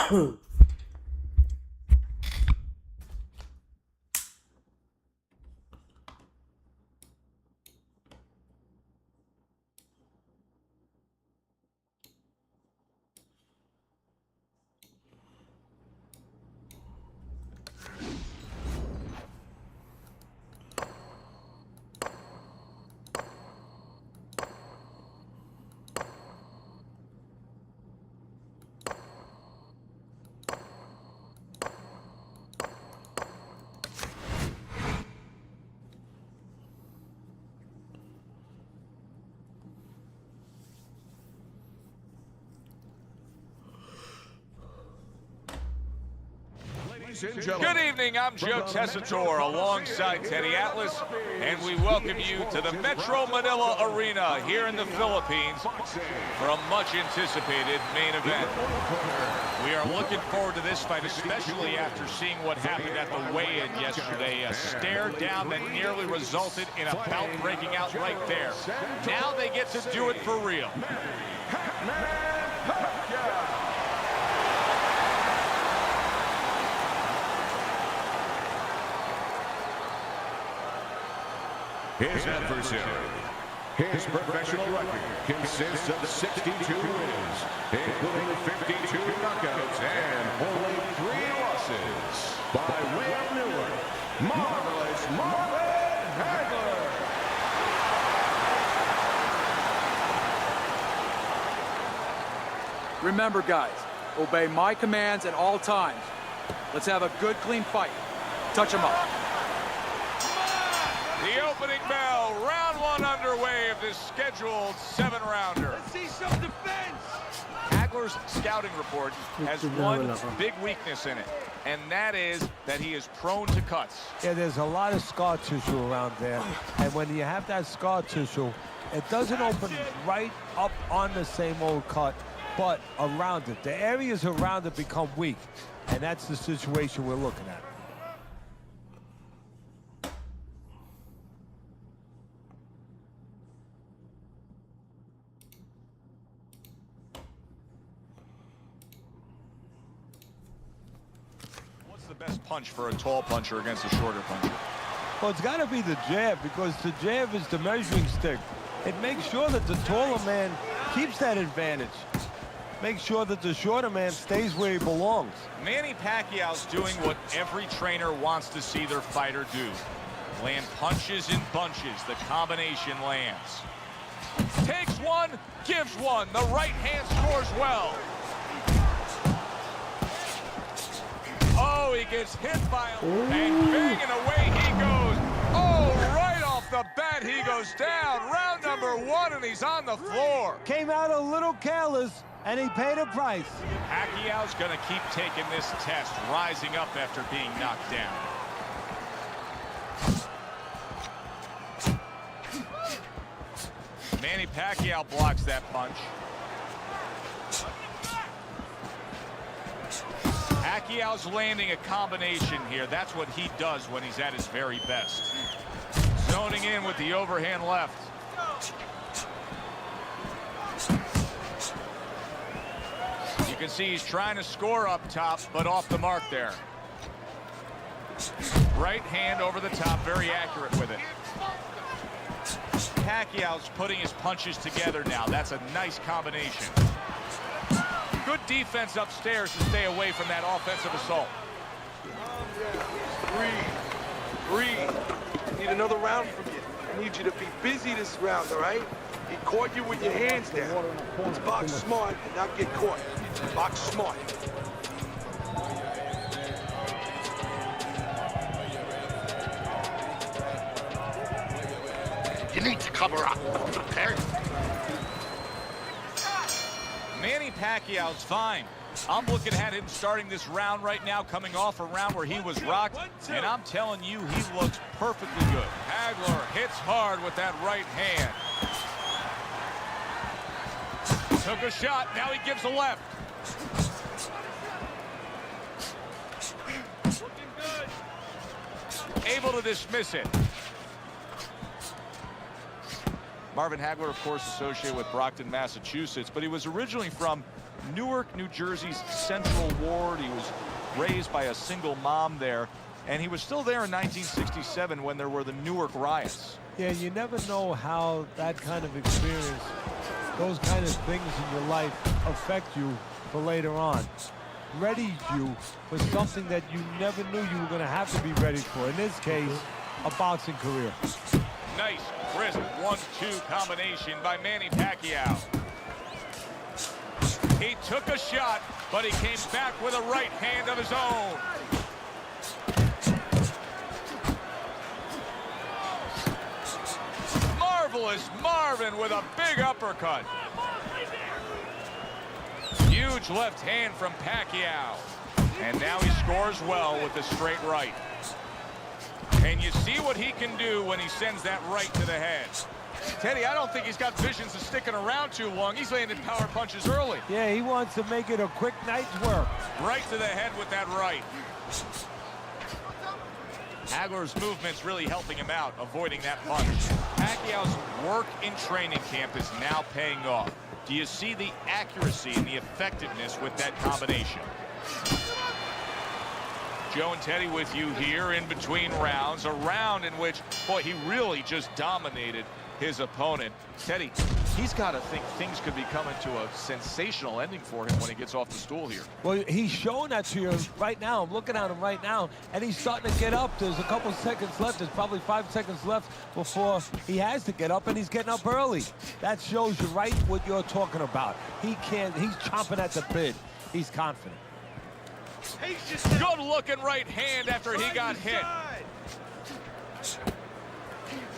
Good evening, I'm Joe Tessitore alongside Teddy Atlas, and we welcome you to the Metro Manila Arena here in the Philippines for a much-anticipated main event. We are looking forward to this fight, especially after seeing what happened at the weigh-in yesterday. A stare down that nearly resulted in a bout breaking out right there. Now they get to do it for real. His adversary, his professional record consists of 62 wins, including 52 knockouts and only 3 losses. By way of Newark, Marvelous Marvin Hagler. Remember, guys, obey my commands at all times. Let's have a good, clean fight. Touch him up. The opening bell, round 1 underway of this scheduled 7-rounder. Let's see some defense. Hagler's scouting report has one big weakness in it, and that is that he is prone to cuts. Yeah, there's a lot of scar tissue around there, and when you have that scar tissue, it doesn't open right up on the same old cut, but around it. The areas around it become weak, and that's the situation we're looking at. Best punch for a tall puncher against a shorter puncher? Well, it's got to be the jab, because the jab is the measuring stick. It makes sure that the taller man keeps that advantage. Make sure that the shorter man stays where he belongs. Manny Pacquiao's doing what every trainer wants to see their fighter do. Land punches in bunches. The combination lands. Takes one, gives one. The right hand scores well. Oh, he gets hit by him, and banging away he goes. Oh, right off the bat, he goes down. Round number 1, and he's on the floor. Came out a little careless, and he paid a price. Pacquiao's going to keep taking this test, rising up after being knocked down. Manny Pacquiao blocks that punch. Pacquiao's landing a combination here. That's what he does when he's at his very best. Zoning in with the overhand left. You can see he's trying to score up top, but off the mark there. Right hand over the top, very accurate with it. Pacquiao's putting his punches together now. That's a nice combination. Good defense upstairs to stay away from that offensive assault. Breathe. Need another round from you. I need you to be busy this round, all right? He caught you with your hands down. Let's box smart and not get caught. Box smart. You need to cover up, okay? Manny Pacquiao's fine. I'm looking at him starting this round right now, coming off a round where he was rocked, and I'm telling you, he looks perfectly good. Hagler hits hard with that right hand. Took a shot, now he gives a left. Looking good. Able to dismiss it. Marvin Hagler, of course, associated with Brockton, Massachusetts, but he was originally from Newark, New Jersey's Central Ward. He was raised by a single mom there, and he was still there in 1967 when there were the Newark riots. Yeah, you never know how that kind of experience, those kind of things in your life affect you for later on. Readies you for something that you never knew you were going to have to be ready for. In this case, a boxing career. Nice, crisp 1-2 combination by Manny Pacquiao. He took a shot, but he came back with a right hand of his own. Marvelous Marvin with a big uppercut. Huge left hand from Pacquiao. And now he scores well with the straight right. And you see what he can do when he sends that right to the head. Teddy, I don't think he's got visions of sticking around too long. He's landing power punches early. Yeah, he wants to make it a quick night's work. Right to the head with that right. Hagler's movement's really helping him out, avoiding that punch. Pacquiao's work in training camp is now paying off. Do you see the accuracy and the effectiveness with that combination? Joe and Teddy with you here in between rounds. A round in which, boy, he really just dominated his opponent. Teddy, he's got to think things could be coming to a sensational ending for him when he gets off the stool here. Well, he's showing that to you right now. I'm looking at him right now, and he's starting to get up. There's a couple seconds left. There's probably 5 seconds left before he has to get up, and he's getting up early. That shows you right what you're talking about. He's chomping at the bit. He's confident. Good looking right hand after he got hit.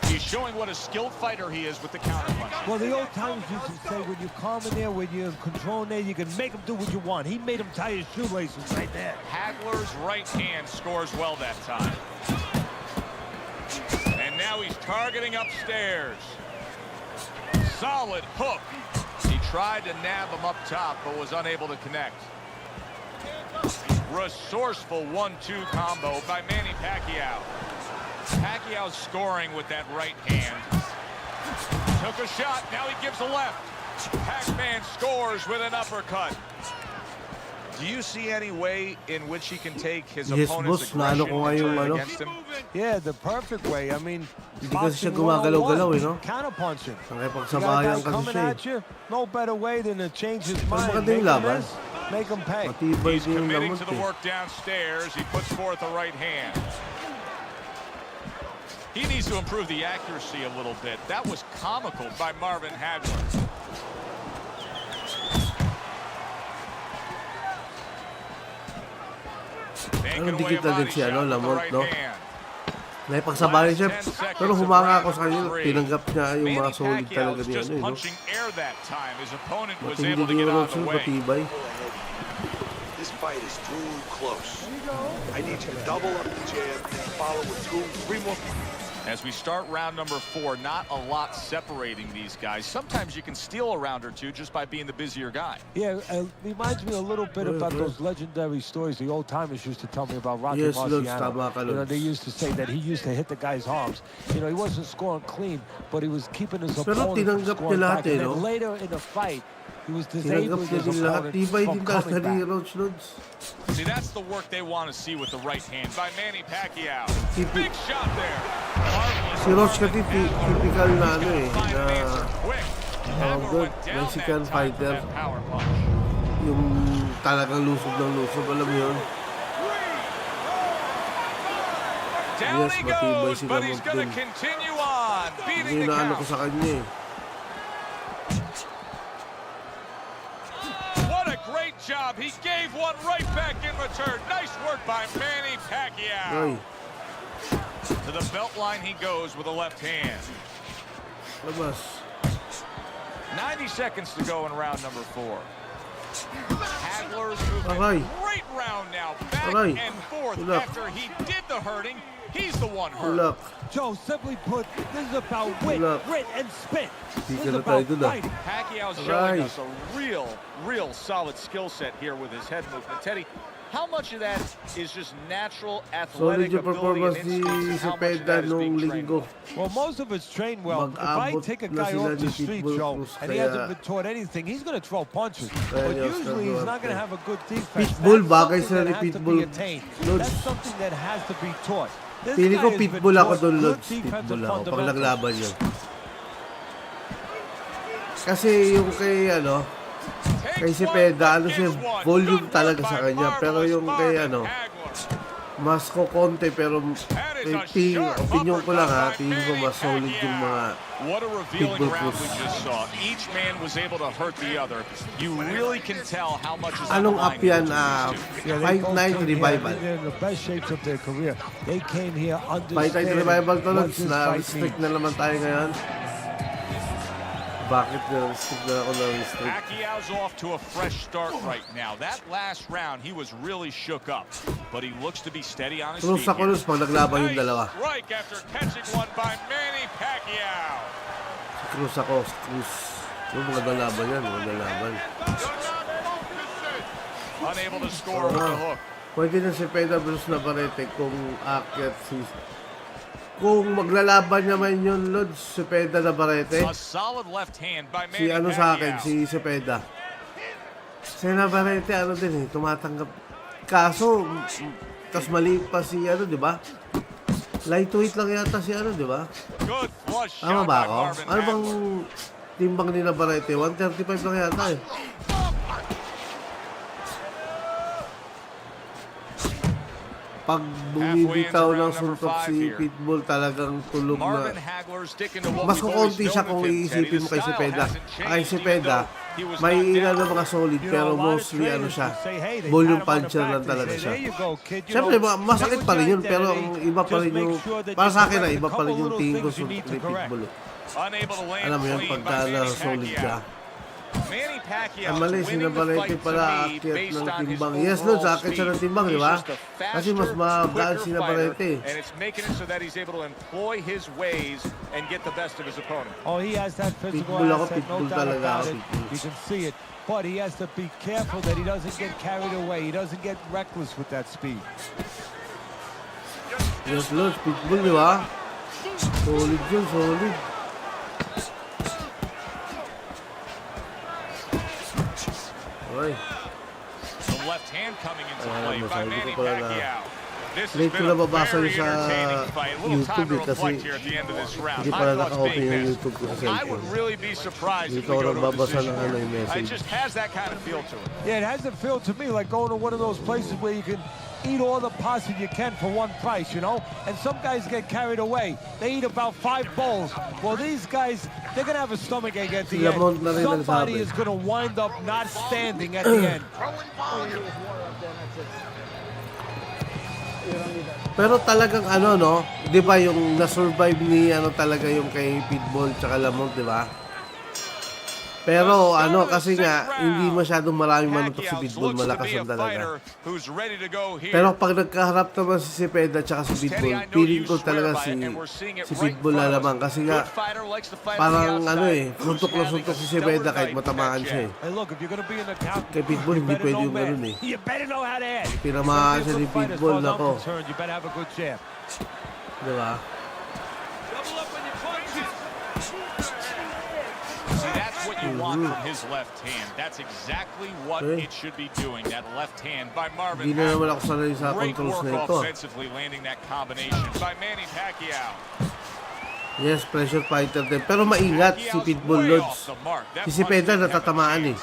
He's showing what a skilled fighter he is with the counter punch. Well, the old timers used to say when you're calm in there, when you're controlling there, you can make him do what you want. He made him tie his shoelaces right there. Hagler's right hand scores well that time. And now he's targeting upstairs. Solid hook. He tried to nab him up top, but was unable to connect. Resourceful 1-2 combo by Manny Pacquiao. Pacquiao's scoring with that right hand. Took a shot, now he gives a left. Pac-Man scores with an uppercut. Do you see any way in which he can take his opponent's aggression and turn it against him? Yeah, the perfect way. I mean, hindi kasi siya gumagalaw-galaw, eh, no? Counter-punching. Nakipagsabayan kasi coming siya, eh. at you, no better way than to change his mind. maganda yung laban. Make him pay. Matibay He's din yung committing lamot, to the eh. work downstairs. He puts forth a right hand. He needs to improve the accuracy a little bit. That was comical by Marvin Hagler. Ano, dikit na din siya, no? Lamot, no? Naipagsabayan siya, pero humanga ako sa kanya. Tinanggap niya yung mga solid talaga niya, no? Matindi din yung road sunod, matibay. This fight is too close. I need you to double up the jab and follow with 2-3 more. As we start round number 4, not a lot separating these guys. Sometimes you can steal a round or two just by being the busier guy. Yeah, it reminds me a little bit about those legendary stories the old timers used to tell me about Rocky Marciano. You know, they used to say that he used to hit the guy's arms. You know, he wasn't scoring clean, but he was keeping his opponent from scoring back. And then later in the fight, he was disabling his opponent from coming back. See, that's the work they want to see with the right hand by Manny Pacquiao. Big shot there. Si Roach kasi typical na ano eh, na good Mexican fighter. Yung talagang lusog ng lusog, alam mo yun? Yes, matibay si Lamont din. Hindi na ano ko sa kanya eh. Great job. He gave one right back in return. Nice work by Manny Pacquiao. Ay. To the belt line he goes with a left hand. Labas. 90 seconds to go in round number 4. Hagler's moving. Great round now. Back and forth after he did the hurting. He's the one hurt. Joe, simply put, this is about wit, grit, and spit. This is about fighting. Pacquiao's showing us a real solid skill set here with his head movement. Teddy, How much of that is just natural Solid athletic yung ability performance and ni instincts, and how much of Cepeda that is nung being trained linggo. well? Well, most of it's trained well. If I Mag-abot take a na guy sila off the ni street, Pitbull Joe, Cruz, and he hasn't kaya- been taught anything, he's going to throw punches. Kaya But ni Oscar usually he's not going to Duarte. have a good defense. Pitbull, That's bagay something sila that ni has to Pitbull. be attained. Lods. That's something that has to be taught. This Pili guy ko has been Pitbull ako taught doon, good Lods. defensive Pitbull ako pag fundamentals. naglaban yun. Kasi yung kay Cepeda, siya, volume talaga sa kanya. Pero yung kay mas konti pero opinion ko lang tingin ko mas solid yung mga What a revealing Pitbull round Cruz. we just saw. Each man was able to hurt the other. You really can tell how much is Anong on up the line yan? Yeah, they Fight both Night came here. Revival. They're in the best shapes of their career. They came here Fight Night understanding Revival to, what Lods. this fight Na-restrict means. na naman tayo ngayon. Bakit na-restrict na ako na-restrict? Pacquiao's off to a fresh start right now. That last round, he was really shook up, but he looks to be steady on his Cruz feet. ako, Lods, pag naglaban yung dalawa. Strike after catching one by Manny Pacquiao. Cruz ako, Cruz. Yung mga laban yan, mga laban. Unable to score with the hook. Pwede na si Cepeda versus Navarrete kung akyat si... Kung maglalaban naman yun, Lods, Cepeda Navarrete. A solid left hand by Si Manny sa akin, Pacquiao. si Cepeda. Si Navarrete, tumatanggap. Kaso, tas mali pa si di ba? Lightweight lang yata si di ba? Good flush Tama shot ba by ako? Marvin Ano bang Hagler. timbang ni Navarrete? 135 lang yata eh. Pag bumibitaw ng suntok si Pitbull, talagang tulog Marvin na. Hagler sticking to what Mas we've always kukunti siya known kung of him, Teddy. iisipin mo The kay style Cepeda. hasn't Kay changed, Cepeda, even though he was may knocked ilan down. na mga solid, You pero know, a lot of mostly trainers siya. will say, hey, they Volume pat him on the puncher back. lang They talaga say, siya. there you go, kid. You Siyempre, know, masakit stay pa with rin your yun, pero identity. ang iba pa Just rin make yung... sure that Para you sa akin, correct iba a pa rin couple yung little tingin ko things you sa need to correct. Pitbull. Unable to land Alam mo yan, clean pagka by Manny solid ka. Pacquiao. Manny Pacquiao Ang mali, si winning the Navarrete fight to pala me aakyat based ng on his timbang. Yes, Lods, overall aakyat siya ng speed. timbang, di He's ba? just a Kasi mas faster, magaan si quicker Navarrete. fighter, and it's making it so that he's able to employ his ways and get the best of his opponent. Oh, he has that physical Pitbull ako, asset, no Pitbull doubt talaga about ako, it. Pitbull. You can see it. But he has to be careful that he doesn't get carried away. He doesn't get reckless with that speed. Yes, Lods, Pitbull, di ba? Solid yun, solid. Okay. The left hand coming into play by masabi ko Manny pala na Pacquiao. This has late ko been a nababasa very sa entertaining fight. A little time to YouTube kasi reflect here at the end of this round. hindi My pala thoughts naka-open being yung this. YouTube ko sa I cellphone. would really be surprised if Dito we ako go to a nagbabasa decision ng here. yung It message. just has that kind of feel to it. Yeah, it has a feel to me like going to one of those places where you can eat all the pasta you can for one price, you know? And some guys get carried away. They eat about 5 bowls. Well, these guys, they're going to have a stomachache at the Lamont na end. rin Somebody nagsabi. is going to wind up not standing at the end. Pero talagang no? Di ba yung na-survive ni talaga yung kay Pitbull tsaka Lamont, di ba? Pero kasi nga, hindi masyadong maraming manutok si Pitbull, malakas ang talaga. Pero pag nagkaharap naman si Cepeda tsaka si Pitbull, feeling ko talaga si Pitbull lalaman. Kasi nga, parang suntok na suntok si Cepeda kahit matamaan siya eh. Hey, look, if you're going to be in the count, Kay Pitbull, hindi pwede yung ganun eh. You better know how to add. Tinamaan siya ni Pitbull, nako. You better have a good jab. Di ba? See, that's what you want from his left hand. That's exactly what it should be doing. That left hand by Marvin Hindi na naman ako Hagler. sanay sa Great controls work na ito. offensively, landing that combination by Manny Pacquiao. Yes, pressure fighter din. Pero maingat si Pitbull, Lods. Si Cepeda natatamaan eh.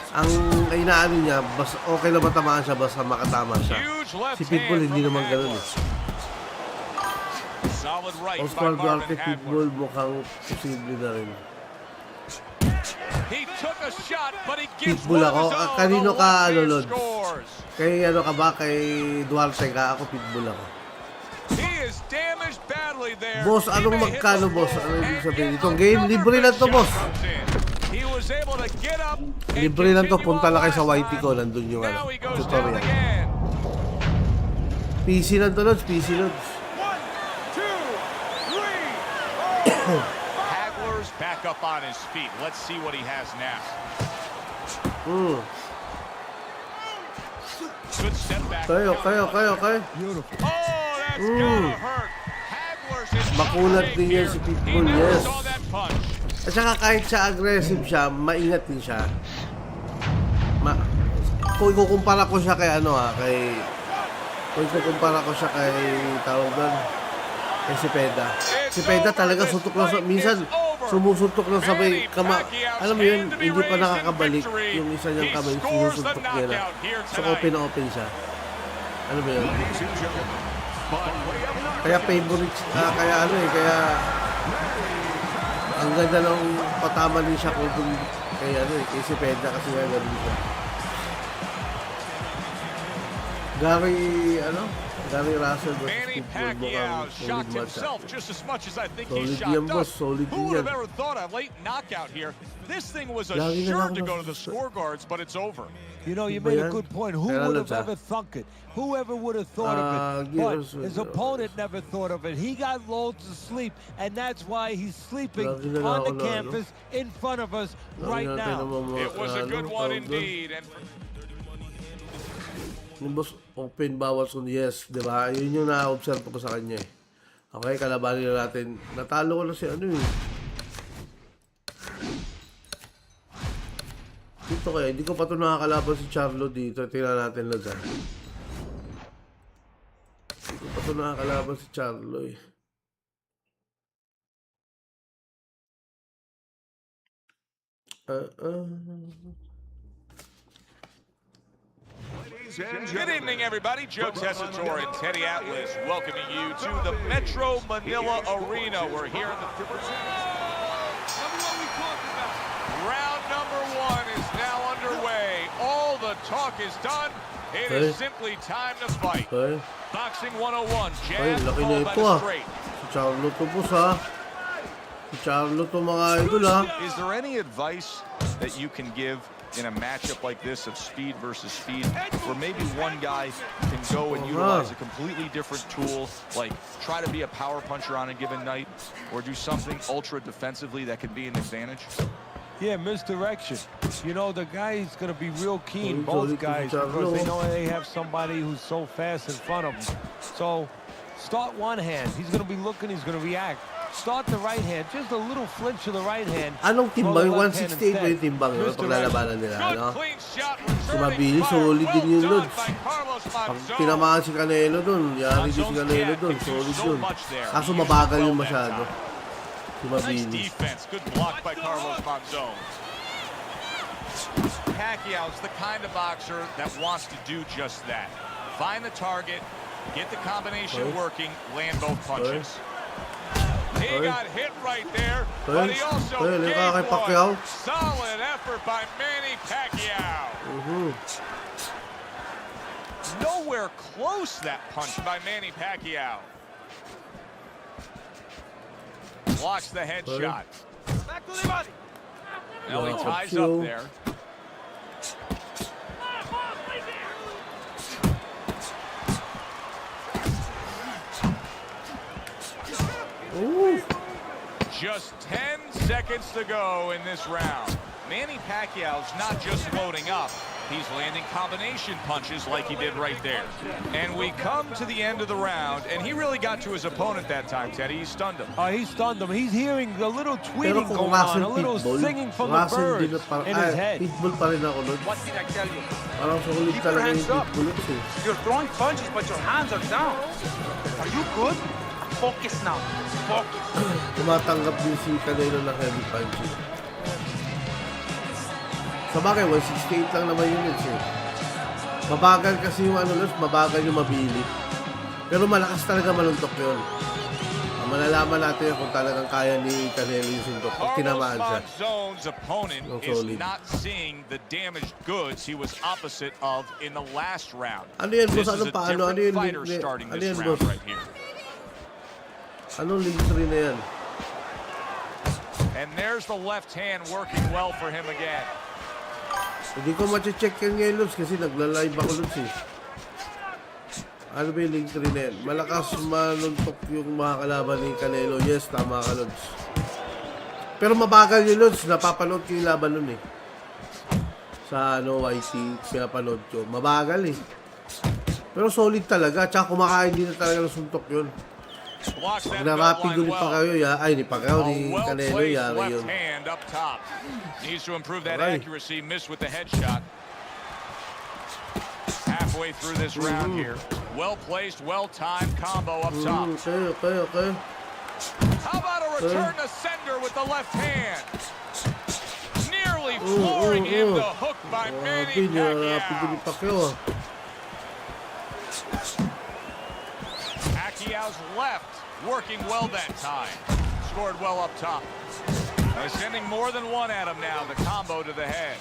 Ang inaano niya, okay na matamaan siya basta makatama siya. Si Pitbull hindi naman ganun eh. Solid right Oscar by Duarte, Marvin Pitbull Hagler. mukhang posible na rin. He took a shot, but he gives Pitbull one of ako. his own. Kanino The ka, left hand Lods? scores. Kay ka ba? Kay Duarte ka? Ako Pitbull ako. He is damaged badly there. Boss, He anong may hit magkano, the boss? floor, Ano ibig and sabihin? yet Itong game, another libre big lang to, shot boss. comes in. He was able to get up and Libre lang to. continue Punta on lang kayo sa last YT time. ko. Nandun yung Now he goes down tutorial. again. PC lang to, Lods. PC, Lods. Hagler's back up on his feet. Let's see what he has now. Good step back. Okay. Beautiful. Oh, that's gotta hurt. Hagler's in Makulat shape din yan here. si He Pitbull, never yes. saw that punch. At saka kahit siya aggressive siya, maingat din siya. Kung ikukumpara ko siya kay kung ikukumpara ko siya kay tawag doon, kay si Peda. Si Peda talaga suntok lang minsan sumusuntok lang sabay alam mo yun, hindi pa nakakabalik yung isa niyang kamay, sinusuntok niya na. So open na open siya. Ano ba yun? Kaya favorite, kaya ang ganda ng patama din siya kung kay si Peda kasi nga ganun siya. Gary Russell versus Manny Pitbull Pacquiao mukhang shocked solid match. himself just as much as I think Solid he yan, shocked boss. us. Solid Who din would have yan. ever thought a late knockout here? This thing was Lagi na assured lang to ako go to the scorecards, but it's over. You know, you Iba made a yan. good point. Who Kaya would lang have siya. ever thunk it? Whoever would have thought of it? But Gears his with- opponent never thought of it. He got lulled to sleep, and that's why he's sleeping Lagi na lang on the ako na, campus in front of us right now. It was a good one indeed. And Yung boss, open bawat sund, yes, di ba? Yun yung na-observe ko sa kanya eh. Okay, kalabanin na natin. Natalo ko na si Dito kaya, hindi ko pa ito nakakalaban si Charlo dito. Tingnan natin lang dyan. Hindi ko pa ito nakakalaban si Charlo eh. good evening, everybody. Joe Tessitore and Teddy Atlas welcoming you to the Metro Manila Arena. We're here in the round number one is now underway. All the talk is done. It is simply time to fight. Okay. Boxing 101. Ay, Jab, laki na followed by ito the ah. straight. Si Charlo to boss ha. Si Charlo to mga idol ha. Is there any advice that you can give in a matchup like this of speed versus speed, where maybe one guy can go and utilize a completely different tool, like try to be a power puncher on a given night, or do something ultra defensively that can be an advantage? Yeah, misdirection. You know, the guy's going to be real keen, Sorry, both guys, Charlo. because they know they have somebody who's so fast in front of them. So, start one hand. He's going to be looking, he's going to react. Start the right hand, just a little flinch of the right hand. Anong throw timbang? the left hand 168 ba yung instead. timbang yun? Paglalabanan nila, Good ano? clean shot. Mabili, solid din yung loads. Pag tinamaan si Canelo dun, yari din si Canelo dun, solid dun. Kaso mabagal yung masyado. Si Nice Mabili. defense. Good block by Carlos Monzon. Pacquiao's the kind of boxer that wants to do just that. Find the target, get the combination working, land both punches. He got hit right there, but he also gave one. Solid effort by Manny Pacquiao. Nowhere close that punch by Manny Pacquiao. Blocks the headshot. Now he ties up there. Ooh. Just 10 seconds to go in this round. Manny Pacquiao's not just loading up. He's landing combination punches like he did right there. And we come to the end of the round, and he really got to his opponent that time, Teddy. He stunned him. He stunned him. He's hearing a little Pero tweeting kung going on, a Russell little Pitbull, singing from the Russell din birds na parang, in his head. Pitbull pa rin ako nun. What did I tell you? Parang solid Keep your talaga yung hands up. Pitbull eh. You're throwing punches, but your hands are down. Are you good? Focus now. Focus. Tumatanggap din si Canelo ng heavy punching. Sa bagay, 168 lang naman yun eh. Mabagal kasi yung mabagal yung Mabili. Pero malakas talaga maluntok yun. Malalaman natin kung talagang kaya ni Canelo yung suntok. Pag tinamaan siya. Monzon's opponent is solid. not seeing the damaged goods he was opposite of in the last round. Ano yan, boss? This is Anong a paano? Ano different yun? fighter starting Ano this yan, round boss? right here. Anong link 3 na yan? And there's the left hand working well for him again. Hindi ko mache-check yan ngayon, Lods, kasi nagla-live ako, Lods, eh. Ano ba yung link 3 na yan? Malakas manuntok yung mga kalaban ni Canelo. Yes, tama ka, Lods. Pero mabagal yung Lods. Napapanood ko yung laban nun, eh. sa YT, pinapanood ko. Mabagal eh. Pero solid talaga. Tsaka kumakain din na talaga ng suntok yun. Pag narapid ko ni Pacquiao, ni Pacquiao, ni Canelo, yari yun. Needs to improve that accuracy. Missed with the headshot. Halfway through this round here. Well placed, well timed combo up top. Okay. How about a return to sender with the left hand? Nearly flooring him the hook by Manny Pacquiao. Pacquiao's left working well that time. Scored well up top. They're sending more than one at him now. The combo to the head.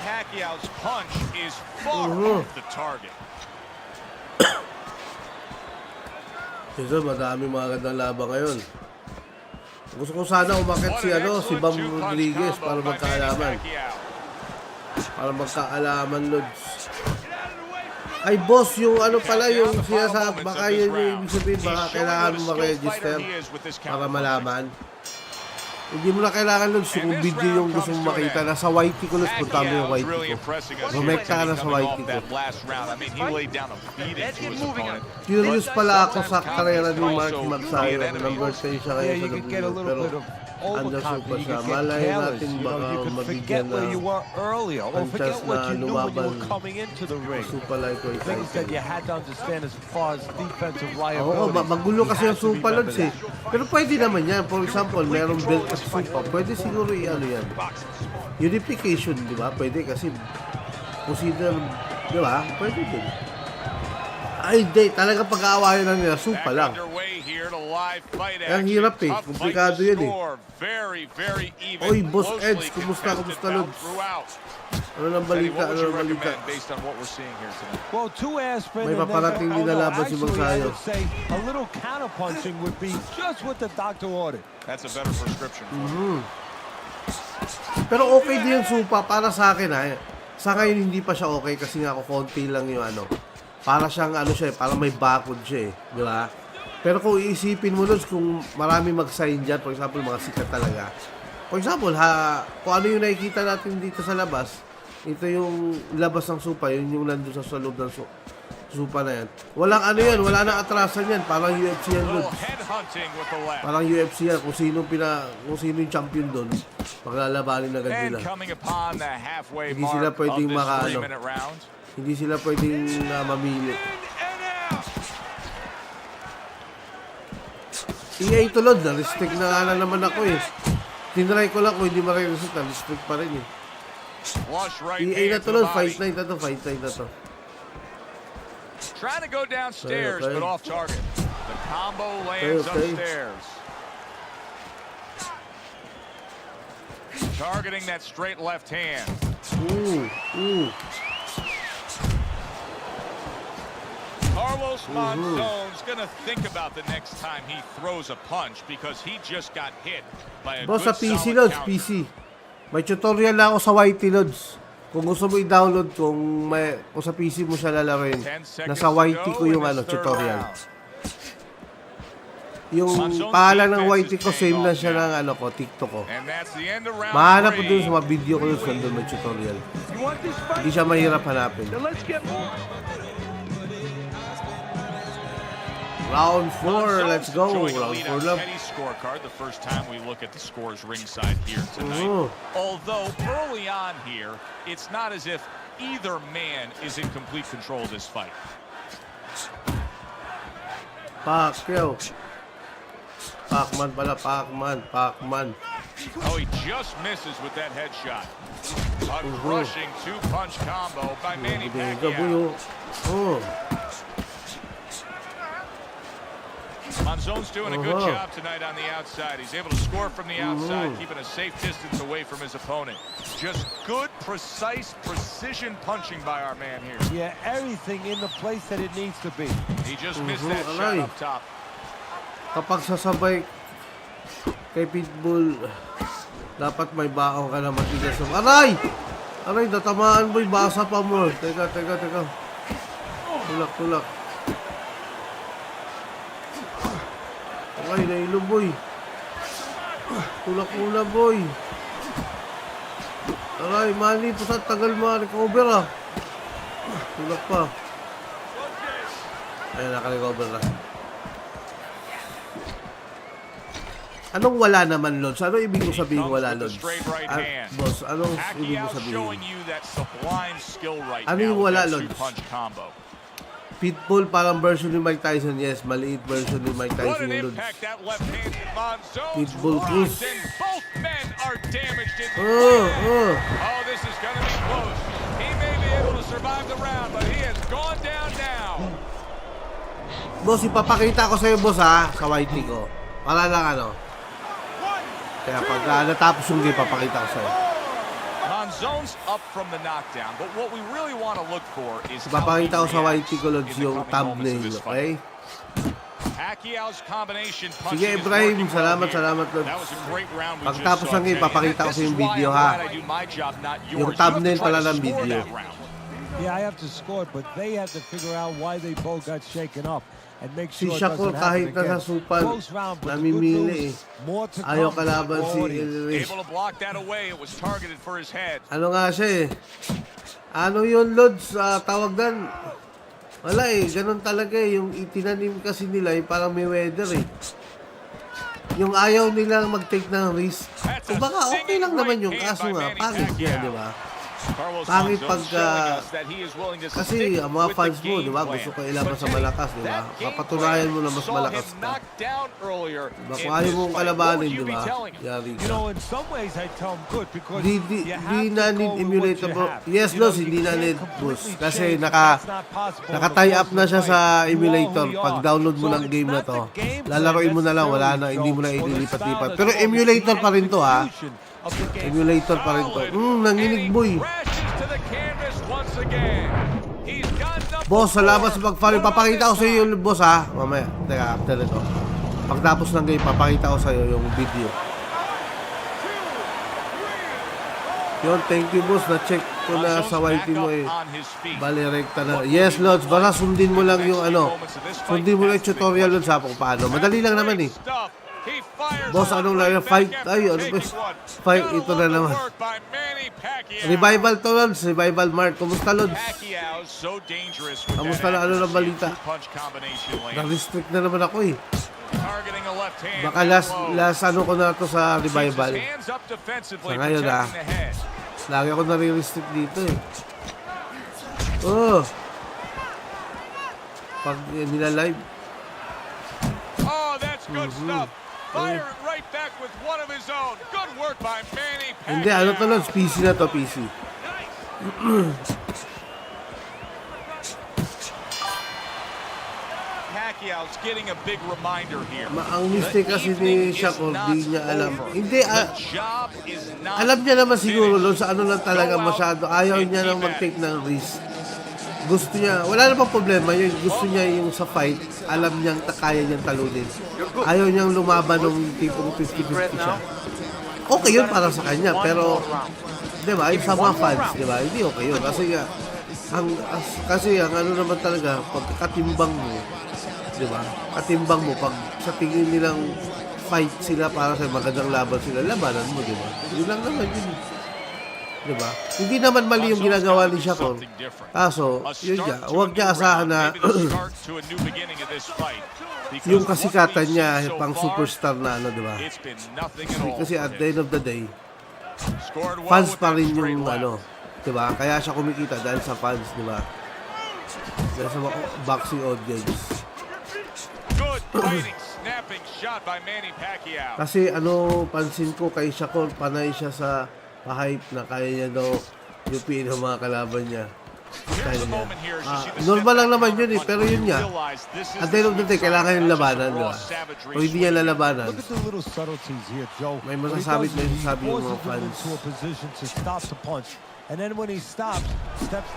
Pacquiao's punch is far off the target. Kasi madami mga gandang laban ngayon. Gusto ko sana umakit si Bam Rodriguez para magkaalaman. Lods. Ay boss, yung ano pala yung sinasabi, baka yun yung ibig sabihin, baka kailangan mo mag-register para malaman. Hindi mo na kailangan Lods, yung video yung gusto mong makita. Nasa YT ko Lods, punta mo yung YT ko. Rumekta ka na sa YT ko. Curious pala ako sa karera ni Mark Magsayo. Number 10 siya kayo sa W. Pero undershoot pa siya. Malay natin baka mabigyan na ang chance na lumaban. Supalay ko Oo, magulo kasi yung Supa Lods eh. Pero pwede naman yan. For example, merong belt at Supa. Pwede siguro i-ano yan. Unification, di ba? Pwede kasi consider, di ba? Pwede din. Ay, hindi. Talaga pag-aawayan lang nila. Supa lang. Ang hirap eh. Komplikado yun eh. Oy, Boss Edge. Kumusta Lods? Ano nang balita? Well, two aspirin. May paparating din na laban si Magsayo. A little counterpunching would be just what the doctor ordered. That's a better prescription. Pero okay din yung Supa para sa akin ha. Sa ngayon hindi pa siya okay kasi nga konti lang yung ano. Para siyang ano siya, para may bakod siya eh, di ba? Pero kung iisipin mo Lods, kung marami mag-sign dyan, for example, mga sikat talaga. For example, kung ano yung nakikita natin dito sa labas, ito yung labas ng Supa, yun yung nandun sa loob ng Supa na yan. Walang ano yan, wala nang atrasan yan, parang UFC yan Lods. Parang UFC yan, kung sino yung champion doon, paglalabanin agad nila. Hindi sila pwedeng hindi sila pwedeng mamili. EA ito Lods, na-restrict na naman ako eh. Tinry ko lang kung hindi ma-restrict, na-restrict pa rin eh. EA na to Lods, fight night na to. Trying to go downstairs, but off target. The combo lands upstairs. Targeting that straight left hand. Carlos Monzon's gonna think about the next time he throws a punch because he just got hit by a Boss, good sa PC solid Lods, counter. PC. May tutorial lang ako sa YT Lods. Kung gusto mo i-download, kung sa PC mo siya lalaroin, nasa YT ko yung tutorial. Yung pangalan ng YT ko, same na siya ng TikTok ko. Mahanap mo dun sa mga video ko Lods, nandun may tutorial. Hindi siya mahirap hanapin. Round 4, let's go. Round 4 lang. Scorecard the first time we look at the scores ringside here tonight. Although early on here, it's not as if either man is in complete control of this fight. Pacquiao. Pacman. Oh, he just misses with that headshot. A crushing two-punch combo by Manny Pacquiao. Monzon's doing a good job tonight on the outside. He's able to score from the outside, keeping a safe distance away from his opponent. Just good, precise, precision punching by our man here. Yeah, everything in the place that it needs to be. He just missed that shot up top. Kapag sasabay kay Pitbull, dapat may baong ka na matigas. Aray! Natamaan mo yung basa pa mo. Teka. Tulak. Ay, nailuboy. Tulak muna, boy. Aray, Manny, pasat tagal ma-recover ah. Tulak pa. Ayun, naka-recover na. Anong wala naman, Lods? Ano ibig mo sabihin wala, Lods? Boss, anong ibig mo sabihin? Ano yung wala, Lods? Pitbull, parang version ni Mike Tyson. Yes, maliit version ni Mike Tyson yung Lods. Pitbull Cruz. Oh, this is going to be close. He may be able to survive the round, but he has gone down now. Boss, ipapakita ko sa'yo, boss, ha? Sa whitey ko. Para lang ano. Kaya pag natapos yung game, papakita ko sa'yo. Monzone's up from the knockdown, but what we really want to look for is papakita ko sa whitey ko, Lods, yung thumbnail, okay? Sige, Ibrahim, salamat, Lods. Pagtapos ng game, papakita ko sa yung video, ha? Yung thumbnail pala ng video. Yeah, I have to score, but they have to figure out why they both got shaken up. Si Shakur kahit nasa supan, namimili eh. Ayaw kalaban si Elrich. Ano nga siya eh. Ano yun, Lods? Tawag dan. Wala eh, ganun talaga eh. Yung itinanim kasi nila eh, parang may weather eh. Yung ayaw nilang mag-take ng risk. O baka okay lang naman yung kaso nga. Pangit niya, di ba? Pangit pagka kasi ang mga fans mo, di ba, gusto ko ilaban sa malakas, di ba? Papatunayan mo na mas malakas ka. Diba? Kung ayaw mong kalabanin, di ba? Yari ka. Di na need emulator, bro. Yes, Lods, hindi na need boost. Kasi naka-tie up na siya sa emulator. Pag download mo ng game na to, lalaroin mo na lang, wala na, hindi mo na ililipat-lipat. Pero emulator pa rin to, ha? Emulator pa rin to. Nanginig, boy. Boss, salamat sa pag-follow. Papakita ko sa iyo yung boss, ha? Mamaya. Teka, after ito. Pagtapos ng game, papakita ko sa iyo yung video. Yun, thank you, boss. Na-check ko na sa YT mo eh. Bali, rekta na. Yes, Lods. Basta sundin mo lang yung ano. Sundin mo lang yung tutorial Lods, ha? Kung paano. Madali lang naman eh. Boss, anong lang yung fight? Ay, ano ba? Fight, ito na naman. Revival to, Lods. Revival Mark. Kumusta, Lods? Kamusta na, ano na balita? Na-restrict na naman ako eh. Baka last ano ko na to sa Revival. Sa ngayon, ha? Lagi ako nare-restrict dito eh. Oh! Pag nila-live. Oh, that's good stuff. Fire it right back with one of his own. Good work by Manny Pacquiao. Hindi, ano to, Lods? PC na to, PC. Pacquiao's getting a big reminder here. Ang mistake kasi ni Shakur, di niya alam. Hindi, alam niya naman siguro, Lods, sa ano lang talaga masyado. Ayaw niya nang mag-take ng risk. Gusto niya, wala namang problema yun. Gusto niya yung sa fight, alam niyang kaya niyang talunin. Ayaw niyang lumaban ng tipong 50-50 siya. Okay yun para sa kanya, pero di ba, yung sa mga fans, di ba, hindi okay yun. Kasi ang ano naman talaga, pag katimbang mo, di ba, katimbang mo, pag sa tingin nilang fight sila para sa magandang laban sila, labanan mo, di ba? Yun lang naman yun. Diba? Hindi naman mali yung ginagawa ni Shakur. Kaso, yun niya, huwag niya asahan na yung kasikatan niya pang superstar na ano, diba? Kasi at the end of the day, fans pa rin yung ano, diba? Kaya siya kumikita dahil sa fans, diba? Dahil sa boxing audience. Kasi ano, pansin ko kay Shakur, panay siya sa pa-hype na kaya niya daw yupiin ang mga kalaban niya. Normal lang naman yun eh, pero yun nga. At the end of the day, kailangan yung labanan, diba? Kung hindi niya lalabanan, may masasabi yung mga fans. And then when he steps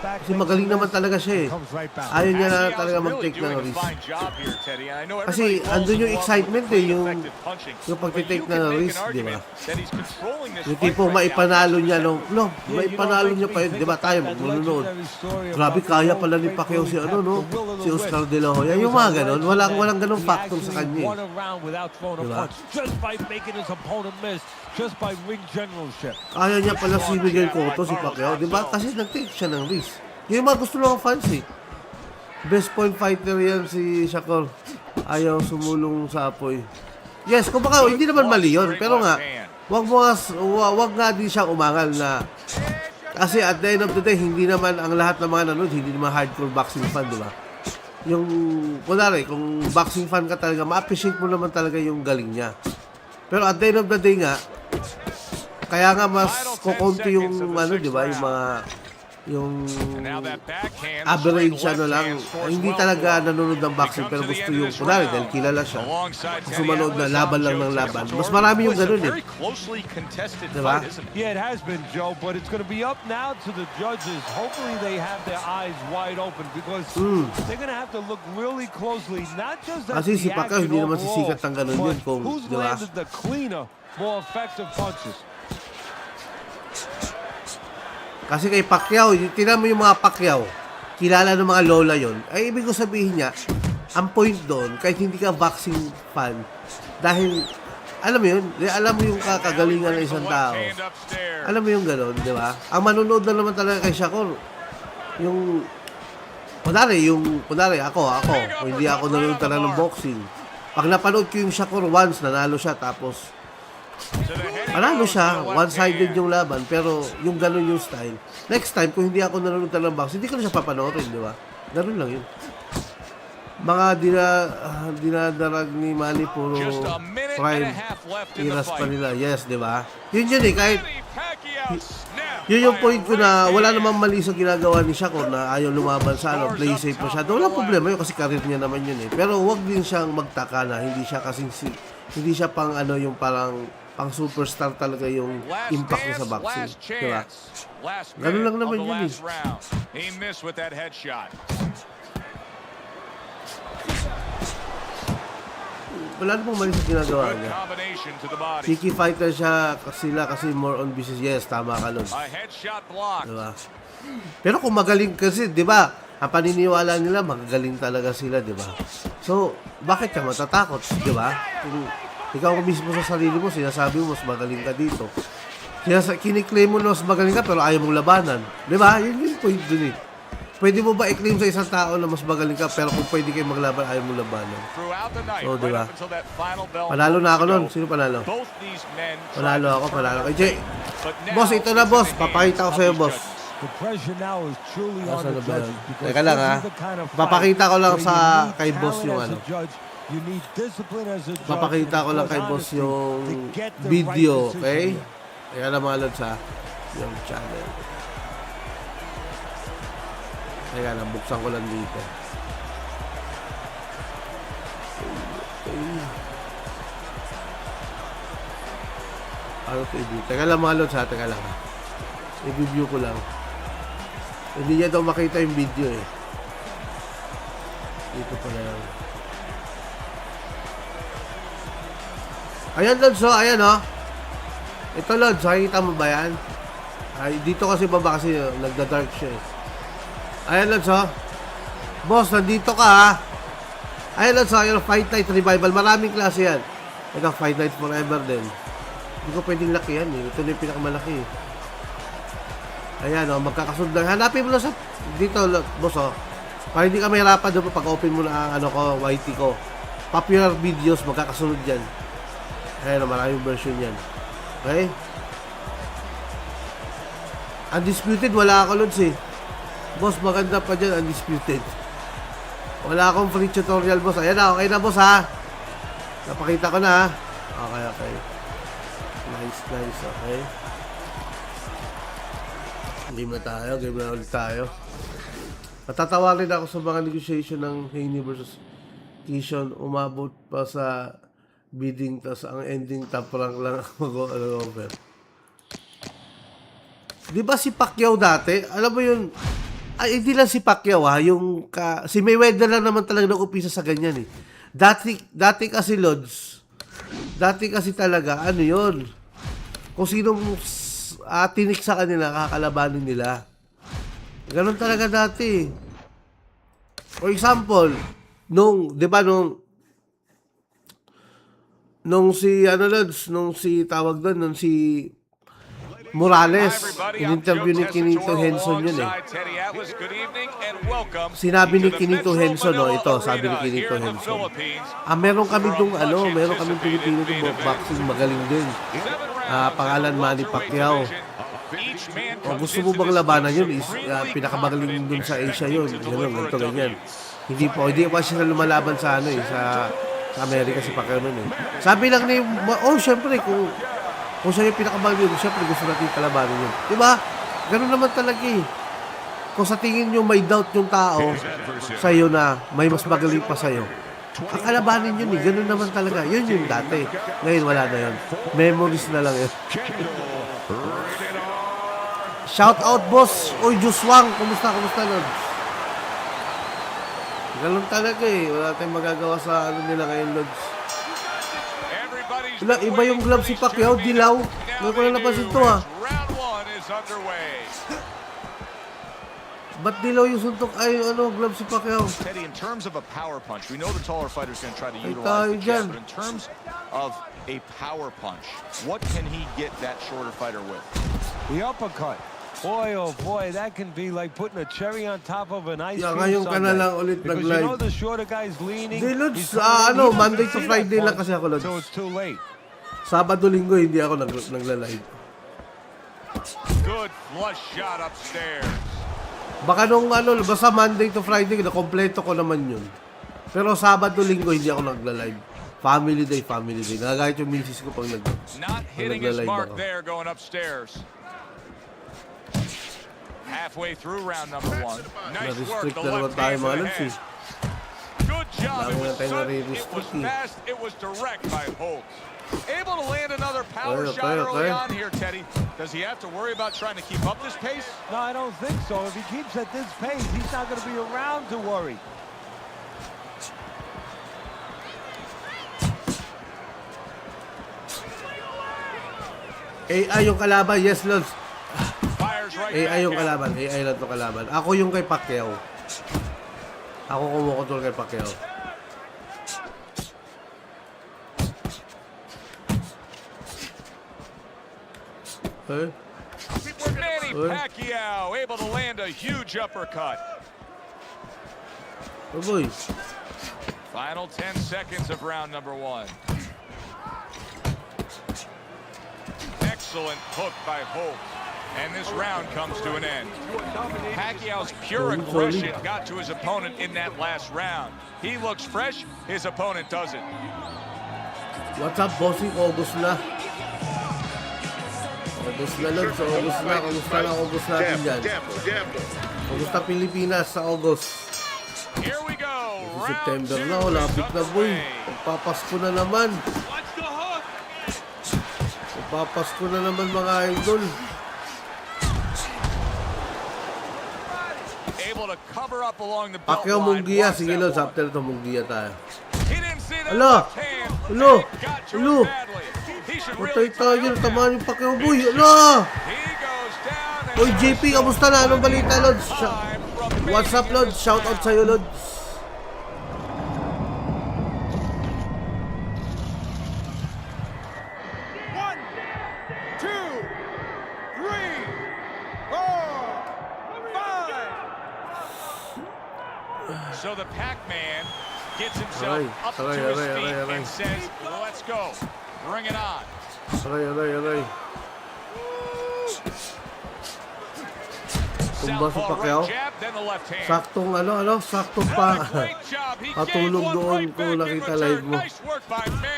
back. Kasi magaling naman talaga siya eh. Comes right back. Ayaw niya na Pacquiao's talaga really mag-take ng doing a risk. fine job here, Teddy. And I know Kasi everybody falls andun in yung love excitement with eh, clean, yung effective punching. yung But pagtitake you na can make risk, an di ba? argument that he's controlling this Yung fight tipong right now. maipanalo niya nung, no, Yeah, maipanalo niya pa yun. Di ba tayo maglulunod? Grabe, kaya pala ni Pacquiao si ano, no? Si Oscar De La Hoya. Yung mga ganon, walang ganong factor sa kanya eh. Diba? Just by making his opponent miss, just by ring generalship. Kaya niya pala si Miguel Cotto, si Pacquiao. Di ba? Kasi nag-take siya ng risk. Yung mga gusto ng fans eh. Best point fighter yan si Shakur. Ayaw sumulong sa apoy. Yes, kumbaga, hindi naman mali yun. Pero nga, wag nga din siya umangal na. Kasi at the end of the day, hindi naman ang lahat ng mga nanood, hindi naman hardcore boxing fan, di ba? Yung, kunwari, kung boxing fan ka talaga, ma-appreciate mo naman talaga yung galing niya. Pero at the end of the day nga, kaya nga mas kukunti yung, ano, di ba, yung mga, yung average ano lang, hindi talaga nanonood ng boxing pero gusto yung kunwari dahil kilala siya gusto manood na laban lang ng laban, mas marami yung ganun eh, diba? Yeah, it has been, Joe, but it's going to be up now to the judges. Hopefully they have their eyes wide open because they're going to have to look really closely, not just at kasi the si Pacquiao action hindi naman overall, sisikat ng ganun yun kung, who's diba? landed the cleaner, more effective punches. Kasi kay Pacquiao, tingnan mo yung mga Pacquiao, kilala ng mga lola yon. Ay ibig ko sabihin niya, ang point doon, kahit hindi ka boxing fan, dahil, alam mo yun, alam mo yung kakagalingan ng isang tao. Alam mo yung gano'n, di ba? Ang manonood na naman talaga kay Shakur, yung, kunwari, ako, kung hindi ako nanonood talaga ng boxing, pag napanood ko yung Shakur once, nanalo siya, tapos, panalo siya, one-sided yung laban, pero yung gano'n yung style. Next time, kung hindi ako nanonood ng boxing, hindi ko na siya papanoorin, di ba? Gano'n lang yun. Mga dinadarag ni Manny, puro prime iras pa nila. Yes, di ba? Yun eh, kahit yun yung point ko na wala namang mali sa ginagawa ni Shakur na ayaw lumaban sa ano, play safe masyado. Walang problema yun kasi karir niya naman yun eh. Pero wag din siyang magtaka na hindi siya kasing hindi siya pang ano yung parang pang superstar talaga yung impact niya sa boxing. Diba? Ganun lang naman yun eh. Wala namang mali sa ginagawa niya. Kiki fighter siya kasi more on business. Yes, tama ka nun. Diba? Pero kung magaling kasi, diba, ang paniniwala nila, magagaling talaga sila, diba? So, bakit ka matatakot, diba? Kung ikaw mismo sa sarili mo, sinasabi mo, mas magaling ka dito. Kiniklaim mo na mas magaling ka, pero ayaw mong labanan. Diba? Yun yung point dun eh. Pwede mo ba i-claim sa isang tao na mas magaling ka, pero kung pwede kayo maglaban, ayaw mong labanan. So, diba? Panalo na ako nun. Sino panalo? Panalo ako. Boss, ito na, boss. Papakita ko sa'yo, boss. Asa na ba yun? Teka lang, ha? Papakita ko lang kay boss yung ano. Papakita ko lang kay boss yung video, okay? Kaya na mga lods, ha? Yung channel. Kaya lang, buksan ko lang dito. Okay. Ano ito i-view? Teka lang mga lods, ha? Teka lang, ha? I-view ko lang. Hindi niya daw makita yung video, eh. Dito pala lang. Ayan, lods, oh. Ayan, oh. Ito, lods. Nakikita mo ba yan? Ay, dito kasi baba kasi nagda-dark siya, eh. Ayan, lods, oh. Boss, nandito ka, ha? Ayan, lods, oh. Ayan, Fight Night Revival. Maraming klase yan. Ito, Fight Night Forever din. Hindi ko pwedeng laki yan, eh. Ito na yung pinakamalaki, eh. Ayan, oh. Magkakasunod lang. Hanapin mo lang sa dito, boss, oh. Para hindi ka mahirapan doon pag open mo na ang ano ko, YT ko. Popular videos, magkakasunod yan. Ayan, oh. Maraming version yan. Okay? Undisputed, wala ako, lods, eh. Boss, maganda pa dyan, undisputed. Wala akong free tutorial, boss. Ayan na, okay na, boss, ha? Napakita ko na, ha? Okay. Nice, okay. Game na ulit tayo. Natatawa rin ako sa mga negotiation ng Haney versus Kishon. Umabot pa sa bidding, tas ang ending top rank lang mag-over. Di ba si Pacquiao dati? Alam mo yun, ay hindi lang si Pacquiao ha, si Mayweather lang naman talaga nag-upisa sa ganyan eh. Dati kasi Lods, dati kasi talaga, ano yun, kung sinong tinik sa kanila, kakalabanin nila. Ganon talaga dati. For example, di ba nung si, Lods, nung si Morales, in-interview ni Kinito Henson yun eh. Sinabi ni Kinito Henson, ito, sabi ni Kinito Henson. Meron kami Pilipino ng boxing, magaling din. Pangalan Manny Pacquiao. Gusto mo bang labanan yun? Pinakamagaling dun sa Asia yun. Ganyan. Hindi pa siya lumalaban sa sa Amerika si Pacquiao nun eh. Sabi lang ni, syempre, kung siya yung pinakamagaling, syempre gusto natin kalabanin yun. Diba? Ganun naman talaga eh. Kung sa tingin nyo may doubt yung tao sa'yo na may mas magaling pa sa'yo, kakalabanin yun eh. Ganun naman talaga. Yun yung dati. Ngayon wala na yun. Memories na lang yun. Shout out boss. Oy, Juswang. Kumusta Lods? Ganun talaga eh. Wala tayong magagawa sa nila ngayon, Lods. Iba yung glove si Pacquiao, dilaw. Ngayon ko na napansin to ha. Ba't dilaw yung suntok glove si Pacquiao? Teddy, in terms of a power punch, we know the taller fighter's going to try to utilize the jab, but in terms of a power punch, what can he get that shorter fighter with? The uppercut. Boy, oh boy, that can be like putting a cherry on top of an ice cream ngayon ka na lang ulit because nag-live. you know the shorter guy's leaning. Di, Lods, Monday to Friday lang kasi ako, Lods. So it's too late. Sabado, Linggo, hindi ako nagla-live. Good flush shot upstairs. Baka basta Monday to Friday, nakompleto ko naman yun. Pero Sabado, Linggo, hindi ako nagla-live. Family day. Nagagayat yung misis ko pag Not hitting his nagla-live mark ako. there going upstairs. Halfway through round number 1. Nice work, the left hand to the head. Good job. It was sudden, it was fast, it was direct by Holt. Able to land another power shot early on here, Teddy. Does he have to worry about trying to keep up this pace? No, I don't think so. If he keeps at this pace, he's not going to be around to worry. AI yung kalaban, yes, Lods. Right AI yung kalaban. AI lang to kalaban. Ako yung kay Pacquiao. Ako kumukontrol kay Pacquiao. Manny Pacquiao able to land a huge uppercut. Oh boy. Final 10 seconds of round number 1. Excellent hook by Holt. And this round comes to an end. Pacquiao's pure aggression got to his opponent in that last round. He looks fresh, his opponent doesn't. What's up, bossing? August na. August na, Lods. August na. Kamusta na August natin dyan? Kamusta Pilipinas sa August? Here we go. September na. Lapit na, boy. Pagpapasko na naman. Pagpapasko na naman, mga idol. Able to cover up along the belt Pacquiao line. Munguia. Sige, Lods. After ito, Munguia tayo. He didn't see that Ala! left hand. Ala! Got to Ala! him badly. He should Patay really tayo. Tamaan yung Pacquiao, boy. Ala! He goes down and Oy, JP, kamusta na? Anong balita, Lods? What's up, Lods? Shout out sa'yo, Lods. So the Pac-Man gets himself up to his feet and says, let's go. Bring it on. Aray. Tumba sa Pacquiao. Saktong saktong pa. Patulog doon kung nakita live mo.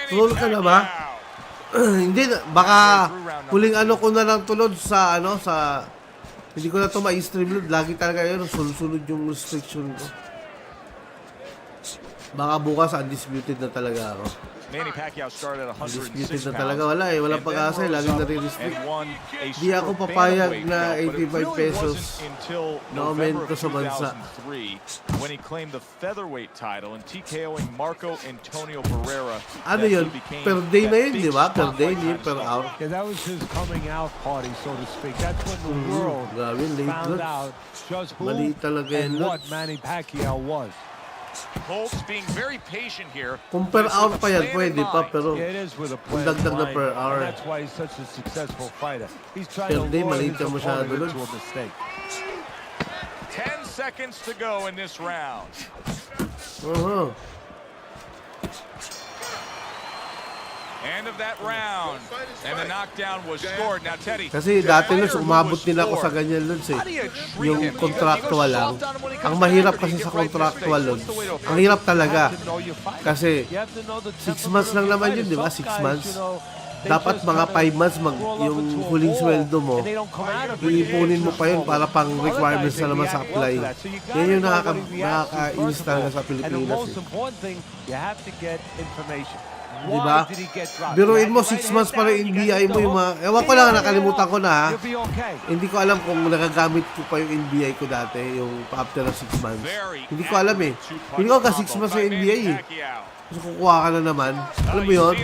Tulog ka na ba? Hindi, baka huling ko na lang tulod sa sa hindi ko na to ma-stream. Lagi talaga yun, sunod yung restriction ko. Baka bukas undisputed na talaga ako. Manny Pacquiao started at 106 Disputed na pounds. talaga, wala eh. Walang pag-asa eh. Laging nare-restrict. Di ako papayag na 85 pesos na aumento sa bansa. When he claimed the featherweight title and TKOing Marco Antonio Barrera. Ano yun? Per day na yun, di ba? Per day, hindi per hour. Yeah, that was his coming out party, so to speak. That's when the world Grabe, late found lunch. out just who Mali talaga and yung what lunch. Manny Pacquiao was. Colts being very patient here. Kung per hour pa yan, pwede pa, pero Yeah, it is with a kung plan dagdag na line, per and hour. that's why he's such a successful fighter. He's trying Per to day, lure maliit his ka masyado opponent nun. into a mistake. 10 seconds to go in this round. End of that round. And the knockdown was scored. Now, Teddy. Kasi dati nun, umabot din ako sa ganyan lunch eh. Yung contractual lang. Ang mahirap kasi sa contractual lunch, ang hirap talaga. Kasi 6 months lang naman yun, di ba? 6 months. Dapat mga 5 months yung huling sweldo mo, iipunin mo pa yun para pang requirements na naman sa apply. Yan yung nakaka-inis talaga sa Pilipinas eh. Diba? Biruin mo, 6 months pa rin NBI mo yung mga... Ewan ko lang, nakalimutan ko na ha. Hindi ko alam kung nagagamit ko pa yung NBI ko dati, yung after ng 6 months. Hindi ko alam eh. Hindi ko ka 6 months yung NBI eh. Kasi kukuha ka na naman. Alam mo yun?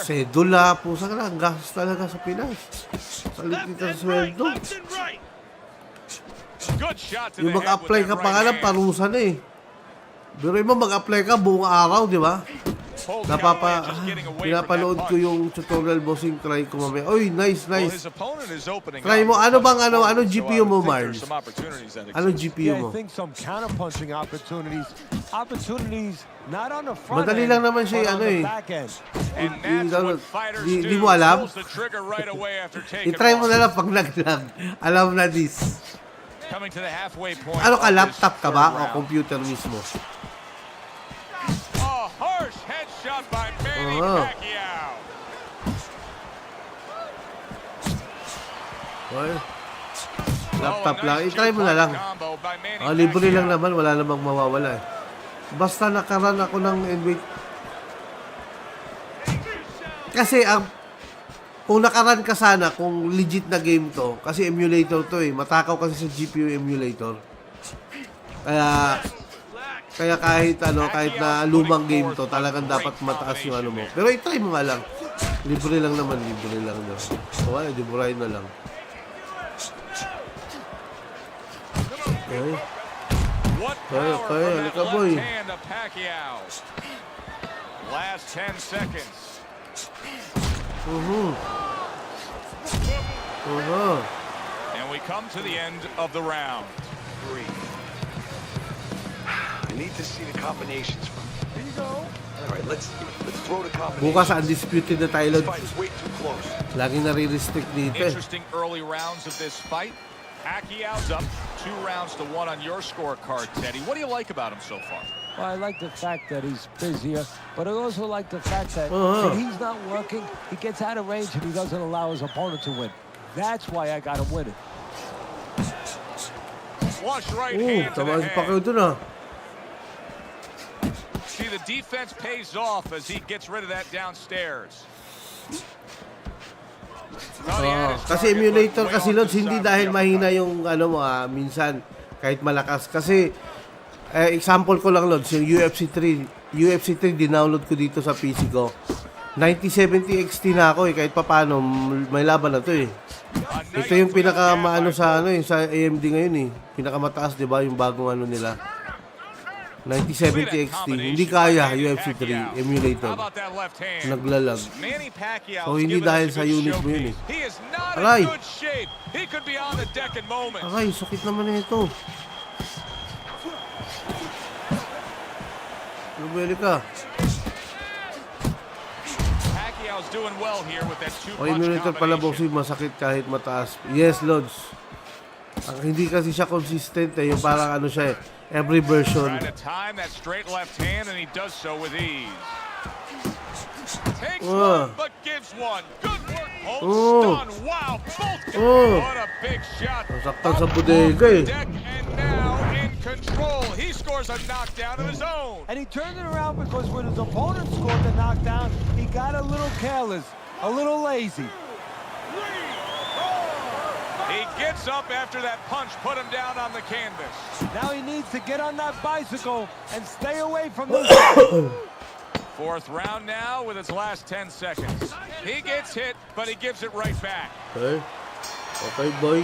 Sedula, pusa ka lang. Gastos talaga sa Pinas. Salit dito sa sweldo. Yung mag-apply ka pa nga lang, parusa na eh. Biruin mo, mag-apply ka buong araw, di ba? Pinapanood ko yung tutorial bossing, try ko mamaya. Oy, nice. Try mo, ano GPU mo, Mars? Ano GPU mo? I think some counter-punching opportunities not on the front Madali end, lang naman siya, but on ano the eh. back end. Di mo alam? I-try mo na lang pag nag-lag. Alam na this. Ano ka, laptop ka ba? O computer mismo? Harsh headshot by Manny Pacquiao. Okay. Laptop lang. I-try mo na lang. Libre lang naman. Wala namang mawawala eh. Basta nakaran ako ng NBA. Kasi kung nakaran ka sana, kung legit na game to, kasi emulator to eh. Matakaw kasi sa GPU emulator. Kaya kahit na lumang game to, talagang dapat mataas yung ano mo. Pero i-try mo nga lang. Libre lang naman. So, wala, libre na lang. Okay. Halika boy. Last 10 seconds. And we come to the end of the round. I need to see the combinations from. There you go. All right, let's throw the combinations. Bukas undisputed na tayo. This fight is way too close. Laging nare-restrict dito eh. Interesting early rounds of this fight. Pacquiao's up 2-1 on your scorecard, Teddy. What do you like about him so far? Well, I like the fact that he's busier, but I also like the fact that when he's not working, he gets out of range and he doesn't allow his opponent to win. That's why I got him winning. Flush right hand to the Tamaan si Pacquiao head. dun ah. See, the defense pays off as he gets rid of that downstairs. Kasi emulator kasi Lods, hindi dahil mahina yung minsan kahit malakas. Kasi example ko lang Lods, yung UFC 3 dinownload ko dito sa PC ko. 9070 XT na ako eh, kahit papaano may laban na to eh. Ito yung pinaka sa sa AMD ngayon eh. Pinakamataas, 'di ba, yung bagong nila. 9070 XT. Hindi kaya UFC 3 emulator. Naglalag. So hindi dahil sa unit mo yun eh. Aray! Aray, sakit naman na ito. Lubeli ka. O emulator pala boxing, masakit kahit mataas. Yes, Lods. Ang hindi kasi siya consistent eh. Yung parang siya eh. Every version. Takes one, but gives one. Good work. Stun. Wow, both. What a big shot. Nasaktan sa bodega eh. And now in control. He scores a knockdown of his own. And he turned it around because when his opponent scored the knockdown, he got a little careless, a little lazy. He gets up after that punch put him down on the canvas. Now he needs to get on that bicycle and stay away from the... Fourth round now with its last 10 seconds. He gets hit, but he gives it right back. Okay. Okay, boy.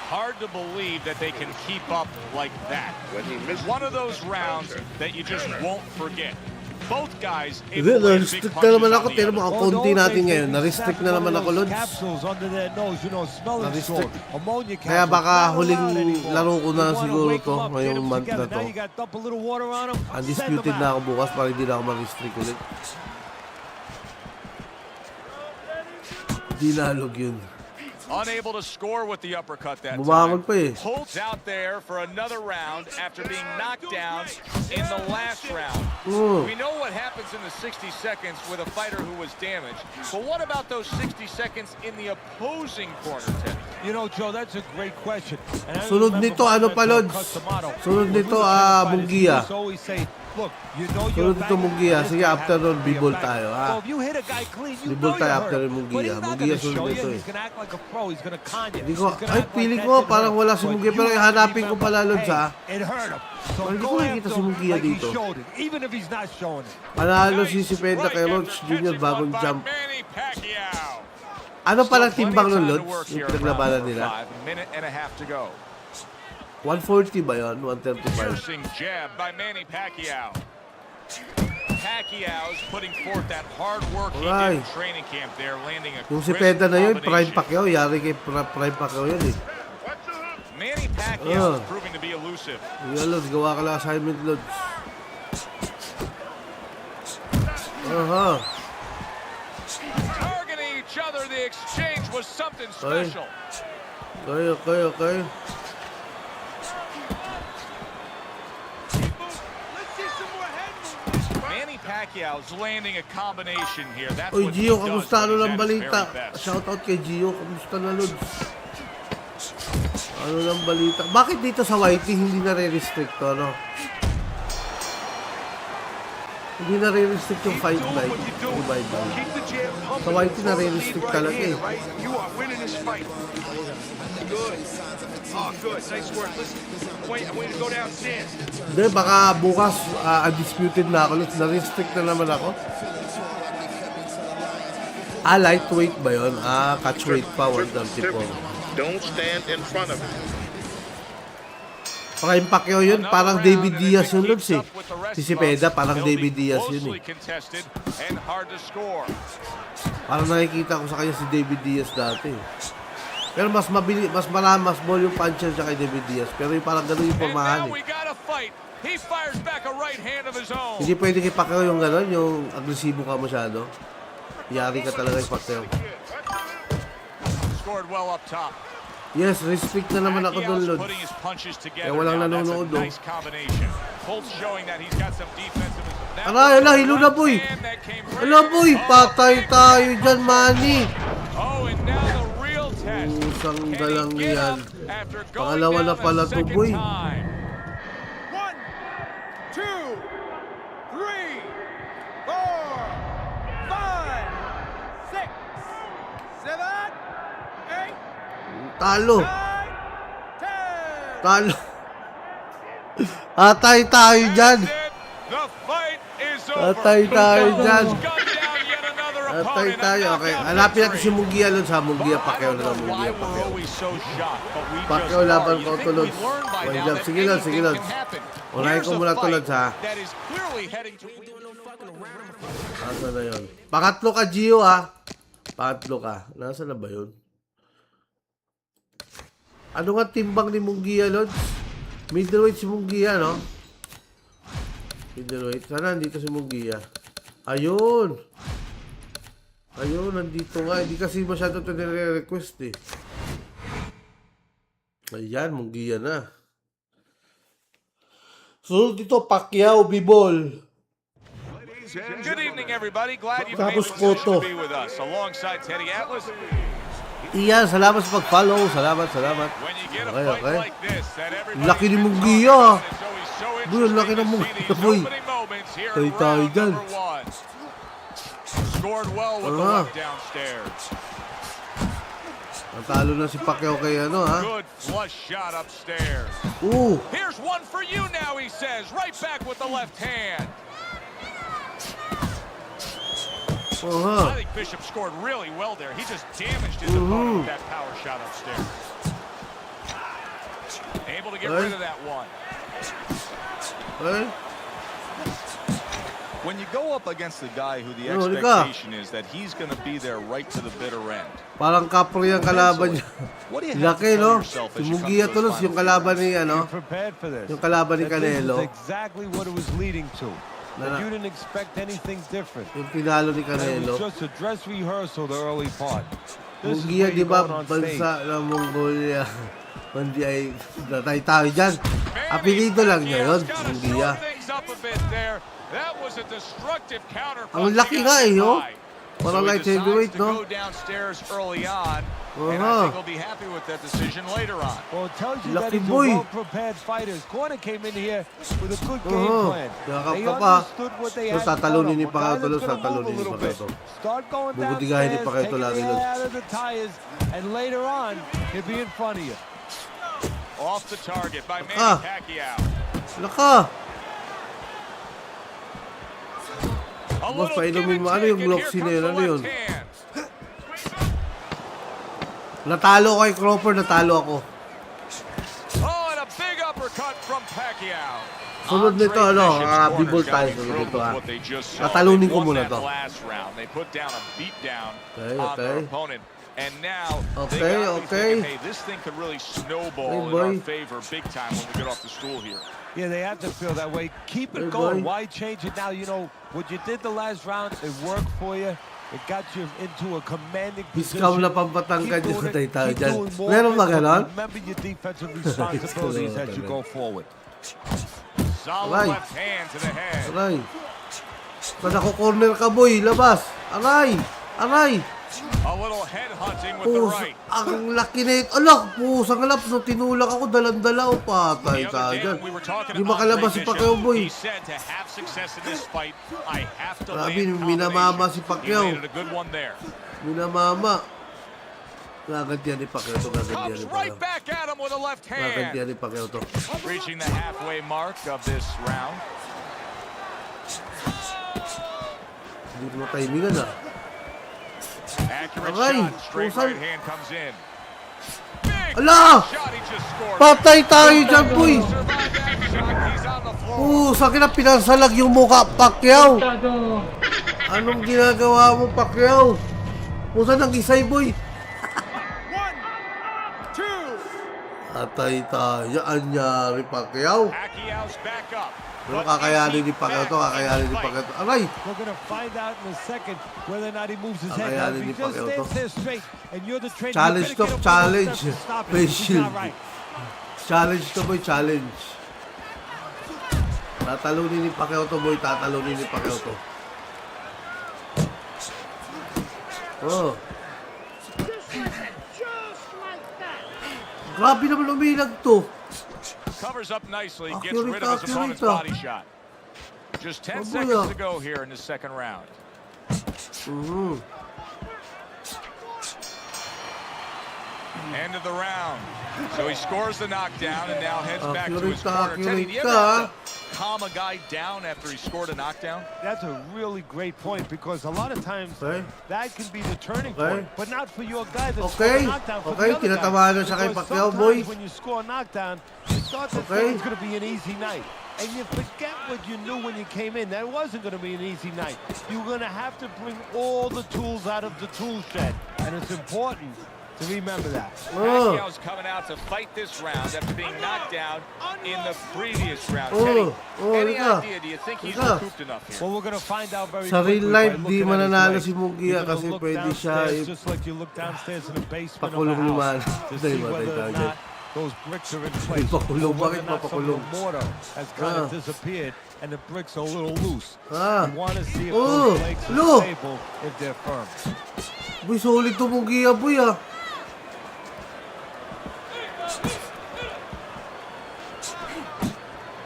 Hard to believe that they can keep up like that. One of those rounds that you just won't forget. Both guys Hindi, na-restrict na naman ako. Tira mo, ang konti natin ngayon. Na-restrict na naman ako, Lods. Na-restrict. Kaya baka huling laro ko na siguro to, ngayong month na to. Undisputed na ako bukas para hindi na ako ma-restrict ulit. Dinalog yun. unable to score with the uppercut that Bumangod time. pa eh. Holt's out there for another round after being knocked down in the last round. We know what happens in the 60 seconds with a fighter who was damaged, but what about those 60 seconds in the opposing corner, Teddy? You know, Joe, that's a great question. Sunod nito, ano pa, Lods? Sunod nito, Mungia. Sunod nito, Mungia. Sige, after nun, B-ball tayo, ha? B-ball tayo after Mungia. Mungia sunod nito, eh. Hindi ko, ay, feeling ko, parang wala si Mungia. Pero hanapin ko pala, Lods, ha? Hindi ko nakikita si Mungia dito. Panalo si Penta kay Roach Jr. bagong jump. Ano palang timbang ng Lods? Yung pinaglabanan nila? 140 ba yun? 135? Jab by Manny Pacquiao. Pacquiao's putting forth that hard work he did in training camp there, landing a yung si Penta na yun, Prime Pacquiao. Yari kay Prime Pacquiao yun eh. Manny Pacquiao is proving to be elusive. Yung Lods, gawa ka lang assignment, Lods. Targeting each other, the exchange was something special. Okay. Manny Pacquiao's landing a combination here. That's Oy, what Gio, he does kamusta? when Ano he's lang at his balita? very best. Shoutout kay Gio. Kamusta na, Lods? Ano lang balita? Bakit dito sa YT hindi na-restrict to, no? Hindi na-restrict yung fight night. Yung fight night. Sa YT na-restrict talaga eh. You are winning this fight. Good. Oh, good. Nice work. Listen, I want you to go downstairs. Hindi, baka bukas undisputed na ako. Na-restrict na naman ako. Lightweight ba yun? Catchweight pa, 134. Don't stand in front of him. Prime Pacquiao yun, parang David Diaz yun, Lods eh. Si Cepeda, parang David Diaz yun eh. Parang nakikita ko sa kanya si David Diaz dati. Pero mas ball yung puncher siya kay David Diaz. Pero yung parang gano'n yung formahan eh. Hindi pwede kay Pacquiao yung gano'n, yung agresibo ka masyado. Yari ka talaga yung Pacquiao. Scored well up top. Yes, respect na naman ako doon, Lods. Kaya walang nanonood doon. Aray, hilo na, boy. Ala, boy, patay tayo dyan, Manny. Usang dalang yan. Pangalawa na pala to, boy. 1, 2, 3, 4, 5, 6, 7, 8, Talo. Atay tayo dyan. Atay tayo dyan. Atay tayo. Okay, hanapin natin si Mungia, Lods, ha? Mungia, Pacquiao na lang. Mungia, Pacquiao. Pacquiao laban ko to, Lods. Sige, Lods. Unahin ko muna to, Lods, ha? Asa na yun? Pangatlo ka, Gio, ha? Pangatlo ka. Nasa na ba yun? Ano nga timbang ni Mungia, Lods? Middleweight si Mungia, no? Middleweight. Sana nandito si Mungia. Ayun! Ayun, nandito nga. Hindi kasi masyado ito nire-request eh. Ayan, Mungia na. So, dito, Pacquiao, B-ball. Good evening, everybody. Glad you've made the decision to be with us. Alongside Teddy Atlas, Iyan, salamat sa pag-follow. Salamat. When you get a Okay, fight okay. like this that everybody's Laki ni been Mungia. talking about, it's always so Boy, ang laki interesting ng to see Mungia, these boy. opening moments here in Tayo tayo round dyan. number 1. Scored well with the left downstairs. Natalo na si Pacquiao kay ano, ha? Good flush shot upstairs. Here's one for you now, he says. Right back with the left hand. I think Bishop scored really well there. He just damaged his opponent with that power shot upstairs. Able to get rid of that one. When you go up against the guy who the expectation is that he's going to be there right to the bitter end. Parang kapre yung kalaban niya. Laki, no? Si Mungia tulos yung kalaban ni, ano? Yung kalaban ni Canelo. Exactly what it was leading to. You didn't expect anything different. Yung pinalo ni Canelo. It was just a dress rehearsal the early part. Mungia, di ba, bansa ng Mongolia. Hindi ay natay tayo dyan. Apelido lang niya yun, Mungia. Ang laki nga eh, oh. Parang light heavyweight, no? And I think he'll be happy with that decision later on. Well, it tells you that Lucky he's boy. a well-prepared fighter. His corner came in here with a good game plan. They Yakap ka pa. understood what they had Tapos tatalunin ni in front Pacquiao of them. tulos, tatalunin ni Pacquiao to. Start going Bubudigahin ni downstairs, Pacquiao taking lagi the nun. air out of the tires, and later on, he'll be in front of you. Off the target by Manny Pacquiao. Laka! A Boss, little painumin mo. Ano give yung and Glock take na here yun? comes Ano the yun? left hand. Natalo ko kay Crawford, natalo ako. Oh, and a big uppercut from Pacquiao. Sunod nito, ano, b-ball tayo. Sunod nito, ha. Tatalunin ko muna to. They put down a beat down Okay. on their opponent. And now, Okay. thinking, hey, this thing could really snowball in our favor big time when we get off the stool here. Yeah, they have to feel that way. Keep it going. Why change it now? You know, what you did the last round, it worked for you. It got you into a commanding position. Biskaw na pampatangkad yung natay tayo dyan. Meron ba ganon? Remember your defensive responsibilities as you go forward. Solid left hand to the head. Aray. Pag ako-corner ka, boy, labas. Aray! Aray! A little head hunting with the right. Ang laki na ito. Alak, pusang alap. No, tinulak ako, dalan-dala o patay tayo dyan. Di makalabas si Pacquiao, boy. Grabe, minamama si Pacquiao. Minamama. Gagantihan ni Pacquiao to, gagantihan ni Pacquiao. Gagantihan ni Pacquiao to. Reaching the halfway mark of this round. Hindi mo timingan, ah. Accurate Aray, shot, straight pusang. right hand comes in. Ala! Shot he just scored. Patay tayo dyan, boy! Survive that shot, he's on the floor. Sa akin na pinansalag yung mukha, Pacquiao! Anong ginagawa mo, Pacquiao? Pusa ng isay, boy! 1, 2. Patay tayo, anyari, Pacquiao. Pacquiao's back up. Pero kakayanin ni Pacquiao to, kakayanin ni Pacquiao to. Aray! We're going to find out in a second whether or not he moves his head. Kakayanin Now, if ni he just Pacquiao to. stands there straight and you're the trainer, Challenge you to, better get up challenge. and stop it. Face It's shield. not right. Challenge to, boy, challenge. Tatalunin ni Pacquiao to, boy, tatalunin ni Pacquiao to. Oh. Grabe naman umilag to. Covers up nicely, gets Accurate, rid of his opponent's accurate. body shot. Just 10 Oh, seconds boy. to go here in the second round. End of the round. So he scores the knockdown and now heads back to his corner. Teddy, do you ever have to calm a guy down after he scored a knockdown? That's a really great point because a lot of times that can be the turning point, but not for your guy that scored a knockdown. For the other tinatawanan siya kay guy. Pacquiao, Because boy. sometimes when you score a knockdown, you start to think it's going to be an easy night. And you forget what you knew when you came in. That wasn't going to be an easy night. You're going to have to bring all the tools out of the tool shed. And it's important to remember that. Pacquiao's coming out to fight this round after being knocked down in the previous round. Teddy, any idea? Do you think he's recouped enough here? Well, we're going to find out very Sa quickly real by life, looking di at his mananalo legs. si Mungia You're gonna kasi look pwede siya downstairs just like you look downstairs in the basement of a pakulong naman. house to Dahil see matay whether or tayo dyan. not those bricks are in place. Pakulong, Or whether bakit or not some of papakulong? the mortar has kind of disappeared and the bricks are a little loose. Ah. You want to see if Oh, those legs look. are stable, if they're firm. Boy, solid to Mungia, boy, ah.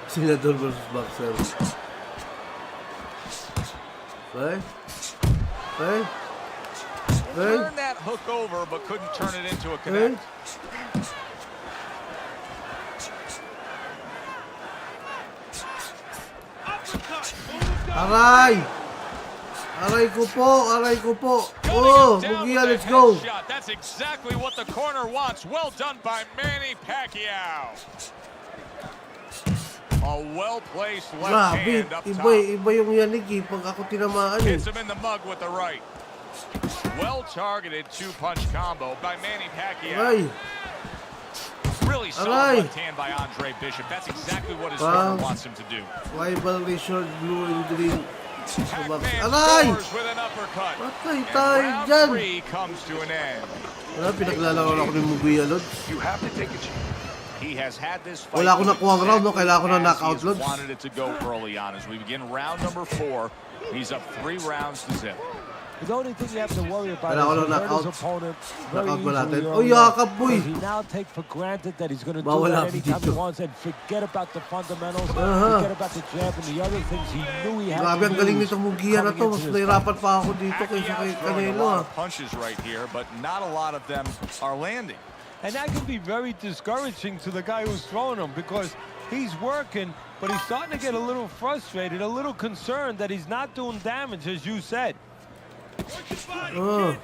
Senador versus boxer. Okay? Okay? Okay? Turned that hook over, but couldn't turn it into a connect. Aray! Aray ko po! Aray ko po! Oh! Bugia, let's go! That's exactly what the corner wants. Well done by Manny Pacquiao. A well-placed left Grabe, hand up iba, top. iba yung yanig eh. Pag ako tinamaan eh. Hits him in the mug with the right. Well-targeted two-punch combo by Manny Pacquiao. Aray! Really solid left hand by Andre Bishop. That's exactly what his corner wants him to do. Rival Richard Blue and Green. Pac-Man Aray! scores with an uppercut. Patay And tayo round dyan! 3 comes to an end. Wala, pinaglalawan ako ng Muguya, Lods. You have to take a chance. He has had this fight. Wala akong nakuha ang round, no? Kailangan ko na as knockout, he has Lods. wanted it to go early on as we begin round number 4. He's up 3 rounds to 0. The only thing you have to worry about Kailangan ko is na he hurt his opponent very Knockout ba natin? easily Oh, early yakap, on. boy! He now take for granted that he's going to do Bawal that ako anytime he dito. wants and forget about the fundamentals, forget about the jab and the other things he knew he had Grabe, to ang galing use nitong Muguya na coming to. into Mas this nahirapan pa ako dito kaysa kay Pacquiao's throwing a Canelo, lot ah. of punches right here, but not a lot of them are landing. And that can be very discouraging to the guy who's throwing them because he's working, but he's starting to get a little frustrated, a little concerned that he's not doing damage, as you said. Oh,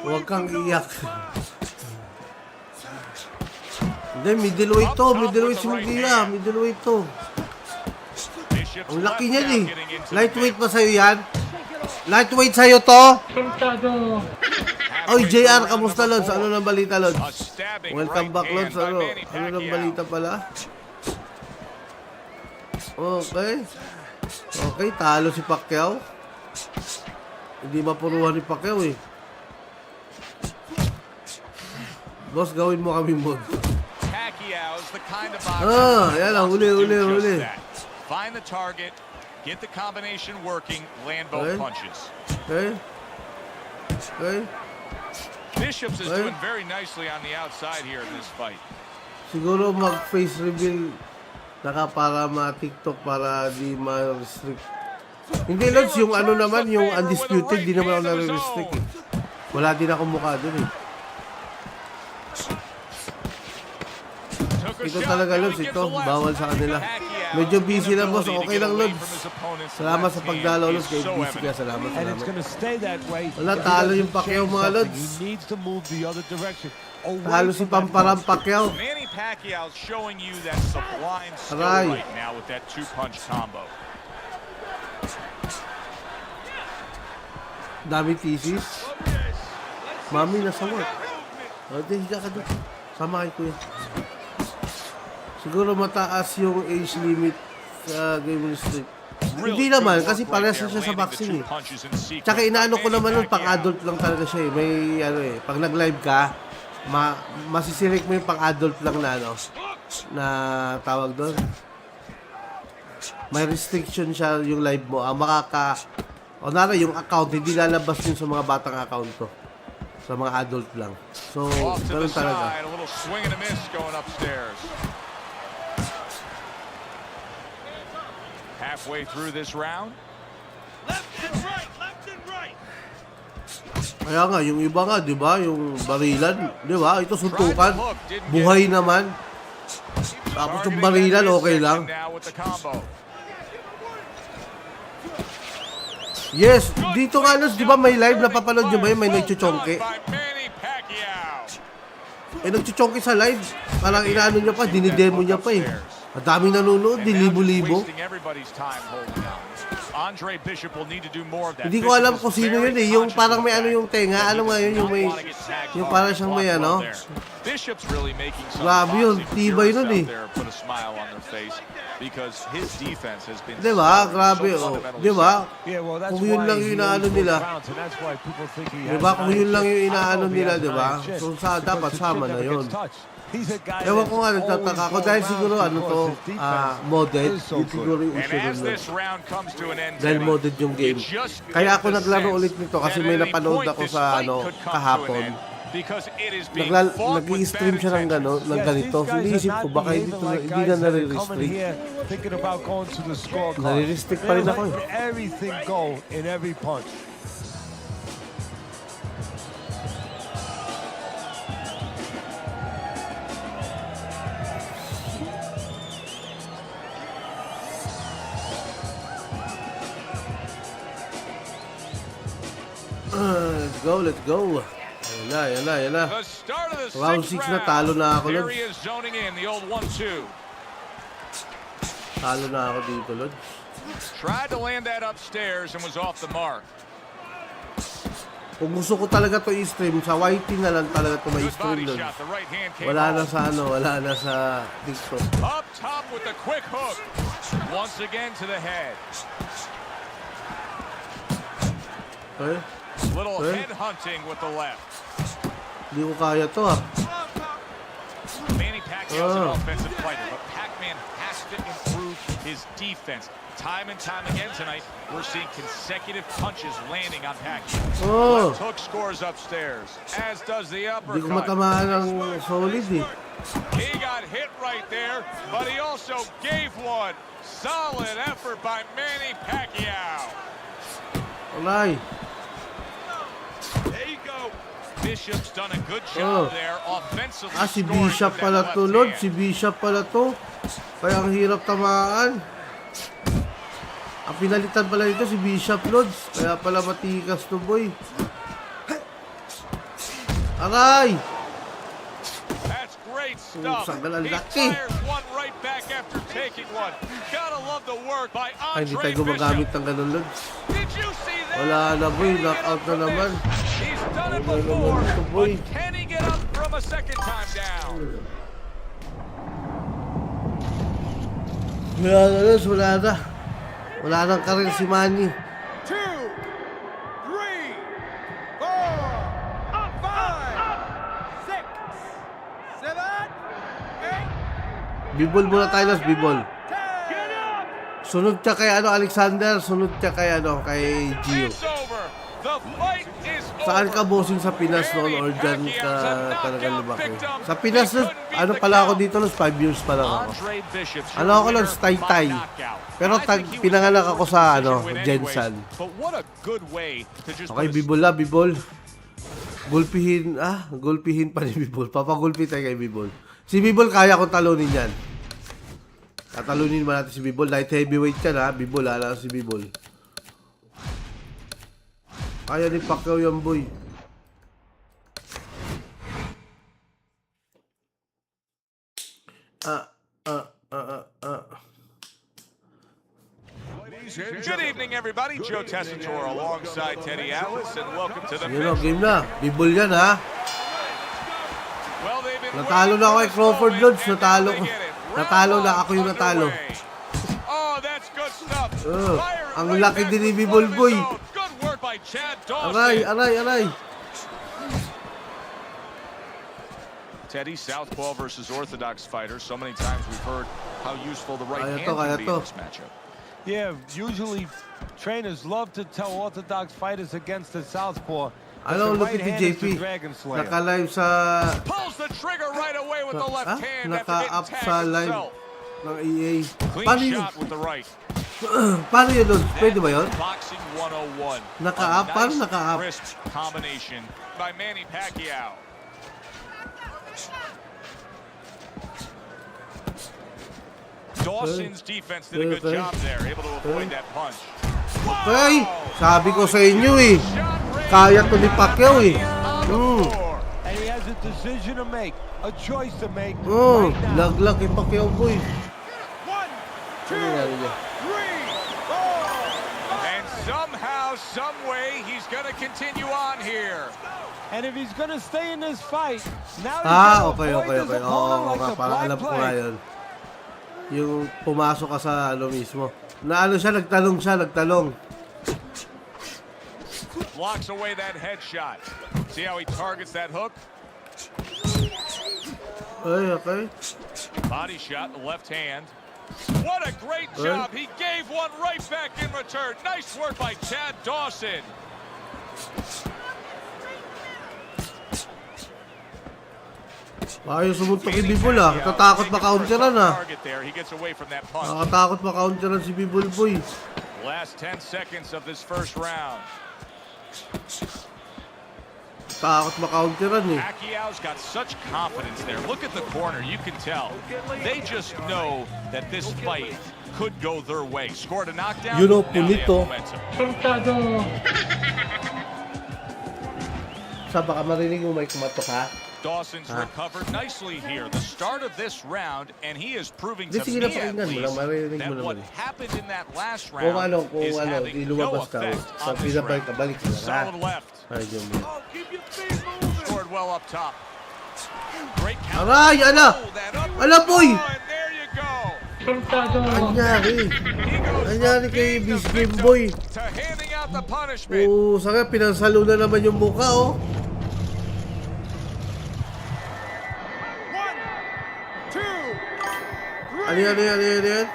huwag kang iyak. Hindi, middleweight to. Middleweight si Muguya. Middleweight to. Ang laki niyan eh. Lightweight pa sa'yo yan? Lightweight sa'yo to? Oy, JR, kamusta, Lods? Ano nang balita, Lods? Welcome back, Lods. Ano nang balita pala? Okay. Okay, talo si Pacquiao. Hindi mapuruhan ni Pacquiao eh. Boss, gawin mo kami mod. Pacquiao's the kind of yan ang huli. Find the target, get the combination working, land both punches. Okay. Okay. Bishops is doing very nicely on the outside here in this fight. Siguro mag-face reveal para ma-TikTok para di ma-restrict. Hindi, Lods, yung ano naman, yung undisputed, di naman ako nare-restrict eh. Wala din ako mukha dun eh. Ito talaga, Lods, ito. Bawal sa kanila. Medyo busy lang, boss. Okay lang, Lods. Salamat sa pagdalaw, Lods. Kahit busy ka, salamat. And it's going to stay that way. Wala, talo yung Pacquiao, mga Lods. He needs to move the other direction. Talo si Pamparam Pacquiao. Manny Pacquiao's showing you that sublime skill Aray. right now with that two-punch combo. Dami thesis. Mami, nasa work. O, di, higa ka doon. Sama kay kuya. Siguro mataas yung age limit sa game restrict. Hindi naman, kasi parehas na siya sa boxing eh. Tsaka inaano ko naman nun, pang-adult lang talaga siya eh. May ano eh, pag nag-live ka, masisirik mo yung pang-adult lang na ano, na tawag doon. May restriction siya yung live mo. O nara, yung account, hindi lalabas yun sa mga batang account to. Sa mga adult lang. So, ganun talaga. A little swing and a miss going upstairs. Halfway through this round. Left and right. Kaya nga, yung iba nga, di ba? Yung barilan, di ba? Ito suntukan. Buhay naman. Tapos yung barilan, okay lang. Yes, dito nga, Lods, di ba may live na papanood nyo ba yun? May nagchuchongke. Nagchuchongke sa live. Parang inaano niya pa, dinidemo niya pa eh. Ang daming nanonood, di libo-libo. Hindi ko alam kung sino yun eh. Yung parang may ano yung tenga. Ano nga yun? Yung parang siyang may ano. Grabe yun. Tibay nun eh. Diba? Grabe oh. Diba? Kung yun lang yung inaano nila. Diba? Kung yun lang yung inaano nila, diba? So dapat sama na yun. Ewan ko nga, nagtataka ako dahil siguro ano to, modded. Yung siguro yung issue nun. Dahil modded yung game. Kaya ako naglaro ulit nito kasi may napanood ako sa ano, kahapon. because it is being fought with bad Nag-i-stream siya ng, intentions. ng ganito. Iniisip ko, baka hindi na nare-restrict. Thinking about going to the scorecard. Nare-restrict pa rin ako eh. Letting everything go in every punch. Let's go. Ayan na. The start of the Round sixth 6 na, talo na ako, Here Lods. he is zoning in, the old 1-2. Talo na ako dito, Lods. Tried to land that upstairs and was off the mark. Kung gusto ko talaga to i-stream, sa YT na lang talaga to Good ma-stream, body Lods. shot. The right hand came Wala na home. sa wala na sa TikTok. Up top with the quick hook. Once again to the head. Okay? Little Okay. head hunting with the left. Hindi ko kaya to, ha. Manny Pacquiao's an offensive fighter, but Pac-Man has to improve his defense. Time and time again tonight, we're seeing consecutive punches landing on Pacquiao. Left hook scores upstairs, as does the Hindi ko uppercut. matamaan ng solid, eh. He got hit right there, but he also gave one. Solid effort by Manny Pacquiao. Alay. There you go. Bishop's done a good job there offensively. Si scoring Bishop with that pala left to, Lord. hand. Si Bishop pala to. Kaya ang hirap tamaan. Ang pinalitan pala ito si Bishop, Lods. Kaya pala matikas to, boy. Aray! That's great stuff. Sagal ang He laki. fires one right back after taking one. Gotta love the work by Ay, hindi Andre tayo gumagamit Bishop. ng ganun, Lods. Did you see that? Wala na, boy. Can he get Knockout up na from naman. this? He's done it Wala before, naman ito, boy. but can he get up from a second time down? Wala na, Lods. Wala na. Wala nang karir si Manny. 2, 3, 4, 5, 6, 7, 8. Bibol muna tayo, Lods. Bibol. Sunod siya kay Alexander. Sunod siya kay Gio. It's over. The fight is Saan ka over. bossing sa Pinas noon or dyan ka talaga lumaki? Sa Pinas, ano pala ako dito, Lods? 5 years pa lang ako. Andre Bishop's your Ano ako, Lods? winner Tay-tay. by knockout. Pero I think he was pinanganak able ako to sa decision win Jensan. anyways, but what a good way to just Okay, put a Bibol na, Bibol. Gulpihin pa ni Bibol. Papagulpi tayo kay Bibol. Si Bibol kaya kong talunin yan. Tatalunin ba natin si Bibol? Light heavyweight yan, ha? Bibol, hala si Bibol. Kaya ni Pacquiao yan, boy. Good evening, everybody. Joe Tessitore alongside Teddy Atlas, and welcome to the Yun o, game na. Bibol yan, ha? Well, they've been Natalo waiting na ako for kay this Crawford, moment, Lods. and now Natalo they ko. get it. Natalo Round na. one Ako yung natalo. underway. Oh, that's good stuff. Fire ang right laki back din ni from Bibol, one of his boy. own. Good work by Chad Dawson. Aray. Teddy, southpaw versus orthodox fighter. So many times we've heard how useful the right hand Kaya can be to. in this matchup. Yeah, usually trainers love to tell orthodox fighters against the southpaw. Ano, the look right at hand is the JP. Dragon Slayer. Naka-live sa... Pulls the trigger right away with the left hand after Naka-up getting sa tagged live himself. ng EA. Clean Paano yun? shot with the right. Paano yun, Lods? Pwede ba yun? Boxing 101. Naka-up? A Paano nice, naka-up? crisp combination by Manny Pacquiao. Dawson's defense did a good job there, able to avoid that punch. Okay, sabi ko sa inyo eh. Kaya to ni Pacquiao eh. And he has a decision to make, a choice to make right now. Laglag kay Pacquiao, boy. 1, 2, 3, 4. And somehow, some way, he's going to continue on here. And if he's going to stay in this fight, now he's Okay. avoid his opponent like the Parang black alam ko nga plague. yun. Yung pumasok ka sa mismo. Nagtalong. Blocks away that headshot. See how he targets that hook? Okay. Body shot, the left hand. What a great job. He gave one right back in return. Nice work by Chad Dawson. Ayaw sumuntok si Bibol ah. Natatakot maka-counteran ah. Nakatakot maka-counteran si Bibol boy. Last 10 seconds of this first round. Takot maka-counteran eh. Pacquiao's got such confidence there. Look at the corner. You can tell. They just know that this fight could go their way. Scored a knockdown. You know, now they have Pulito. momentum. Sa baka marinig mo may kumatok ha? Dawson's recovered nicely here. The start of this round, and he is proving to Sige me na at pakinggan mo least lang, marinig that mo what naman eh. happened in that last Kung round is ano, having no ilumabas ka. effect Sa on this pinabalik ka, round. balik ka lang ha? Solid left. Ay, yun mo. Scored well up top. Great counter. Aray, ala! Oh, that uppercut. Ala, boy! Oh, and there you go. Anyari. He goes Anyari from kay being Beast the Game victim Boy. to handing out the punishment. Oo, saka pinansalo na naman yung mukha oh. Ano yan?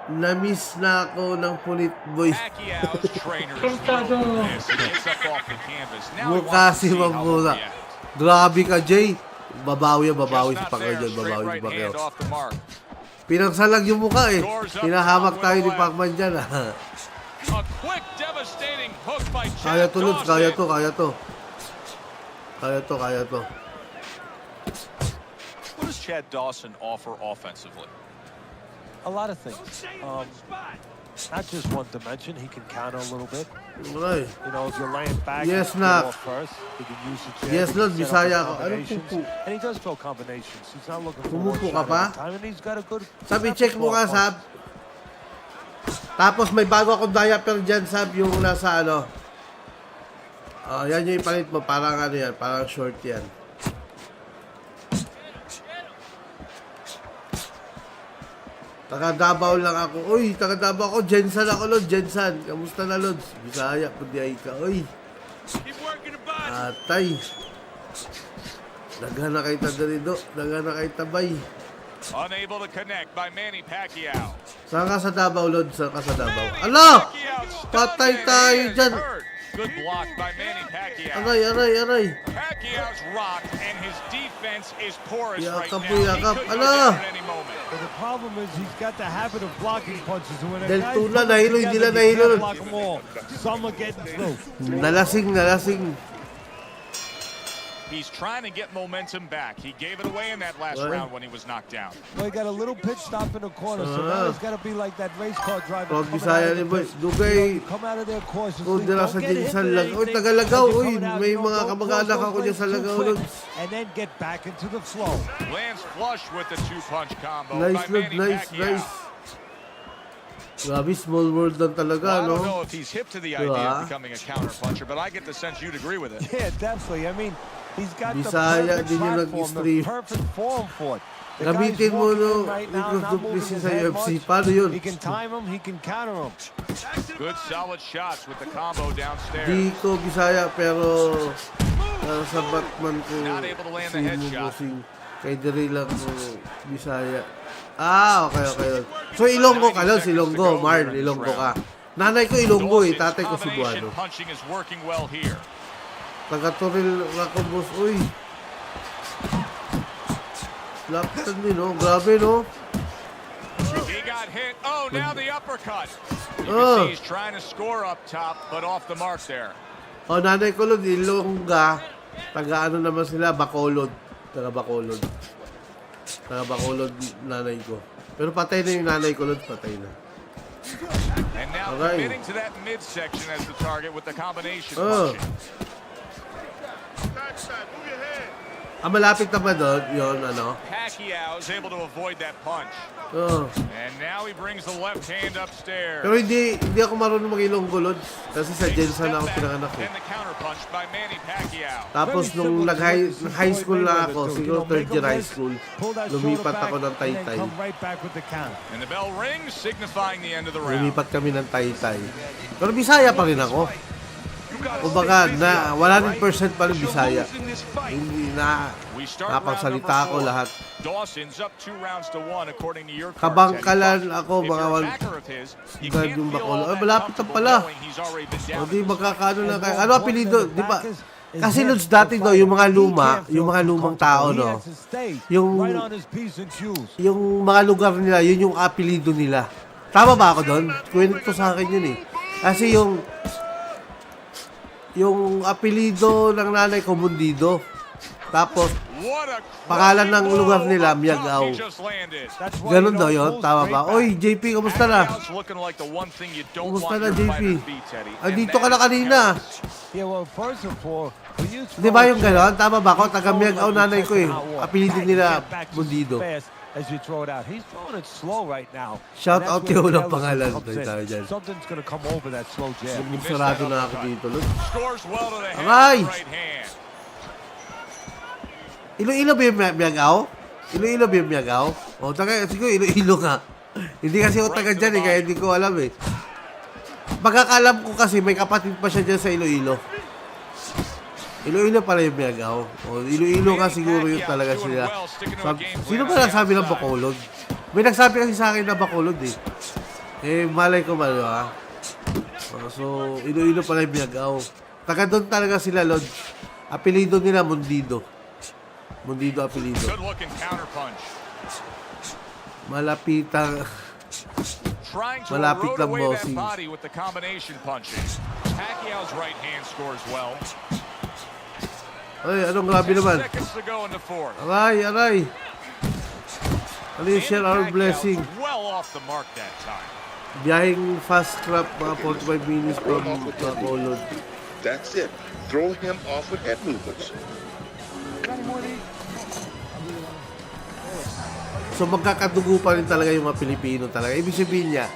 Na-miss na ako ng Punit Boy. Pacquiao's trainer is thrilled with this. He gets up off the canvas. Now he Mukha wants to si see how Mamula. they'll react. Grabe ka, Jay. Babawi si Just not Pacquiao there. dyan. Straight Babawi si right Pacquiao. hand off the mark. Pinagsalag yung mukha eh. Hinahamak tayo ni Pacman dyan ah. A quick, devastating hook by Kaya Chad to, Lutz. Dawson. Kaya to. What does Chad Dawson offer offensively? A lot of things. Not just one dimension. He can counter a little bit. Aray. You know, if you're laying back, Yes, you get Nak. off first. He can use the jab. Yes, he Lord, can set up Bisaya his ako. Anong combinations. pupo? And he does throw combinations. He's not looking for Pumupo one ka shot pa? at a time. And he's got a good... Sabi, check mo nga, Sab. Tapos may bago akong diaper dyan, Sab, yung nasa ano. Yan yung ipalit mo. Parang ano yan. Parang short yan. Taga Davao lang ako. Uy, taga Davao ako. Jensan ako, Lod. Jensan. Kamusta na, Lods? Bisaya, pudi ay ka. Uy. Atay. Daga na kay Tadarido. Daga na kay Tabay. Unable to connect by Manny Pacquiao. Saan ka sa Davao, Lod? Saan ka sa Davao? Ala! Patay tayo dyan. Good block by Manny Pacquiao. Aray. Pacquiao's rocked and his defense is porous right Yakap now. po, He yakap. could go Ala! down at any moment. But the problem is he's got the habit of blocking punches. And when a Del guy's Tuna, putting nahilo, hindi together, na he nahilo. can't block them all. Some are getting through. Nalasing. He's trying to get momentum back. He gave it away in that last Well. round when he was knocked down. Well, he got a little pit stop in the corner, so now he's got to be like that race car driver. Rod coming Bisaya out of ni the Boy. pits. Dugay. You know, you come out of there cautiously. Kung dila Don't sa get hit Jinsan with lang. Uy, anything Tagalagaw. as you're Uy, coming out. may You know, mga don't kamag-anak cross ako those dyan sa lanes too Lagaw, quick, Lods. and then get back into the flow. Lands flush with the two-punch combo Nice, by Lod. Manny Nice. Pacquiao. Grabe, small world lang talaga, Well, I don't no? know if he's hip to the idea Diba? of becoming a counter-puncher, but I get the sense you'd agree with it. Yeah, definitely. I mean, he's got Bisaya the perfect din yung platform, nag-stream. the perfect form for it. The Gamitin guy's mo, walking no, in right now, Nicholas not moving Duplessis his sa head UFC. much. Paano yun? He can time him, he can counter him. Good solid shots with the combo downstairs. Di ko Bisaya, pero sa Batman ko, Not able to land the headshot. Bossing. Kay Diri lang ko Bisaya. Okay. So, Ilonggo ka lang, Ilonggo. Marl, Ilonggo ka. Nanay ko Ilonggo eh, tatay ko Combination Cebuano. punching is working well here. Taga-Toril ako, boss. Uy. Laktan din, no? Grabe, no? He got hit. Oh, now the uppercut. You Oh. can see he's trying to score up top, but off the mark there. Nanay ko Lod, Ilongga. Taga-ano naman sila, Bacolod. Taga-Bacolod. Taga-Bacolod, nanay ko. Pero patay na yung nanay ko Lod, patay na. And now Okay. committing to that midsection as the target with the combination Oh. punching. Malapit naman doon, yun, ano? Pacquiao is able to avoid that punch. Oh. And now he brings the left hand upstairs. Pero hindi ako marunong mag-Ilonggo, Lods. Kasi sa Jensen ako pinanganak eh. And the counter punch by Manny Pacquiao. Tapos nung nag-high school na ako, siguro third year high school, lumipat ako ng Taytay. And the bell rings, signifying the end of the round. Lumipat kami ng Taytay. Pero Bisaya pa rin ako. Kumbaga, 100% pa rin Bisaya. Hindi na, napagsalita ako lahat. Dawson's up 2-1 according to your card, Kabangkalan Teddy. ako, If mga you're a backer of his, you guard can't yung feel Bacolod. all Ay, that malapit na comfortable pala. knowing he's already been down O di in this fight. magkakaano na kayo. Ano apelido? Di ba? Kasi Lods dati no, yung mga lumang tao no, yung mga lugar nila, yun yung apelido nila. Tama ba ako doon? Kwento sa akin yun eh. Kasi yung apelido ng nanay ko, Mundido. Tapos, pangalan ng lugar nila, Miagao. Ganun daw yun? Tama ba? Oy, JP, kamusta na? Kamusta na, JP? Dito ka na kanina. Di ba yung gano'n? Tama ba ako? Taga Miagao nanay ko eh. Apelido nila, Mundido. Shout out yung unang pangalan. Tayo dyan. Sarado na ako dito. Aray! Iloilo ba yung Miagao? Iloilo ba yung Miagao? O, siguro Iloilo nga. Hindi kasi ako taga dyan eh, kaya hindi ko alam eh. Pagkakalam ko kasi may kapatid pa siya dyan sa Iloilo. Iloilo pala yung Miagao. O, Iloilo nga siguro yung talaga sila. Sino ba nagsabi ng Bacolod? May nagsabi kasi sa akin na Bacolod eh. Eh, malay ko ba, ha? So, Iloilo pala yung Miagao. Taga doon talaga sila, Lord. Apelido nila, Mundido. Mundido apelido. Malapit lang bossing. Ay, anong grabe naman? Aray. Ano yung share our blessing? Biyahing fast crap, mga 45 minutes from Bacolod. That's it. Throw him off with head movements. So magkakadugo pa rin talaga yung mga Pilipino talaga. Ibig sabihin niya,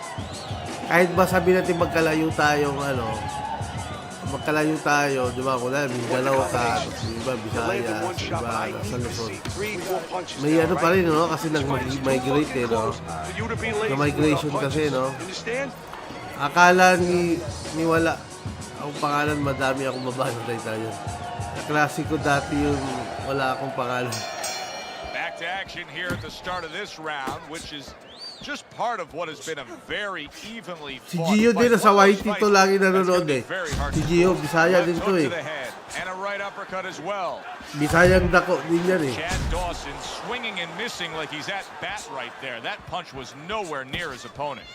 kahit ba sabihin natin magkalayo tayo, di ba, kung alam, Mindanao ka, iba, Bisaya, iba, nasa Luzon. May ano pa rin, no? Kasi nag-migrate, eh, no? Na-migration kasi, no? Akala ni wala, ang pangalan, madami akong mabasa tayo. Klasiko dati yung wala akong pangalan. Back to action here at the start of this round, which is just part of what has been a very evenly fought. Si Gio din sa YT to lagi nanonood eh. Si Gio, Bisaya din to eh. And a right uppercut as well. Bisayang dako din yan eh. Chad Dawson swinging and missing like he's at bat right there. That punch was nowhere near his opponent.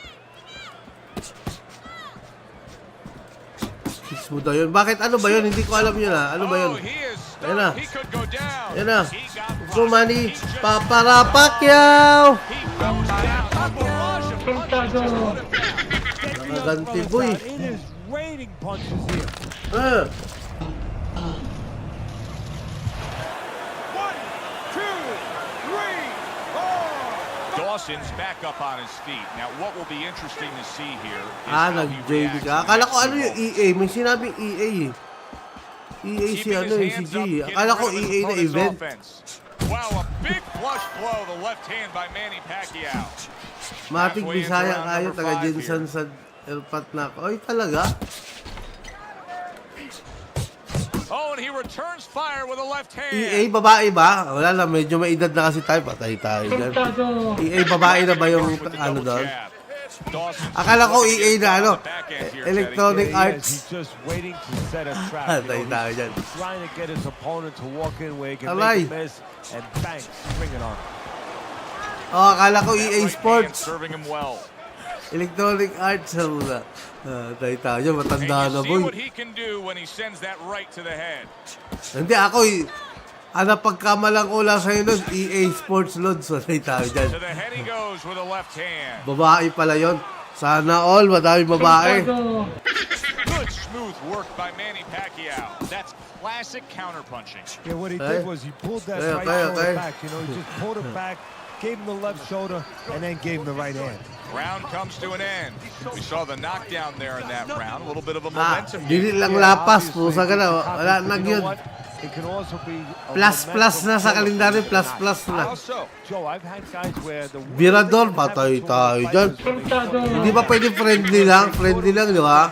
Kiss mo daw yun. Bakit? Ano ba yun? Hindi ko alam yun ha. Ano ba yun? Ayan na. Ayan na. Kumani. Paparapakyaw. Nakaganti boy. Dawson's back up on his feet. Now, what will be interesting to see here is nag-JD ka. Akala ko ano yung EA. May sinabing EA eh. EA si ano eh, si G. Akala ko EA na event. Wow, a big flush blow, the left hand by Manny Pacquiao. Matik Bisaya kayo, taga Jensen sa Elpat na ako. Ay, talaga? Oh, and he returns fire with a left hand. EA, babae ba? Wala na, medyo may edad na kasi tayo. Patay tayo dyan. EA, babae na ba yung ano doon? Akala ko EA na ano, Electronic Arts. Patay tayo dyan. Alay. Oh, akala ko EA Sports. Electronic Arts. Patay tayo, matanda na boy. Hindi, ako pagkamalang ko lang sa'yo nun, EA Sports Lods. Patay tayo dyan. Babae pala yun. Sana all, madaming babae. Good smooth work by Manny Pacquiao. That's classic counterpunching. Yeah, what he did was he pulled that right shoulder back. You know, he just pulled it back, gave him the left shoulder, and then gave him the right hand. Round comes to an end. We saw the knockdown there in that round. A little bit of a momentum. Dili lang lapas. Pusa ka na. Wala na yun. Plus na sa kalendaryo. Plus na. Virador, patay tayo dyan. Hindi ba pwede friendly lang? Friendly lang, di ba?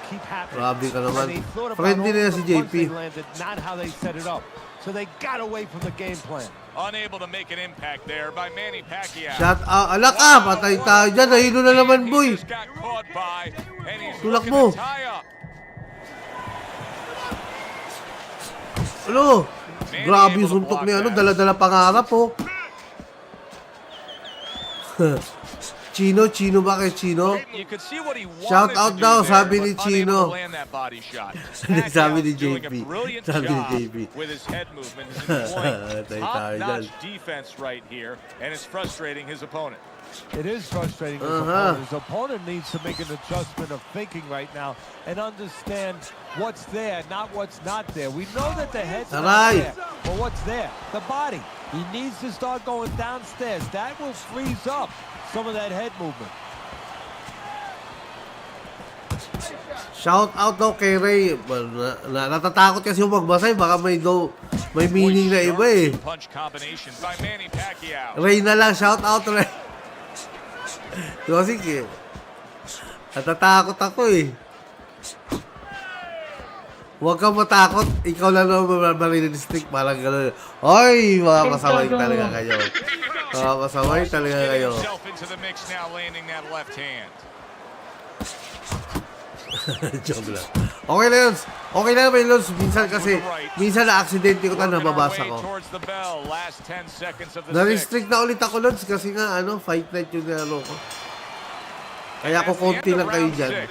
Grabe ka naman. Friendly na si JP. So they got away from the game plan. Unable to make an impact there by Manny Pacquiao. Shut out. Ala ka, patay tayo dyan. Nahilo na naman, boy. Tulak mo. Ano? Grabe yung suntok ni ano, dala-dala pangarap oh. Chino ba kay Chino? Shout out daw, sabi ni Chino. Hindi, sabi ni JP. Sabi ni JP. Tayo dyan. It is frustrating his opponent. His opponent needs to make an adjustment of thinking right now and understand what's there, not what's not there. We know that the head's not there, but what's there? The body. He needs to start going downstairs. That will freeze up some of that head movement. Shout out daw kay Ray. Natatakot kasi yung magbasay. Baka may meaning na iba eh. Ray na lang. Shout out Ray. Kasi natatakot ako eh. Huwag kang matakot. Ikaw lang naman marinig-stick. Parang gano'n. Oy! Mga pasaway talaga kayo. Mga pasaway talaga kayo. Joke lang. Okay na yun. Okay na naman yun. Minsan na-aksidente ko na nababasa ko. Na-restrict na ulit ako, Lods, kasi nga, fight night yung nalo ko. Kaya ko konti lang kayo dyan.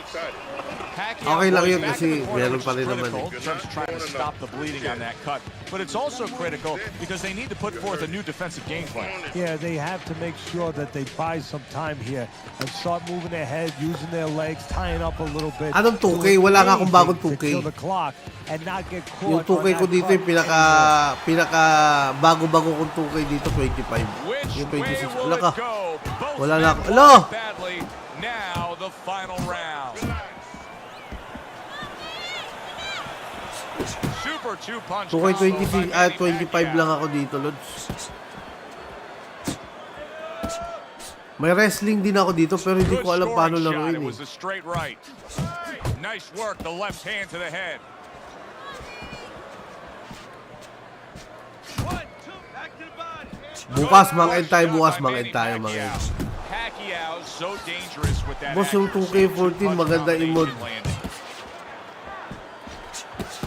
Okay lang yun kasi meron pa rin naman eh. Trying to stop the bleeding on that cut. But it's also critical because they need to put forth a new defensive game plan. Yeah, they have to make sure that they buy some time here and start moving their head, using their legs, tying up a little bit. Anong 2K? Wala nga akong bagong 2K. Yung 2K ko dito yung pinaka bago-bago kong 2K dito, 25. Yung 26. Wala ka. Wala na ako. Alo! Now the final round. Super two-punch. 2K 25 lang ako dito, Lods. May wrestling din ako dito pero hindi ko alam paano laruin eh. Nice work, the left hand to the head. Bukas mang-end tayo, Boss, yung 2K14 maganda i-mod.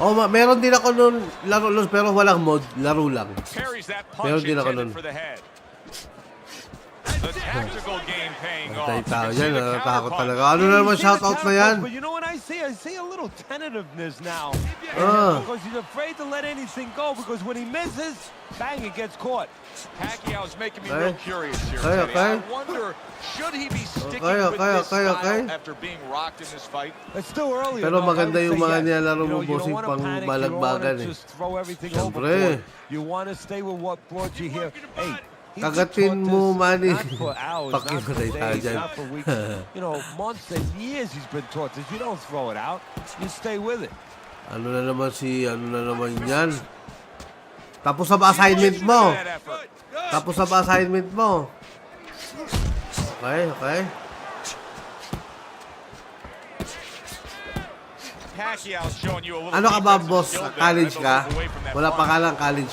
Oh, meron din ako nun laro pero walang mod, laro lang. Meron din ako nun. Antay tao yan, natatakot talaga. Ano na naman shoutout na yan? But you know what I see? I see a little tentativeness now. Because he's afraid to let anything go because when he misses, bang, it gets caught. Pacquiao's making me real curious here. I wonder, should he be sticking with this style after being rocked in this fight? It's still early. Pero maganda yung mga nilalaro mo, bossing, pang malagbagan eh. Siyempre. You want to stay with what brought you here. Hey, kagatin mo, Manny. Pakimatay tayo dyan. Months and years he's been taught this. You don't throw it out. You stay with it. Ano na naman yan? Tapos sa assignment mo. Okay. Ano ka ba, boss? College ka? Wala pa ka lang college.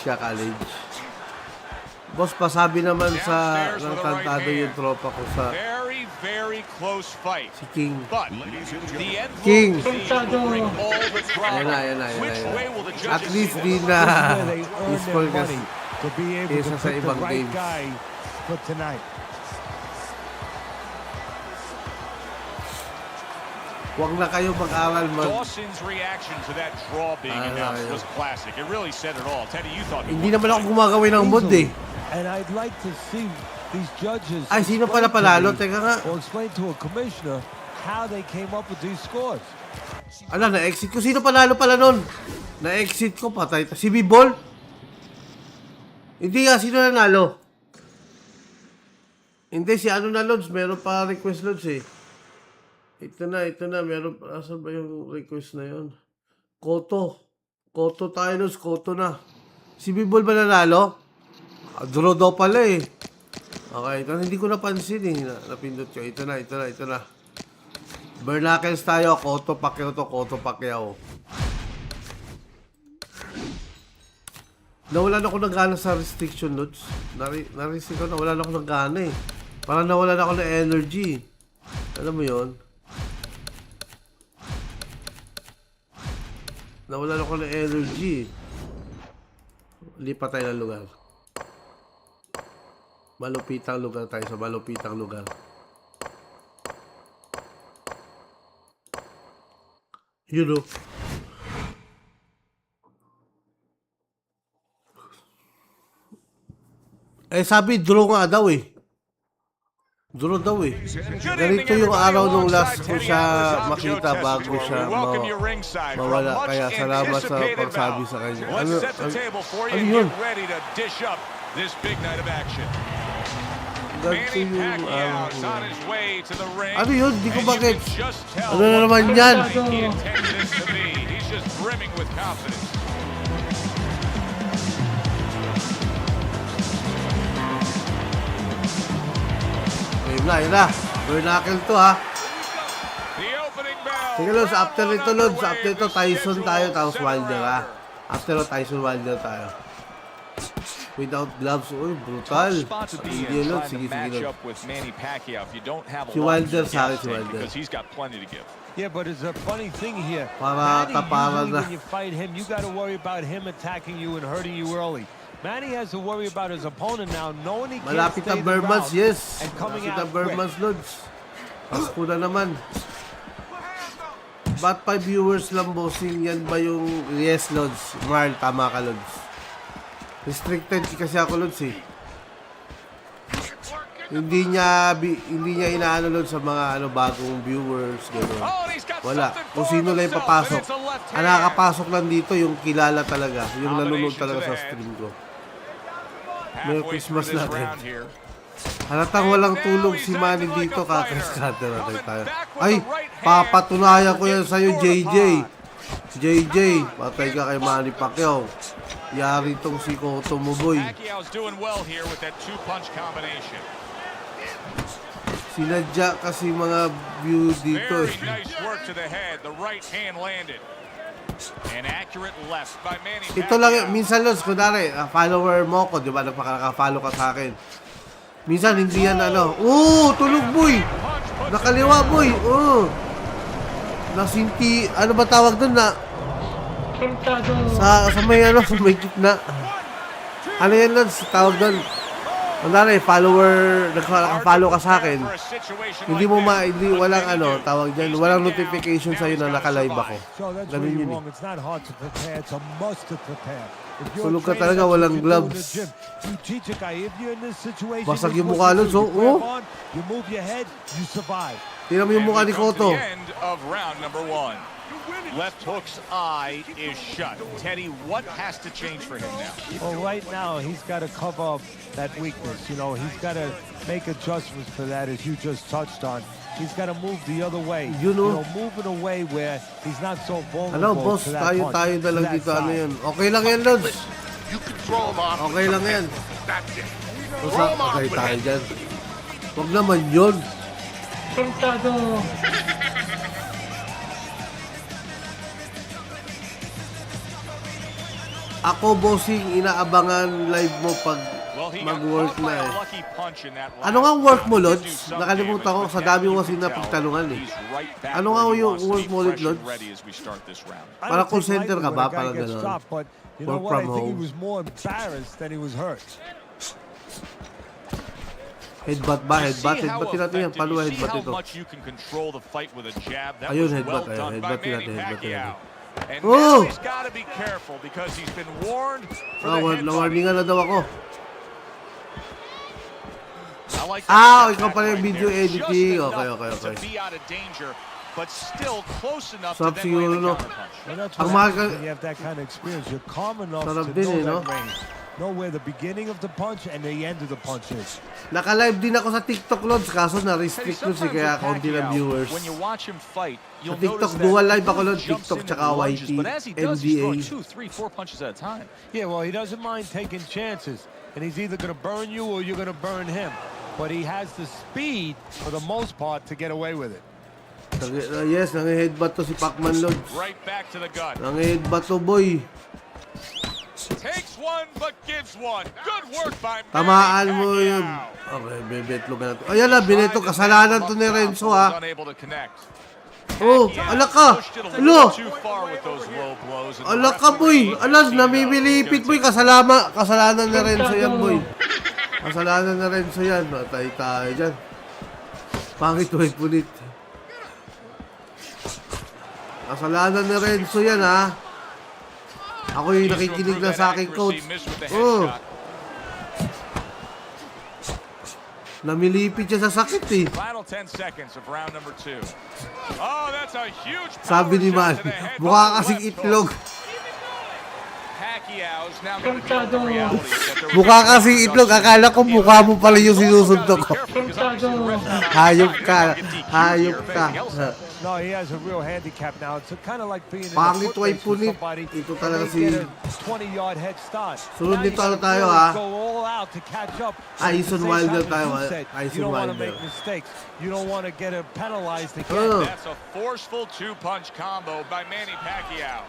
Boss, pasabi naman sa tantado yung tropa ko sa si King. Ayan na. At least di na i-spoil kasi kesa sa ibang games. Huwag na kayo mag-aral Dawson's reaction to that draw being announced was classic. It really said it all. Teddy, you thought hindi naman ako gumagawin ng mod eh. And I'd like to see these judges. Ay, sino pala panalo? Teka nga. Or explain to a commissioner how they came up with these scores. Ala, na-exit ko. Sino panalo pala nun? Na-exit ko, patay. Si B-Ball? Hindi nga, sino nanalo? Hindi, si ano na, Lods. Meron pa request, Lods eh. Ito na. Meron pa. Asan ba yung request na yun? Koto tayo, Lods. Koto na. Si B-Ball ba nanalo? Draw daw pala eh. Okay, ito hindi ko napansin eh. Napindot ko. Ito na. Bernakels tayo. Koto Pacquiao. Nawalan ako ng gana sa restriction notes. Narisik ko, nawalan ako ng gana eh. Parang nawalan ako ng energy. Alam mo yun? Nawalan ako ng energy. Lipat tayo ng lugar. Malupitang lugar tayo sa malupitang lugar. Yun o. Eh sabi draw nga daw eh. Draw daw eh. Ganito yung araw nung last ko siya makita bago siya mawala. Kaya salamat sa pagsabi sa kanya. Ano yun? Ganito yung araw ko. Ano yun? Di ko bakit. Ano na naman yan? Yun na. Burnacle to ha. Sige Lods, after nito Lods, after ito Tyson tayo, tapos Wilder ha. After ito Tyson Wilder tayo. Without gloves, uy, brutal. Hindi Lods, sige Lods. Si Wilder sa akin, si Wilder. Yeah, but it's a funny thing here. Para Manny, taparan usually na. when you fight him, you got to worry about him attacking you and hurting you early. Manny has to worry about his opponent now, knowing he can't Malapit stay ang the Burmans, round yes. and coming Malapit out ang quick. Burmans, Lods. Pasko na naman. Ba't 5 viewers lang, bossing? Yan ba yung... Yes, Lods. Marl, tama ka, Lods. Restricted kasi ako, Lods, eh. Hindi niya inaano, Lods, sa mga bagong viewers, gano'n. Wala. Kung sino lang yung papasok. Ang nakakapasok lang dito, yung kilala talaga. Yung nanonood talaga sa stream ko. Merry Christmas natin. Halatang walang tulog si Manny dito, kakaskater natin tayo. Ay, papatunayan ko yan sa'yo, JJ. JJ, patay ka kay Manny Pacquiao. Yari tong si Cotto mo, boy. Sinadya kasi mga view dito eh. Ito lang, minsan Lods, kunwari, follower mo ko, di ba? Nagpaka-follow ka sa akin. Minsan hindi yan tulog boy! Nakaliwa boy! Nasinti, ano ba tawag doon na? Sa may sa may gitna. Ano yan Lods? Tawag doon. Kunwari, nagka-follow ka sa akin. Hindi mo walang tawag dyan, walang notification sa'yo na naka-live ako. Ganun yun eh. Tulog ka talaga, walang gloves. Basag yung mukha Lods, Tira mo yung mukha ni Cotto. Left hook's eye is shut. Teddy, what has to change for him now? Well, right now, he's got to cover up that weakness. You know, he's got to make adjustments for that, as you just touched on. He's got to move the other way. You know, moving away where he's not so vulnerable boss, to that punch. tayo na lang dito, yan. Okay lang yan, Lods. You can throw him off. Okay lang yan. That's it. Okay tayo dyan. Huwag naman yun. Ako, bossing, inaabangan live mo pag mag-work na eh. Ano nga work mo, Lods? Nakalimutan ko, sa dami mo kasi napagtanungan eh. Ano nga yung work mo ulit, Lods? Para call center ka ba? Parang gano'n. Work from home. Headbutt ba? Headbutt natin yan. Paano ba headbutt ito? Ayun, headbutt. Headbutt natin. He's got to be careful because he's been warned for the headbutt. Warningan na daw ako. Ikaw pala yung video editing. Okay. Sarap siguro, no? Ang mahal ka... Sarap din eh, no? Know where the beginning of the punch and the end of the punch is. Naka-live din ako sa TikTok, Lods, kaso na-restrict ko kaya kaunti na viewers. Sa TikTok, dual live ako, Lods, TikTok tsaka YT, NBA. Yeah, well, he doesn't mind taking chances, and he's either gonna burn you or you're gonna burn him. But he has the speed, for the most part, to get away with it. Yes, nangi-headbutt to si Pacman, Lods. Right back to the gut. Nangi-headbutt to, boy. Takes one but gives one. Good work by Manny. Tamaan mo yun. Okay, bebetlog na natin. Ayan na, bineto. Kasalanan to ni Renzo, ha. Oh, ala ka. Alo. Ala ka, boy. Ala, namimilipit, boy. Kasalanan na Renzo yan, boy. Kasalanan na Renzo yan. Matay tayo dyan. Pangit, boy, punit. Kasalanan na Renzo yan, ha. Ako yung nakikinig na sa aking coach. Oh. Namilipit siya sa sakit, eh. Sabi ni Man, mukha kasing itlog. Mukha kasing itlog. Akala ko mukha mo pala yung sinusuntok ko. Hayop ka. Hayop ka. No, he has a real handicap now. It's kind of like being in Pangit, a foot race with punit. somebody. Ito talaga and they si... get a 20-yard head start. Sunod Now nito you ano gotta tayo, really ha? go all out to catch up. Ison At the same Wilder time, tayo, as ha? you said, Ison you don't want to Wilder. make mistakes. You don't want to get penalized again. That's a forceful two-punch combo by Manny Pacquiao.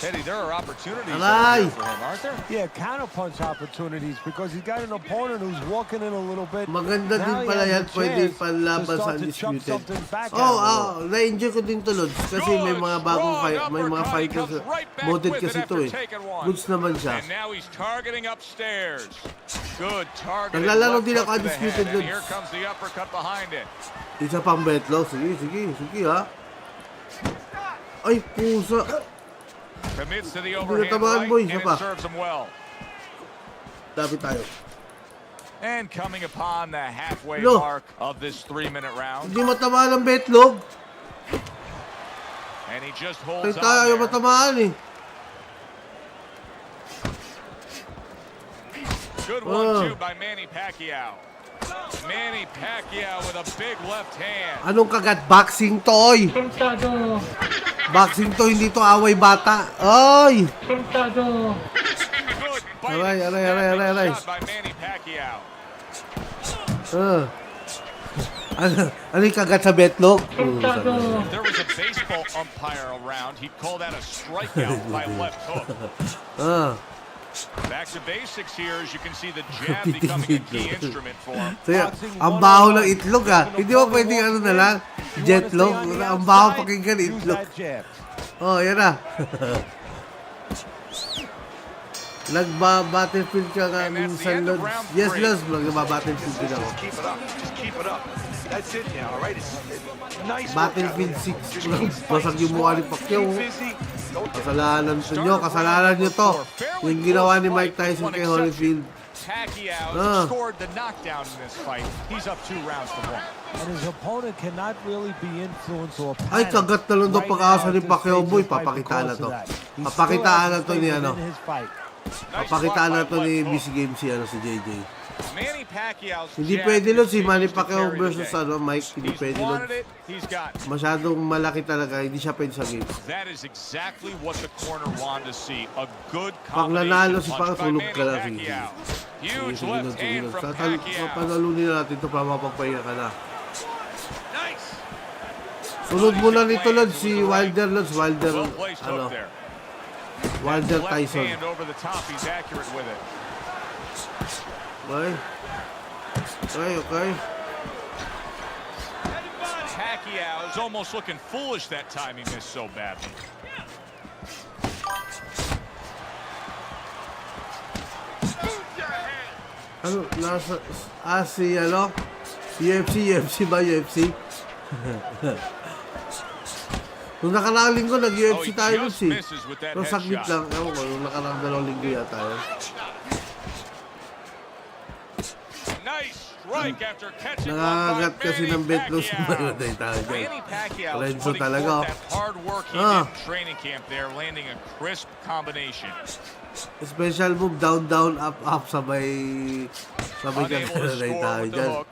Teddy, there are opportunities Alay. for him, aren't there? Yeah, counterpunch opportunities because he's got an opponent who's walking in a little bit. Maganda din Now he pala has yan. a Pwede chance panlaban to sa start to chop Undisputed. something back Oh, out of him. na-enjoy ko din to, Lods. Kasi may mga bagong fight, may mga fighters. Modded kasi to, eh. Goods naman siya. And now he's targeting upstairs. Good targeting. Naglalaro left din ako hook to the Undisputed, head, and Lods. here comes the uppercut behind it. Isa pang betlo. Sige, ha. Ay, pusa. Commits to the overhand natamaan, right, boy. and Isa it pa. serves him well. Dapat tayo. And coming upon the halfway No. mark of this 3-minute round. Hindi matamaan ang betlog. And he just Tayo holds tayo on there. matamaan, eh. Good 1-2 by Manny Pacquiao. Manny Pacquiao with a big left hand. Anong kagat? Boxing to, oy. Boxing to, hindi to away bata. Oy! Good biting Aray. shot by Manny Pacquiao. Ano yung kagat sa betlog? If there was a baseball umpire around, he'd call that a strikeout by left hook. Back to basics here, as you can see the jab becoming a key instrument for him. So, yan. Ang baho ng itlog, ha. Hindi ba pwedeng ano na lang? Jetlog? Ang baho pakinggan itlog. Oh, yan na. Nagba-battlefield ka nga minsan, Lods. Yes, Lods. Nagba-battlefield din ako. Just keep it up. Just keep it up. That's it now, all right? It's nice. Battlefield 6. Basag yung mukha ni Pacquiao. Keep busy. Don't get Kasalanan nyo to. Yung ginawa ni Mike Tyson kay Holyfield. Pacquiao scored the knockdown in this fight. He's up 2 rounds to 1. And his opponent cannot really be influenced or Ay, panicked kagat na lang daw right pag-asa now ni at this Pacquiao, stage of boy. the fight Papakitaan na because to. of that. He still Papakitaan has na to to stay ni ano. within his fight. Papakitaan na to ni BC Game si JJ. Manny Pacquiao's Hindi jab pwede, Lods. Si Manny continues to Pacquiao carry versus the day. Mike. Hindi He's pwede, wanted Lods. it, he's got it. Masyadong malaki talaga. Hindi siya pwede sa game. That is exactly what the corner wanted to see. A good Pag nanalo combination si punch by tulog Manny ka lang. Pacquiao. Huge Sige, left hand from Pacquiao. Panalunin na natin ito para mapagpahinga ka na. Nice. Sunod muna nito, Lods. Si Wilder, Lods. Wilder, Well placed ano, hook there. Wilder Left Tyson. hand over the top. He's accurate with it. Okay. Pacquiao is almost looking foolish that time he missed so badly. Ano, nasa, si, ano, UFC ba, UFC? Nung nakaraang linggo, nag-UFC tayo, Lods, eh. Nung saglit lang, ewan ko, nung nakaraang 2 linggo yata yun. Nice strike after catching Nangangagat kasi ng betlos yung malatay tayo dyan. Renzo talaga. that hard work he did in training camp there, landing a crisp combination. Special move, down, up, sabay Unable to kakalatay score tayo with the dyan. hook.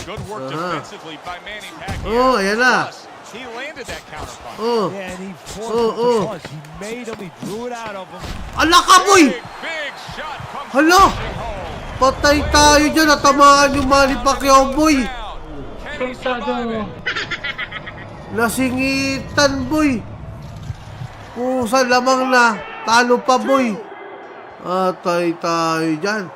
Good work defensively by Manny Pacquiao. Oh, ayan na. Plus, he landed that counterpunch. Yeah, and he forced him to punch. He made him, he drew it out of him. Ala ka, boy! Big shot comes Hala! crashing home. Patay tayo dyan, natamaan yung Manny Pacquiao, boy! Can he survive it? Nasingitan, boy! Pusa, lamang na. Talo pa, boy! Atay tayo dyan.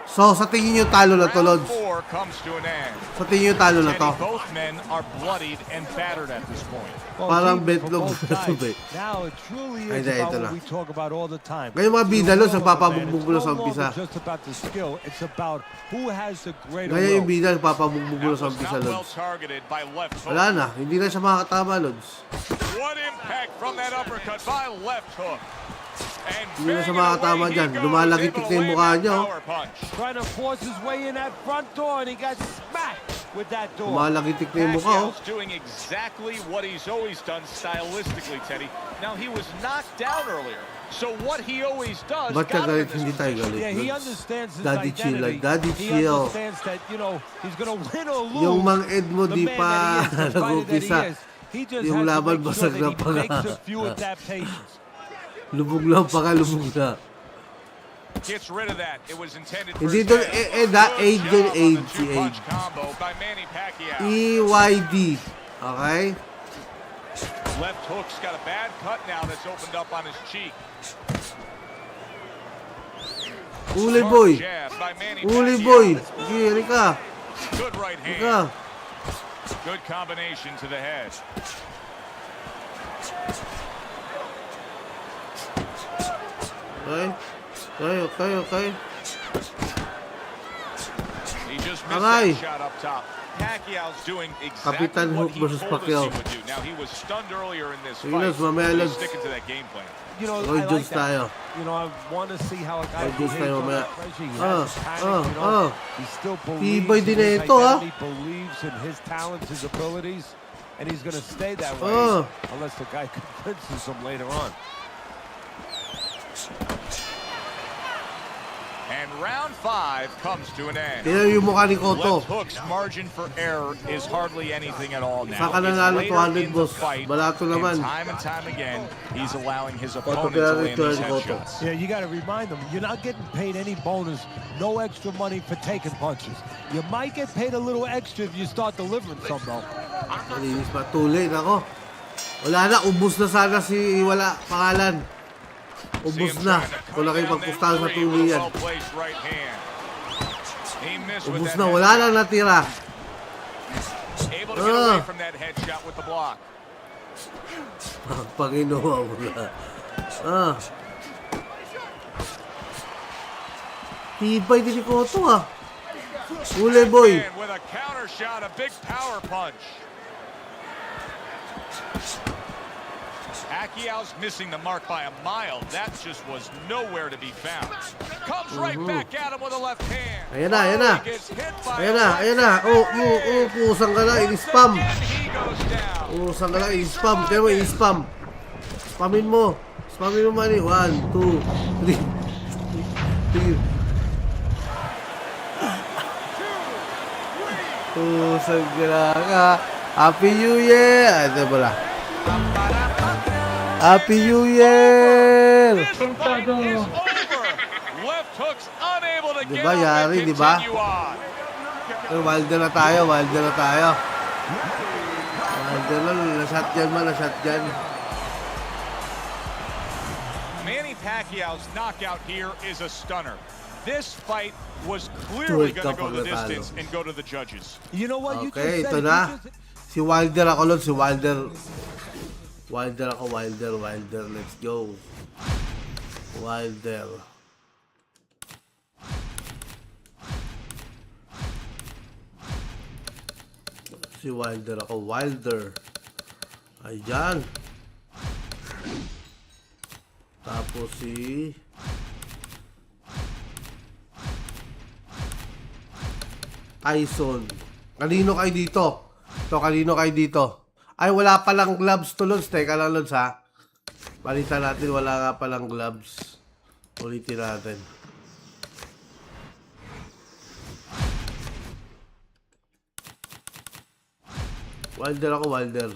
So, sa tingin nyo talo na to, Round Lods? 4 comes to an end. Sa tingin nyo talo na to? Teddy, both men are bloodied and battered at this point. Parang Gee, betlog for both na to, sides. eh. Now it truly Ay, is ito about na. what we talk about all the time. Ngayon mga bida, Lods, nagpapabugbog mo na sa It's no umpisa. longer just about the skill, it's about who has the greater Ngayon yung will. bida, nagpapabugbog mo na That sa was umpisa, not well Lods. targeted by left hook. Wala na, hindi na siya makakatama, Lods. What impact from that uppercut by left hook. And Hindi na siya banging makakatama away he dyan. goes, Lumalagitik able na yung to mukha land niya, that oh. power punch. Trying to force his way in that front door, and he got smacked with that door. Lumalagitik na yung mukha, oh. Pacquiao's doing exactly what he's always done stylistically, Teddy. Now, he was knocked down earlier. So what he always does Ba't ka got him in galit? this Hindi tayo position. galit, Yeah, he Lods. understands his Daddy chill identity. lang, daddy He chill. understands that, you know, he's gonna win or lose. Yung Mang Ed mo, the di man pa that he is, the fighter that he nag-umpisa. is. He just Yung has to laban, make sure basag that na he pa nga. makes a few adaptations. Lubog lang pa ka, lubog na. Gets rid of that. It was intended for Hindi his doon, head. Ed, Good Ed, yun, job on Ed, the si Ed. two-punch combo by Manny Pacquiao. EYD. Okay? Left hook's got a bad cut now that's opened up on his cheek. Uli, Smart boy. jab by Manny Uli, Pacquiao. boy. Sige, halika. Good right hand. Halika. Good combination to the head. Okay? Okay. He just missed Aray. that shot up top. Pacquiao's doing exactly Kapitan what Hook he versus told us he Pacquiao. would do. Now, he was stunned earlier in this Sige, fight. Lods, mamaya, He's Lods. sticking to that game plan. You know, Roy I like Jones that. tayo. You know, I want to see how a guy Roy Jones behaves tayo under mamaya. pressure. He Ah, hasn't panicked, you know. ah. He still Tibay believes din in his na ito, ah. identity, believes in his talents, his abilities, and he's going to stay that way Ah. unless the guy convinces him later on. And round 5 comes to an end. Tingnan yung mukha ni Cotto. Left hook's margin for error is hardly anything at all now. Saan ka It's nanalo, later 200, in the boss? fight, Balato naman. and time again, he's allowing his Cotto opponent to kaya land return, these Cotto. headshots. Yeah, you got to remind them, you're not getting paid any bonus, no extra money for taking punches. You might get paid a little extra if you start delivering some, though. Malinis pa. Tuloy, nako. Wala na, ubus na sana si wala pangalan. Ubus na. Kung nakipagpustahan sa tuloy yan. Ubus na, wala na natira. Able to get away from that headshot with the block. Panginoon mo na. Tibay din ni Cotto, ah. Uli, boy. And with a counter shot, a big power punch. Pacquiao's missing the mark by a mile. That just was nowhere to be found. Comes right back at him with a left hand. Ayan na, ayan na. He gets hit by Ayan a na, left ayan na. hand. Pusang ka na, in-spam. Once again, he goes down. Pusang ka na, in-spam. Kaya mo, in-spam. Spamin mo. Spamin mo, Manny. 1, 2, 3. Pusang ka na. Happy New Year! Ito pala. Happy New Year! This fight is over. Left hook's unable to get Diba, up yari, and diba? continue on. Wilder na tayo, Wilder na tayo. Wilder na, na-shotgun man, na-shotgun. Manny Pacquiao's knockout here is a stunner. This fight was clearly going to go the distance and go to the judges. You know what? Okay, you just ito said, na. you just- Si Wilder ako, Lord. Si Wilder. Wilder ako, Wilder. Let's go. Wilder. Si Wilder ako, Wilder. Ayan. Tapos si... Tyson. Kanino kayo dito? Kanino kayo dito? Ay, wala palang gloves to, Lods. Teka lang, Lods, ha? Palitan natin, wala nga palang gloves. Ulitin natin. Wilder ako, Wilder.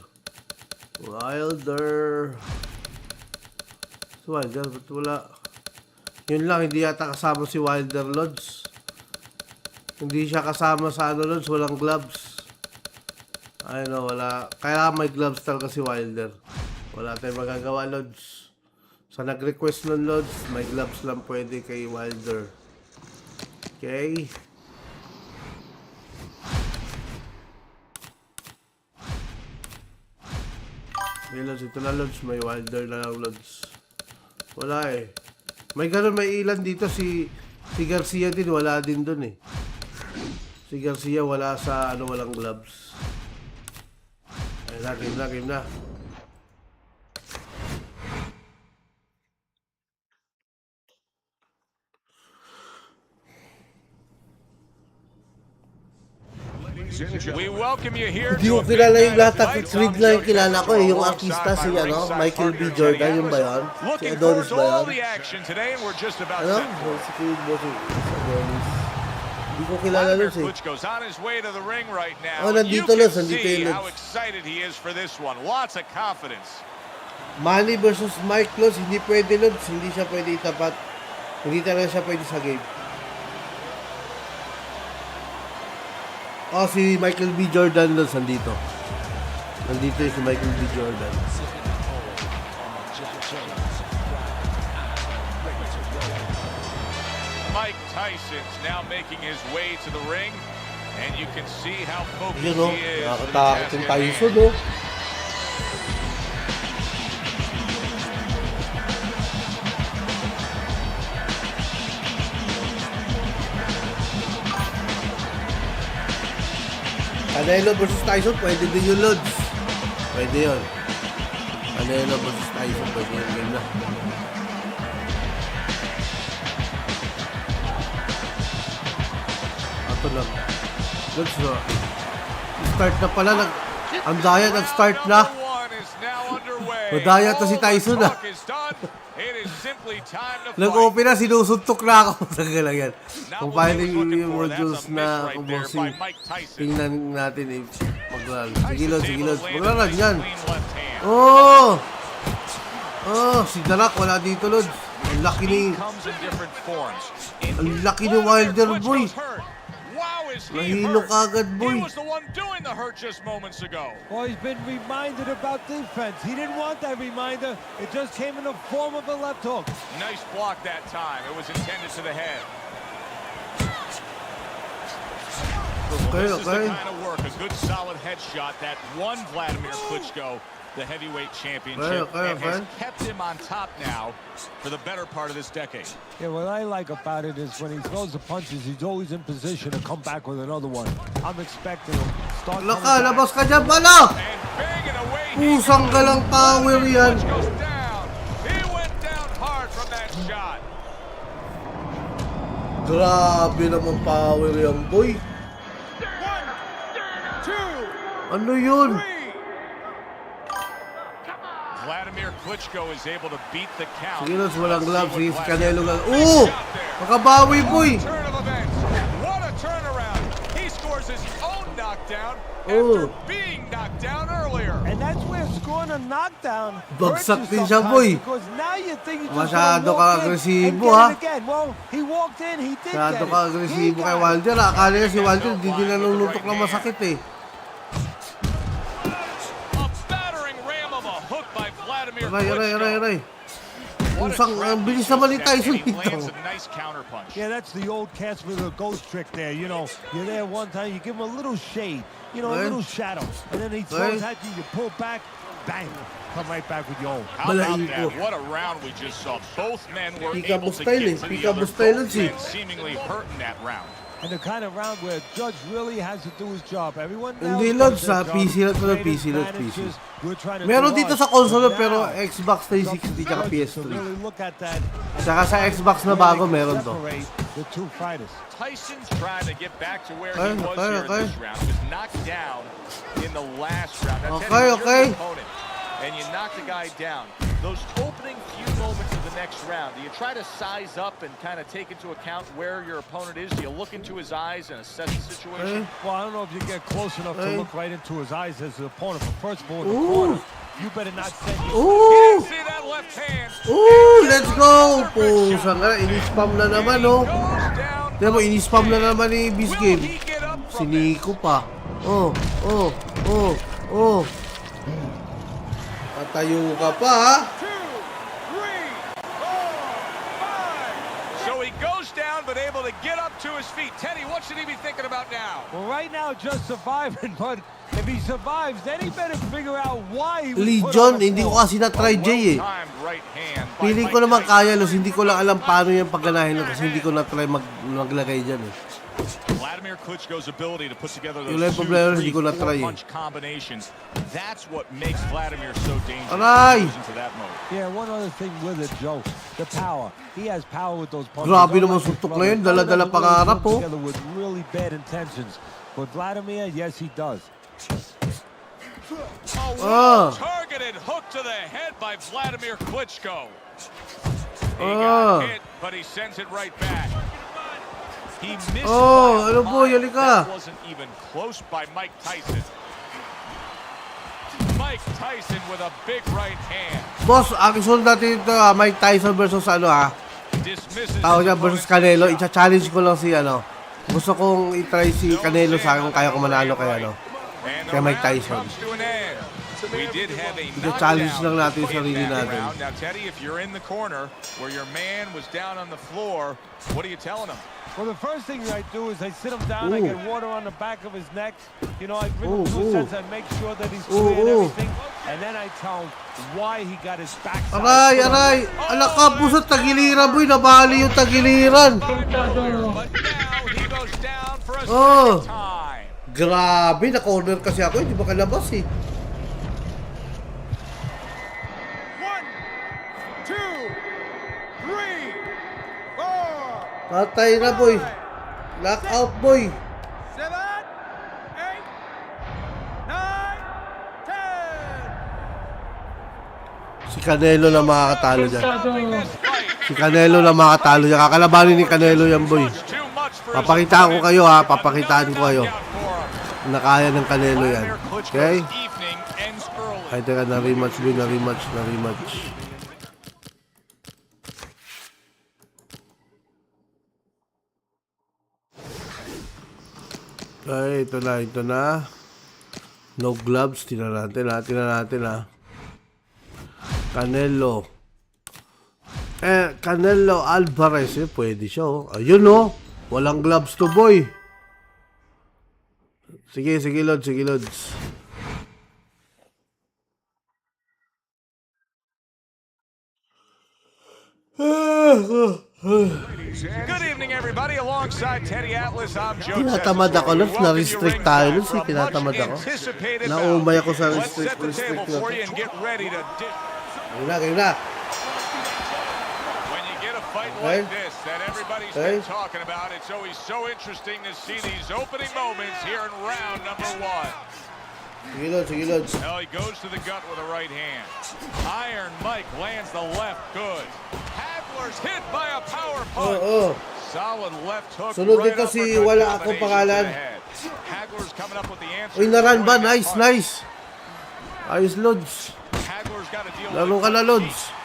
Si Wilder, ba't wala? Yun lang, hindi yata kasama si Wilder, Lods. Hindi siya kasama sa Lods, walang gloves. Ay no, wala. Kaya may gloves talaga si Wilder. Wala tayong magagawa, Lods. Sa nag-request nun, Lods, may gloves lang pwede kay Wilder. Okay. May Lods, ito na Lods. May Wilder na lang Lods. Wala eh. May ganun, may ilan dito. Si Garcia din, wala din dun eh. Si Garcia wala sa ano, walang gloves. Ayun na, game na. We welcome you here Hindi to ko a big kilala yung night lahat of ng fights. Creed I'm na yung Joe kilala ko eh. Yung Alongside artista my si ano, ringside Michael B. partner, Jordan, Teddy yung ba yun? Atlas. Si Looking Adonis forward to ba all yun? the action today, and we're just about Ano? set for it. Si Creed mo si Adonis. Hindi ko kilala Vladimir Lods eh. Klitschko's on his way to the ring right now. Oh, and you nandito, can Lods, nandito see yung how Lods. excited he is for this one. Lots of confidence. Manny versus Mike Lods, hindi pwede Lods. Hindi siya pwede itapat. Hindi talaga siya pwede sa game. Oh, si Michael B. Jordan Lods nandito. Nandito yung si Michael B. Jordan. Mike Tyson's now making his way to the ring, and you can see how focused Yun o, he is. for the nakakatakot task yung at Tyson hand. o. Canelo versus Tyson, pwede din yung Lods. Pwede yun. Canelo versus Tyson, pwede yun. Game na. Ato lang. Lods na. Start na pala. Ang daya nag-start na. Madaya to si Tyson ah. Nag-open na, sinusuntok na ako. Taga lang yan. Kung paano yung modules na kumusing, tingnan natin eh. Mag-run. Sige Lods. Mag-run yan. Oh! Oh, si Darak wala dito Lods. Ang laki ni Wilder boy. Nahilo ka agad, boy. He was the one doing the hurt just moments ago. Well, he's been reminded about defense. He didn't want that reminder. It just came in the form of a left hook. Nice block that time. It was intended to the head. Okay, This is the okay. kind of work, a good solid headshot that won Vladimir Klitschko the heavyweight championship and has kept him on top now for the better part of this decade. Yeah, what I like about it is when he throws the punches, he's always in position to come back with another one. I'm expecting him to start coming back. Labas ka dyan, bala! And banging away. Pusang galang power yan. Klitschko's down. He went down hard from that shot. Grabe naman power yan, boy. Ano yun? Vladimir Klitschko is able to beat the count. Sige Lods, walang gloves. Sige, si Canelo lang. Oo! Makabawi, boy! Turn of events. What a turnaround. He scores his own knockdown Oh. after being knocked down earlier. And that's where scoring a knockdown Bagsak hurts din you siya, sometimes boy. because now you think you just Masyado gonna ka walk in agresibo, and ha? get it again. Well, he walked in, he did Masyado get ka it. agresibo He kay got it. Wilder. Akala niya si Wilder hindi din nanunutok na masakit eh. A battering ram of a hook by Vladimir Aray. Klitschko. Pusang, ang bilis naman ni Tyson He dito. lands a nice counter punch. Yeah, that's the old Casper the Ghost trick there. You know, you're there one time, you give him a little shade, you know, a Okay. little shadow. And then he throws at you, you pull back, bang, come right back with your own. How about Balahin that? ko. What a round we just saw. Both men were Peekaboo able to style get eh. to the Peekaboo other. style Both lang men siya. seemingly hurt in that round. And the kind of round where Judge really has to do his job. Everyone else Hindi does Lods their sa job. PC lang to na Great PC Lods advantages. We're trying to Meron do dito ours. sa console But pero now, Xbox 360 tsaka to PS3. really look at that, Saka sa Xbox na bago meron to. separate the two fighters. Tyson's trying to get back to where Okay, he was okay, here okay. in this round. He was knocked down in the last round. Now, Okay, Teddy, when okay. you're the opponent and you knock the guy down, those opening few moments of the next round, do you try to size up and kind of take into account where your opponent is? Do you look into his eyes and assess the situation? Well, I don't know if you get close enough to Hey. look right into his eyes as the opponent. But first of all, in the Ooh. corner, you better not send your Ooh! See that left hand? Ooh! Let's go! Pusang nga, in-spam na naman oh. Goes down. Tiyan mo, in-spam na naman ni Will Bisgame. he get up Si from this? Nico pa. Oh. Tatayo ka pa ha? So he goes down, but but able to get up to his feet. Teddy, what should he be thinking about now? Well, right now, just surviving, but if he survives, then he better figure out why he was Legion, put on the hindi ko floor. kasi na-try Jay eh. Well-timed right hand by Feeling ko Mike naman Tyson. kaya, Los. Hindi ko lang alam paano yung pagganahin nun kasi hindi ko na-try maglagay dyan eh. Vladimir Klitschko's ability to put together Yung those lang problema, 2, hindi 3, ko na-try 4 eh. punch combinations. That's what makes Vladimir so dangerous. Aray! Goes into that mode. Yeah, one other thing with it, Joe, the power. He has power with those punches. Grabe naman Unlike his suntok brother, na yun, dala-dala doesn't pangarap, really oh. put together with really bad intentions. But Vladimir, yes, he does. A targeted hook to the head by Vladimir Klitschko. He got hit, but he sends it right back. He missed ano by a po, mile. yali ka. That wasn't even close by Mike Tyson. Mike Tyson with a big right hand. Boss, ang isunod natin ito, Mike Tyson versus Dismisses tawag niya his versus opponent's Canelo. shot. Icha-challenge ko lang si Gusto kong i-try si Canelo sa akin kung kaya ko manalo kay And the kay Mike round Tyson. comes to an end. We did have a Ita-challenge lang natin yung knockdown sarili in that natin. round. Now, Teddy, if you're in the corner where your man was down on the floor, what are you telling him? Well, the first thing I do is I sit him down, I Ooh. get water on the back of his neck. You know, I bring Ooh, him to a ooh. sense, I make sure that he's clear and everything. And then I tell him why he got his backside. Aray, put on aray! Ala ka, puso, tagiliran boy. Nabali yung tagiliran. But now he goes down for a Oh. second time. Grabe, na-corner kasi ako. Hindi ba kalabas eh. 1, 2, 3, 4, Patay na boy. Knockout boy. 7, 8, 9, 10. Si Canelo na makakatalo dyan. Si Canelo na makakatalo dyan. Kakalabanin ni Canelo yan boy. Too much for his Papakitaan ko opponent. kayo ha. Papakitaan ko kayo. Knockout for him. Na kaya ng Canelo yan. Vladimir Klitschko's Okay? evening ends early. Ay, teka, na-rematch boy. Na-rematch. Ay, ito na. No gloves. Tingnan natin ha. Canelo. Canelo Alvarez. Pwede siya oh. Ayun oh. Walang gloves to boy. Sige, Lods. Good evening, everybody. Alongside Teddy Atlas, I'm Joe Tinatamad ako, Lods. Na-restrict tayo, Lods. Tinatamad ako. Naumay ako sa Let's set the restrict table for you and get ready to dish. Game na. When you get a fight Okay. like this that everybody's Okay. been talking about, it's always so interesting to see these opening moments here in round number 1. Sige, Lods. Now he goes to the gut with a right hand. Iron Mike lands the left good. Hagler's hit by a power punch. Oo. Solid left hook. Sunod right dito si uppercut wala combination akong to pangalan. the head. Hagler's coming up with the answer. Uy, naran ba? Throwing that Nice. punch. Ayos, Lods. Hagler's got to deal Laro with ka it na, from Lods. deep.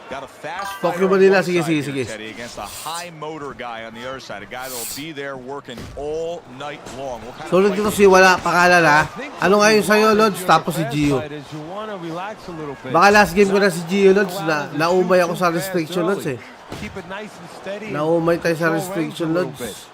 Got a fast Tokyo fighter on Manila. one Sige, side sige. here, Teddy, against a high motor guy on the other side. A guy that'll be there working all night long. What kind of Sunod fight dito is si wala pangalan ha. Ano ngayon sa'yo, Lods? Tapos si Gio. Baka last game ko na si Gio, Lods. Naumay ako sa restriction, Lods eh. Naumay tayo sa restriction, Lods.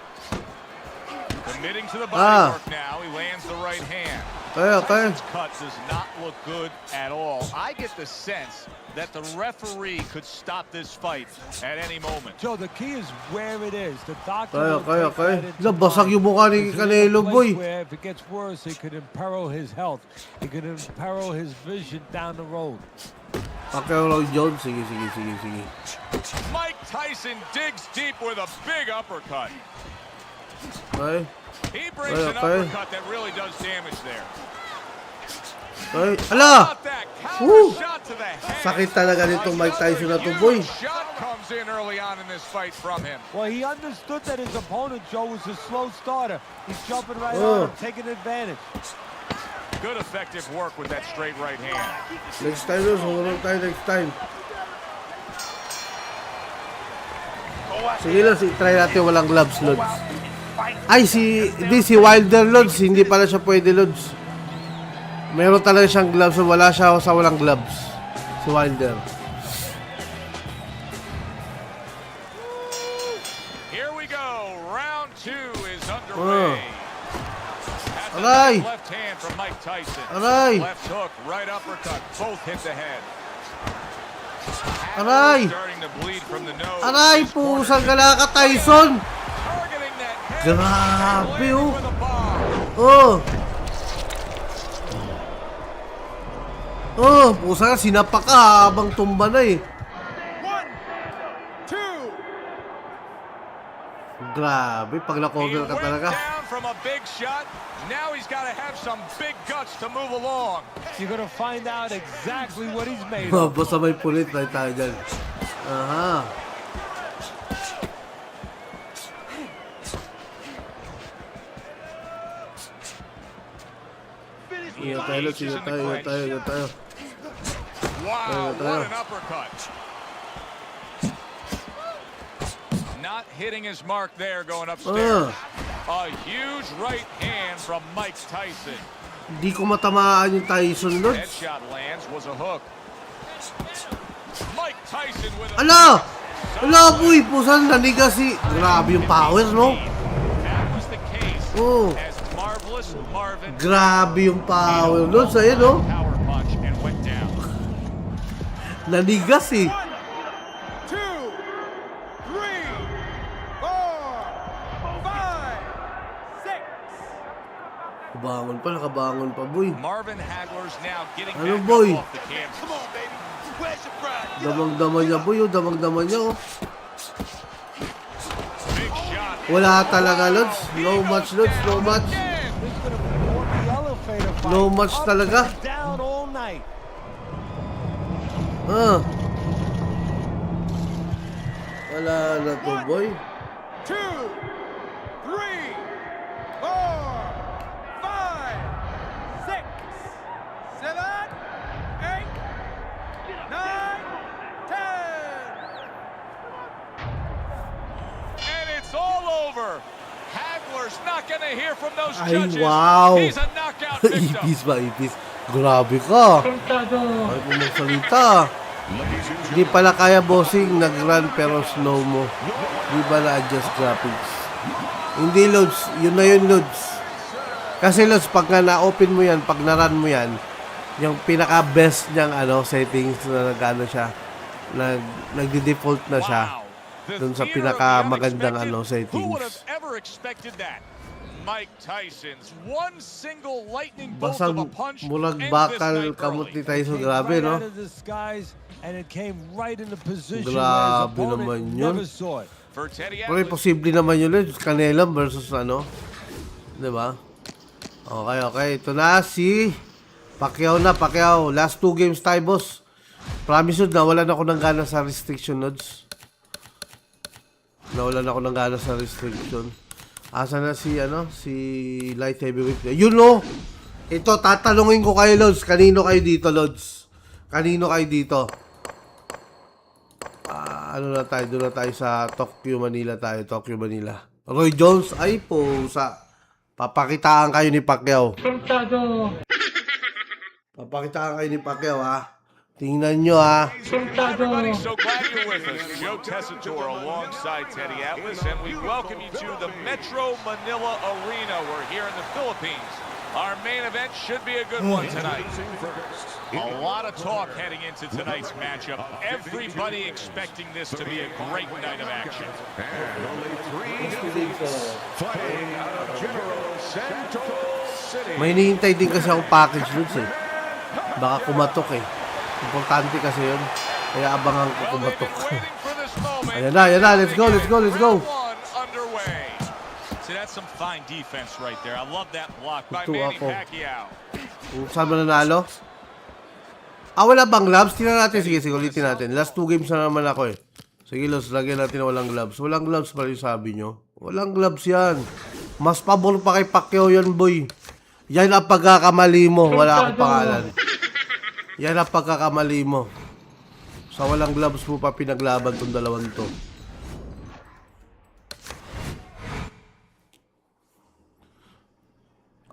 Committing to the body work now. He lands the right hand. Okay. Tyson's cut does not look good at all. I get the sense that the referee could stop this fight at any moment. Joe, the key is where it is. The doctor Okay. Basag yung mukha ni Canelo, boy. Where if it gets worse, it could imperil his health. It could imperil his vision down the road. Pacquiao Jones. Sige. Mike Tyson digs deep with a big uppercut. Okay. He brings an Okay. uppercut that really does damage there. Okay. Ala! Not that counter Woo! shot to the head. Sakit talaga nitong Mike Tyson na to, boy. Huge shot comes in early on in this fight from him. Well, he understood that his opponent, Joe, was a slow starter. He's jumping right Oh. on him, taking advantage. Good effective work with that straight right hand. Next time, Lods. Sumunod tayo next time. Sige, Lods. Try natin walang gloves, Lods. Ay, si Wilder, Lods. Hindi pala siya pwede, Lods. Meron talaga siyang gloves. Wala siya sa walang gloves. Si Wilder. Here we go. Round 2 is underway. Aray! Left hand from Mike Tyson. Aray! Left hook, right uppercut. Both hit the head. Aray! Starting to bleed from the nose. Aray! Pusang ka Tyson! Targeting that head. Grabe, oh. With a bomb. Oh! Oh, pusa ka, sinapak ka habang tumba na eh. 1, 2. Grabe, pag na-cover ka talaga. Down from a big shot. Now he's got to have some big guts to move along. You're gonna find out exactly what he's made of. Basta may pulit na tayo dyan. Aha. Ingat tayo, Lods. Ingat tayo, ingat tayo, ingat tayo. Wow, tayo. what an uppercut. Not hitting his mark there going upstairs. A huge right hand from Mike Tyson. Hindi ko matamaan yung Tyson, Lods. Headshot lands was a hook. Mike Tyson with a... Ala! Ala, boy! Pusan, nanigas si... Grabe yung power, no? That was the case. Oh. As Marvelous Marvin... Grabe yung power, Lods. Ayun, no? Power punch and went down. Nanigas, eh. 1, 2, 3, 4, 5, 6. Nakabangon pa, nakabangon pa, boy. Marvin Hagler's now getting Ano, back boy? up off the canvas. Come on, baby. Where's your pride? Damang-dama niya, boy. Oh, damang-dama niya, oh. Big shot. Wala talaga, Lods. No match, Lods. No match. He's gonna perform the elevator fight. No match Up talaga. and down all night. Wala na to, boy. 2, 3, 4, 5, 6, 7, 8, 9, 10. And it's all over. Hagler's not going to hear from those Ay, judges. wow. He's a knockout victim. Ipis ba, ipis? Grabe ka. Ay, kung magsalita. Hindi pala kaya, bossing. Nag-run pero slow mo. Di ba na-adjust graphics? Hindi, Lods. Yun na yun, Lods. Kasi, Lods, pag na-open mo yan, pag na-run mo yan, yung pinaka-best niyang settings na nag-ano siya, nagdi-default na siya. Dun sa pinakamagandang Who would have settings. ever expected that? Mike Tyson's one single lightning bolt of Basang a punch mulag ends bakal this night kamot ni early. Tyson. Came Grabe, right no? out of the skies, and it came right in the position where Grabe his naman opponent yun. never saw it. For Teddy Pero Atlas, posible naman yun, Canelo versus diba? Okay, okay. Ito na si Pacquiao na, Pacquiao. Last 2 games tayo, boss. Promise yun, nawalan ako ng gana sa restriction, Lods. Nawalan ako ng gana sa restriction. Asa na si, si light heavyweight. Yun, no! Ito, tatanungin ko kayo, Lods. Kanino kayo dito, Lods? Kanino kayo dito? Doon na tayo sa Tokyo, Manila tayo. Tokyo, Manila. Roy Jones, ay pusa. Papakitaan kayo ni Pacquiao. Papakitaan kayo ni Pacquiao, ha? Tingnan nyo, ha? everybody, so glad you're with us. Joe Tessitore alongside Teddy Atlas, and we welcome you to the Metro Manila Arena. We're here in the Philippines. Our main event should be a good one tonight. A lot of talk heading into tonight's matchup. Everybody expecting this to be a great night of action. And only 3 defeats fighting out of General Santos City. May hinihintay din kasi akong package, Lods, eh. Baka kumatok, eh. Importante kasi yun. Kaya abangan ko Well, they've kumatok. been waiting for this moment. Ayan na, ayan na. Let's go, let's go, let's go. Round 1 underway. See, that's some fine defense right there. I love that block by Ito Manny ako. Pacquiao. Saan ba nanalo? Wala bang gloves? Tingnan natin. Sige, ulitin natin. Last 2 games na naman ako, eh. Sige, Lods, lagyan natin na walang gloves. Walang gloves pa rin sabi nyo. Walang gloves yan. Mas pabor pa kay Pacquiao yan, boy. Yan ang pagkakamali mo. Wala akong pangalan. Yan ang pagkakamali mo. Sa walang gloves mo pa pinaglaban tong dalawang to.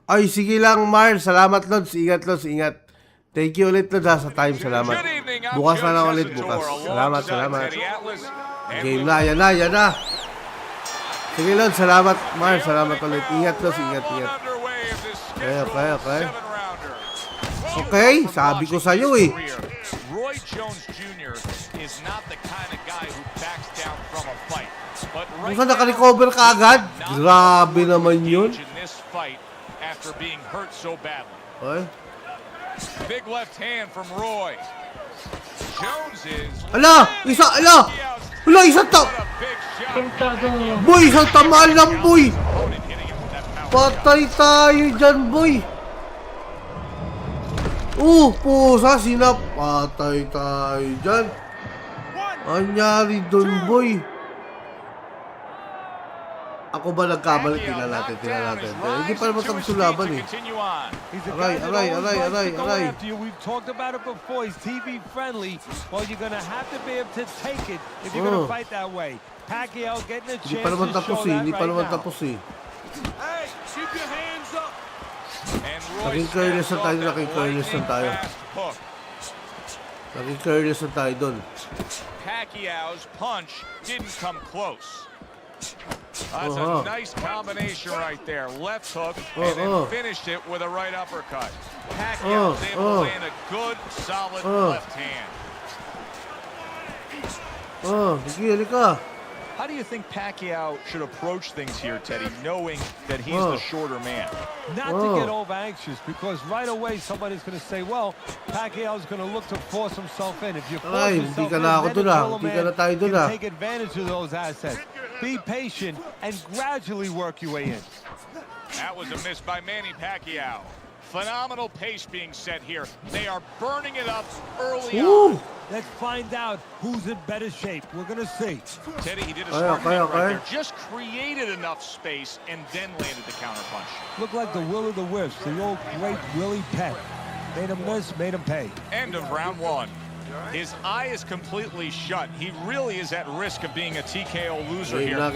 Ay, sige lang, Mar. Salamat, Lods. Ingat, Lods. Ingat. Thank you ulit, Lods, sa time. Salamat. Good evening, I'm Bukas Joe na lang ulit, Tessitore bukas. Salamat, alongside salamat. Teddy Atlas, and Game we na, yan na, yan na. Sige, Lod. Salamat, Mar. Salamat ulit. Ingat, Lod. Ingat. Okay. Okay, sabi ko sa'yo eh. Roy Jones Jr. is not the kind of guy who backs down from a fight. But right Kung naka-recover ka agad? Grabe naman yun. in this fight after being hurt so badly. Okay. Big left hand from Roy. Jones is Ala! Isang Boy, isang tamaan lang, boy! Patay tayo dyan, boy! Pusa, sinap! Patay tayo dyan! Anyari dun, boy! Ako ba nagkamali? Tingnan natin. Hindi pa naman tapos yung laban eh. Aray. We've talked about it before. He's TV friendly. Well, you're gonna have to be able to take it if you're gonna fight that way. Pacquiao getting a chance to show that right now. Hey, keep your hands up. Naging careless na tayo dun. Pacquiao's punch didn't come close. That's a nice combination right there. Left hook and then finished it with a right uppercut. Pacquiao was able to land a good, solid left hand. Sige, ka. How do you think Pacquiao should approach things here, Teddy, knowing that he's the shorter man? Not to get over anxious, because right away somebody's going to say, well, Pacquiao's going to look to force himself in. If you force yourself in, then the little man can take advantage of those assets. Be patient and gradually work your way in. That was a miss by Manny Pacquiao. Phenomenal pace being set here. They are burning it up early on. Let's find out who's in better shape. We're going to see. Teddy, he did a smart thing right there. Just created enough space and then landed the counterpunch. Looked like the will of the wisps, the old great Willie Pett. Made him miss, made him pay. End of round one. His eye is completely shut. He really is at risk of being a TKO loser here. I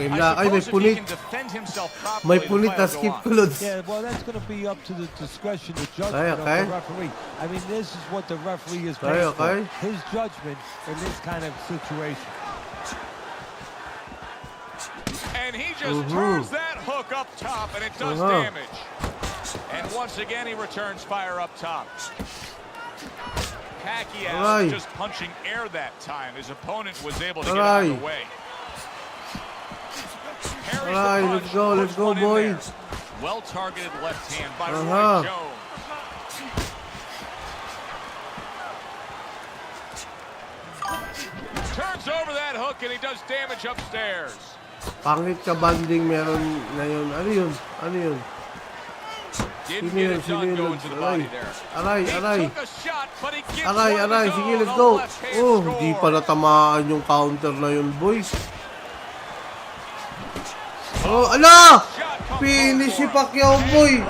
suppose if he can defend himself properly, the fight will go on. Yeah, well, that's going to be up to the discretion, the judgment of the referee. I mean, this is what the referee is based on. His judgment in this kind of situation. And he just turns that hook up top, and it does damage. And once again, he returns fire up top. Pacquiao just punching air that time. His opponent was able to get out of the way. Let's go, boys. Well-targeted left hand by Roy Jones. Turns over that hook and he does damage upstairs. Pangit ka banding meron ngayon. Ano yun? Didn't get it done going to the body there. Aray. Took a shot, but he gets one to go. Sige, let's go. Di pa natamaan yung counter na yun, boys. Ala! Finish si Pacquiao, boy.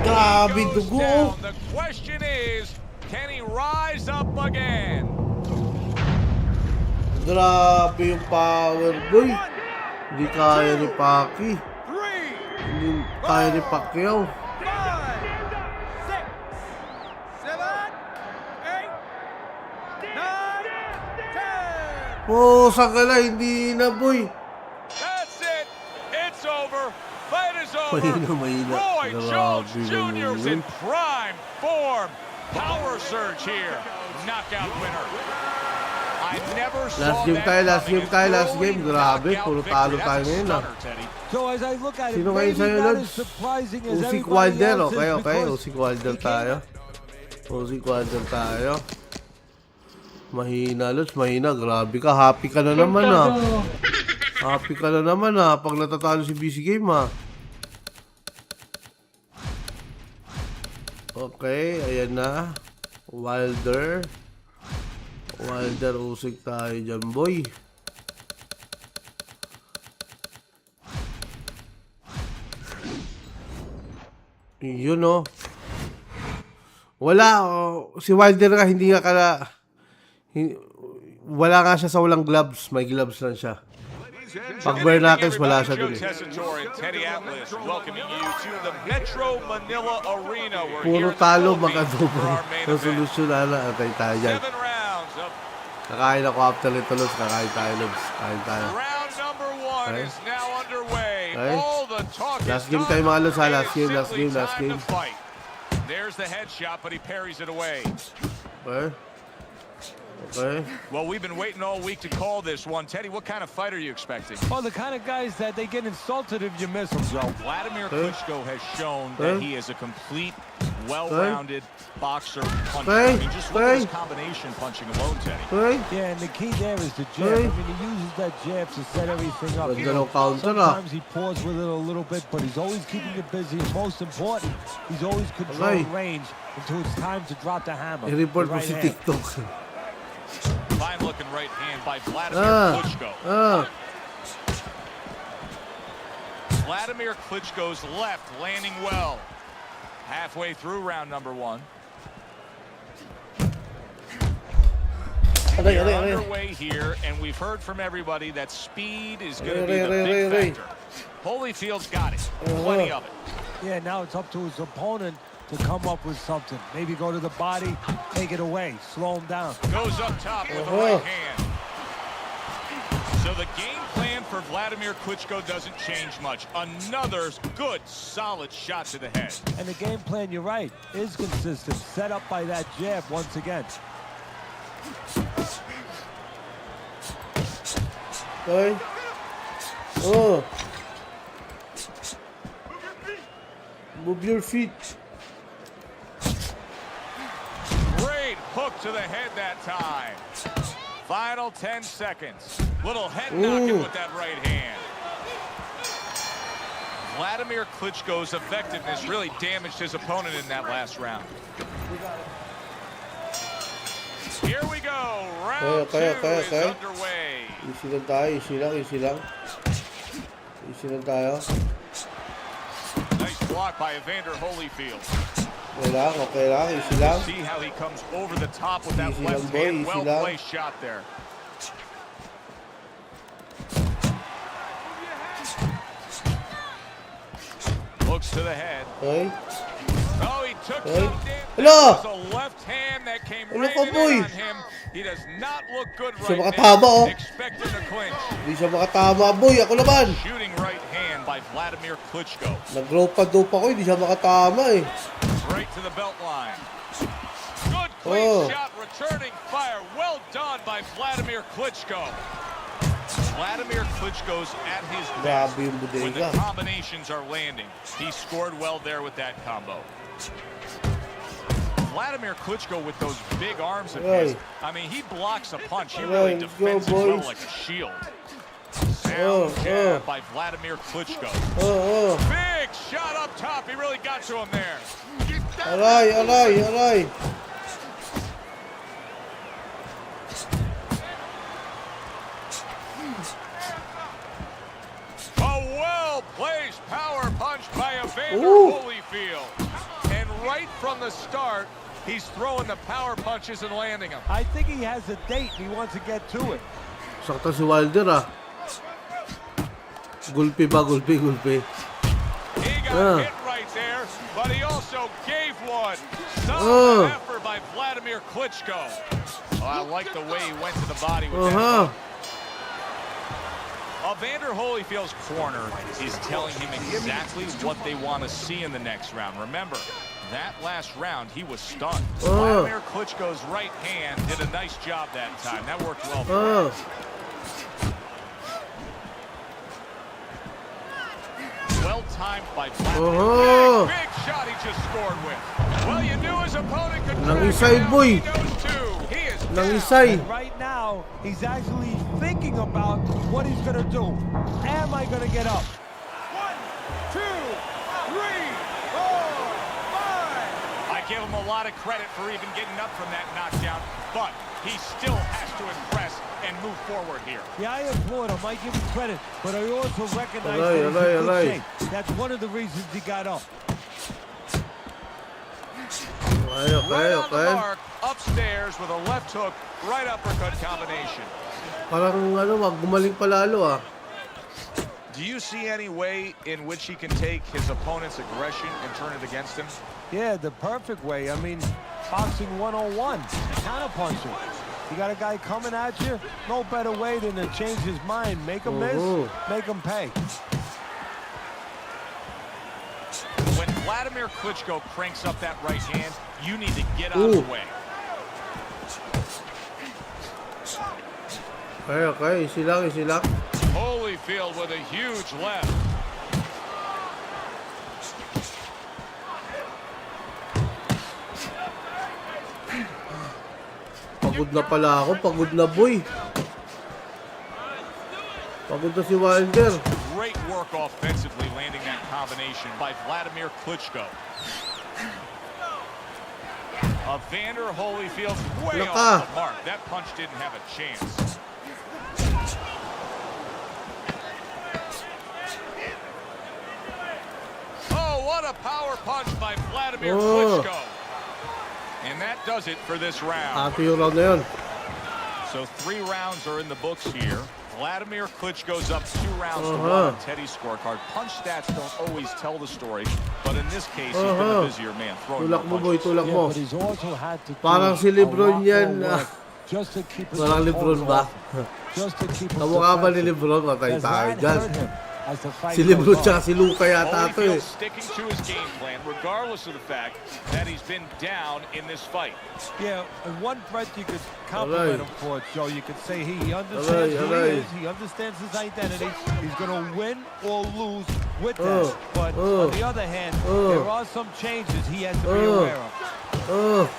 Grabe dugo. The question is, can he rise up again? Grabe yung power, boy. Hindi kaya ni Pacquiao. Hindi kaya ni Pacquiao. Sakala, hindi na, boy. That's it. It's over. Fight is over. Mahina. Roy Jones Jr. is in prime form. Power surge here. Knockout winner. I never saw last game. Grabe, puro talo tayo ngayon, So as I look at it, sino kayo sa'yo, Lods? Usyk Wilder, okay. Usyk Wilder tayo. Mahina, Lods, mahina. Grabe ka, happy ka na naman, pag natatalo si BC Game, Okay, ayan na. Wilder, Usyk tayo dyan, boy. Yun, wala, si Wilder nga, hindi nga wala nga siya sa walang gloves. May gloves lang siya. Pag bare knuckles, wala siya dun. Puro talo, makadobo. Resolution na atay tayo dyan. Kakain ako after nito, Lods. Kakain tayo, Lods. Kain tayo. Round number one is now underway. All the talk Last is game tayo done. mga lods, ha? It's Last game, last simply game, last time to game. fight. There's the headshot, but he parries it away. Okay. Okay. Well, we've been waiting all week to call this one. Teddy, what kind of fight are you expecting? Oh, the kind of guys that they get insulted if you miss them, Joe. Vladimir Okay. Klitschko has shown Okay. that he is a complete, well-rounded boxer puncher. Okay. I mean, just look at Okay. his combination punching alone, Teddy. Okay. Yeah, and the key there is the jab. Okay. I mean, he uses that jab to set everything up. Ganda ng counter, ah. Sometimes he paws with it a little bit, but he's always keeping it busy. And most important, he's always controlling Okay. range until it's time to drop the hammer. I-report the mo right si hand. TikTok. Fine-looking right hand by Vladimir Ah. Klitschko. Vladimir Klitschko's left landing well. Halfway through round number one. Aray, We're aray, aray. underway here, and we've heard from everybody that speed is going to be Aray, the aray, big aray, aray. factor. Holyfield's got it. Plenty of it. Yeah, now it's up to his opponent to come up with something. Maybe go to the body, take it away, slow him down. Goes up top with the right hand. So the game plan for Vladimir Klitschko doesn't change much. Another good, solid shot to the head. And the game plan, you're right, is consistent. Set up by that jab once again. Okay. Oh. Move your feet. Great hook to the head that time. Final 10 seconds. Little head knocking with that right hand. Vladimir Klitschko's effectiveness really damaged his opponent in that last round. Here we go. Round two is underway. Easy lang tayo, easy lang, easy lang. Easy lang tayo. Nice block by Evander Holyfield. Okay lang, easy lang. See how he comes over the top with that Easy left lang, boy, hand. easy Well lang. placed shot there. Looks to the head. Okay. Oh, he took Okay. some damage. Hello. That was a left hand that came Hello right ka, boy. in on him. He does not look good Siya right makatama, now. oh. Expecting a clinch. Hindi siya makatama, boy. Ako naman. Shooting right hand by Vladimir Klitschko. Nag-roll pa dope ako, hindi siya makatama eh. Right to the belt line. Good clean Oh. shot, returning fire. Well done by Vladimir Klitschko. Vladimir Klitschko's at his best Grabe yung when the bodega. combinations are landing. He scored well there with that combo. Vladimir Klitschko with those big arms of his. I mean, he blocks a punch. He really Let's defends go, as well boys. like a shield. Sound jab by Vladimir Klitschko. Oh. Big shot up top. He really got to him there. Aray. A well-placed power punch by Evander Ooh. Holyfield. And right from the start, he's throwing the power punches and landing them. I think he has a date and he wants to get to it. Sakta si Wilder ah. Gulpi ba? Gulpi. He got hit right there, but he also gave one. Solid effort by Vladimir Klitschko. Oh, I like the way he went to the body with that. Evander Holyfield's corner is telling him exactly what they want to see in the next round. Remember, that last round, he was stunned. Vladimir Klitschko's right hand did a nice job that time. That worked well for him. Well timed by Vladimir. Big shot he just scored with. Well, you knew his opponent could Nangisay, boy. He knows too. He is Nangisay. And right now, he's actually thinking about what he's going to do. Am I going to get up? 1, 2, 3, 4, 5. I give him a lot of credit for even getting up from that knockdown, but he still has to impress and move forward here. Yeah, I applaud him. I give him credit, but I also recognize Alay, that he's in alay. good shape. That's one of the reasons he got up. Right on the mark, upstairs with a left hook, right uppercut combination. Parang gumaling palalo ah. Do you see any way in which he can take his opponent's aggression and turn it against him? Yeah, the perfect way. I mean, boxing 101, counterpuncher. You got a guy coming at you, no better way than to change his mind, make him miss, make him pay. Vladimir Klitschko cranks up that right hand, you need to get out of the way. Okay, easy lang. Holyfield with a huge left. Pagod na pala ako, pagod na boy. Pagod na si Wilder. Great work offensively landing that combination by Vladimir Klitschko. Evander Holyfield way off the mark. That punch didn't have a chance. Oh, what a power punch by Vladimir Klitschko. And that does it for this round. Ate yung round na yun. So 3 rounds are in the books here. Vladimir Klitschko's up 2 rounds to 1 on Teddy's scorecard. Punch stats don't always tell the story, but in this case, he's been the busier man. Tulak mo boy, tulak mo. But he's also had to Parang si Lebron yan. just to keep his Parang Lebron ba? Kamukha ba ni Lebron? Matay tayo dyan. Si Lebron tsaka si Luka yata ito eh. Sticking to his game plan, regardless of the fact that he's been down in this fight. Yeah, in one breath you could compliment him for it, Joe. You could say he understands who he is, he understands his identity. He's going to win or lose with that. But on the other hand, there are some changes he has to be aware of.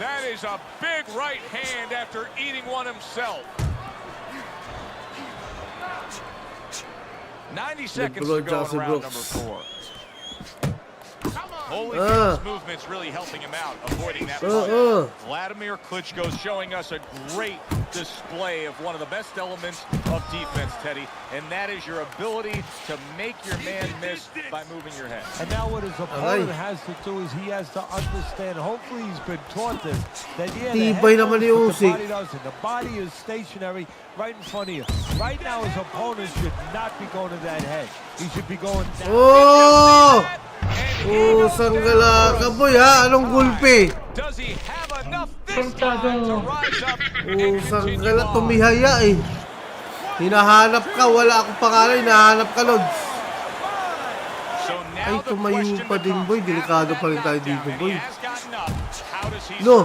That is a big right hand after eating one himself. 90 seconds to go in round number 4. Holyfield's movement's really helping him out, avoiding that punch. Vladimir Klitschko showing us a great display of one of the best elements of defense, Teddy, and that is your ability to make your man miss by moving your head. And now what his opponent has to do is he has to understand, hopefully he's been taught this, that the head moves, but the body doesn't. The body is stationary right in front of you. Right now his opponent should not be going to that head. He should be going down. Sanggala ka boy ha, anong gulpi? Does he have enough this time to rise up and sanggala, tumihaya eh. Hinahanap ka, wala akong pangalan, hinahanap ka, Lods. Ay, tumayo pa din boy, delikado pa rin tayo dito boy. No.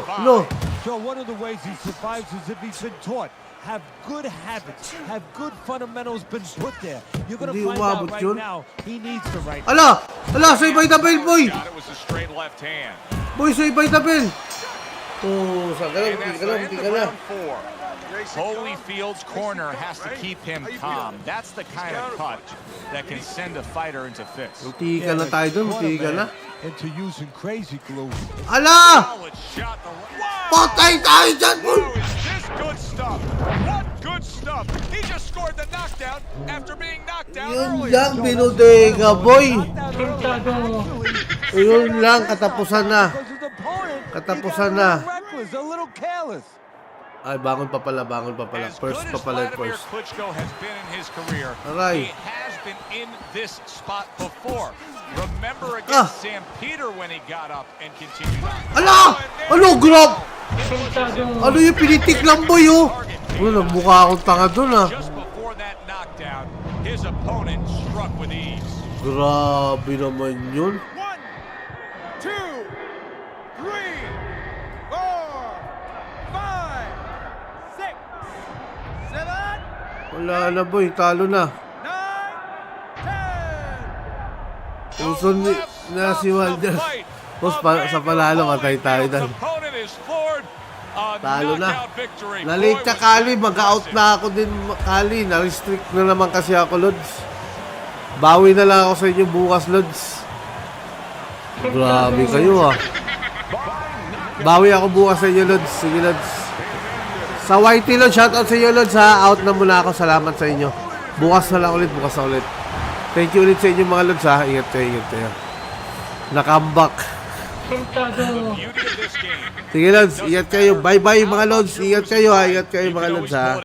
So one of the ways he survives is if he's been taught. Have good habits, have good fundamentals been put there. You're gonna find out right now, he needs the right. Ala, sa ibay tabel, boy. It was a straight left hand. Boy, sa ibay tabel. Sanggala, hindi ka na. Holyfield's corner has to keep him calm. That's the kind of cut that can send a fighter into fits. Tika na tayo dun, tika na. Into using crazy glue. Ala! Patay tayo dyan, boy! Good stuff. What good stuff. He just scored the knockdown after being knocked down earlier. Yun lang, binudega, boy. Yun lang, katapusan na. Katapusan na. Ay, bangon pa pala. First pa pala, first. Klitschko has been in his career. Aray. He has been in this spot before. Remember against Sam Peter when he got up and continued on. Ala! Ano, grab? Ano yung pinitik lang, boy, oh? Ano, nagmukha akong tanga dun, ah. Just before that knockdown, his opponent struck with ease. Grabe naman yun. 1, 2, 3, 4, 5, 6, 7. Wala na, boy. Talo na. Uso na si Wilder. Boss, sa panalo, matay tayo dahil. Talo na. Nalate ka, Kali. Mag-out na ako din, Kali. Na-restrict na naman kasi ako, Lods. Bawi na lang ako sa inyo bukas, Lods. Grabe kayo, ah. Bawi ako bukas sa inyo, Lods. Sige, Lods. Sa YT, Lods. Shoutout sa inyo, Lods, ha. Out na muna ako. Salamat sa inyo. Bukas na lang ulit. Thank you ulit sa inyo, mga Lods, ha. Ingat kayo. Nakambak. Sige, Lods. Ingat kayo. Bye-bye, mga Lods. Ingat kayo, mga Lods, ha.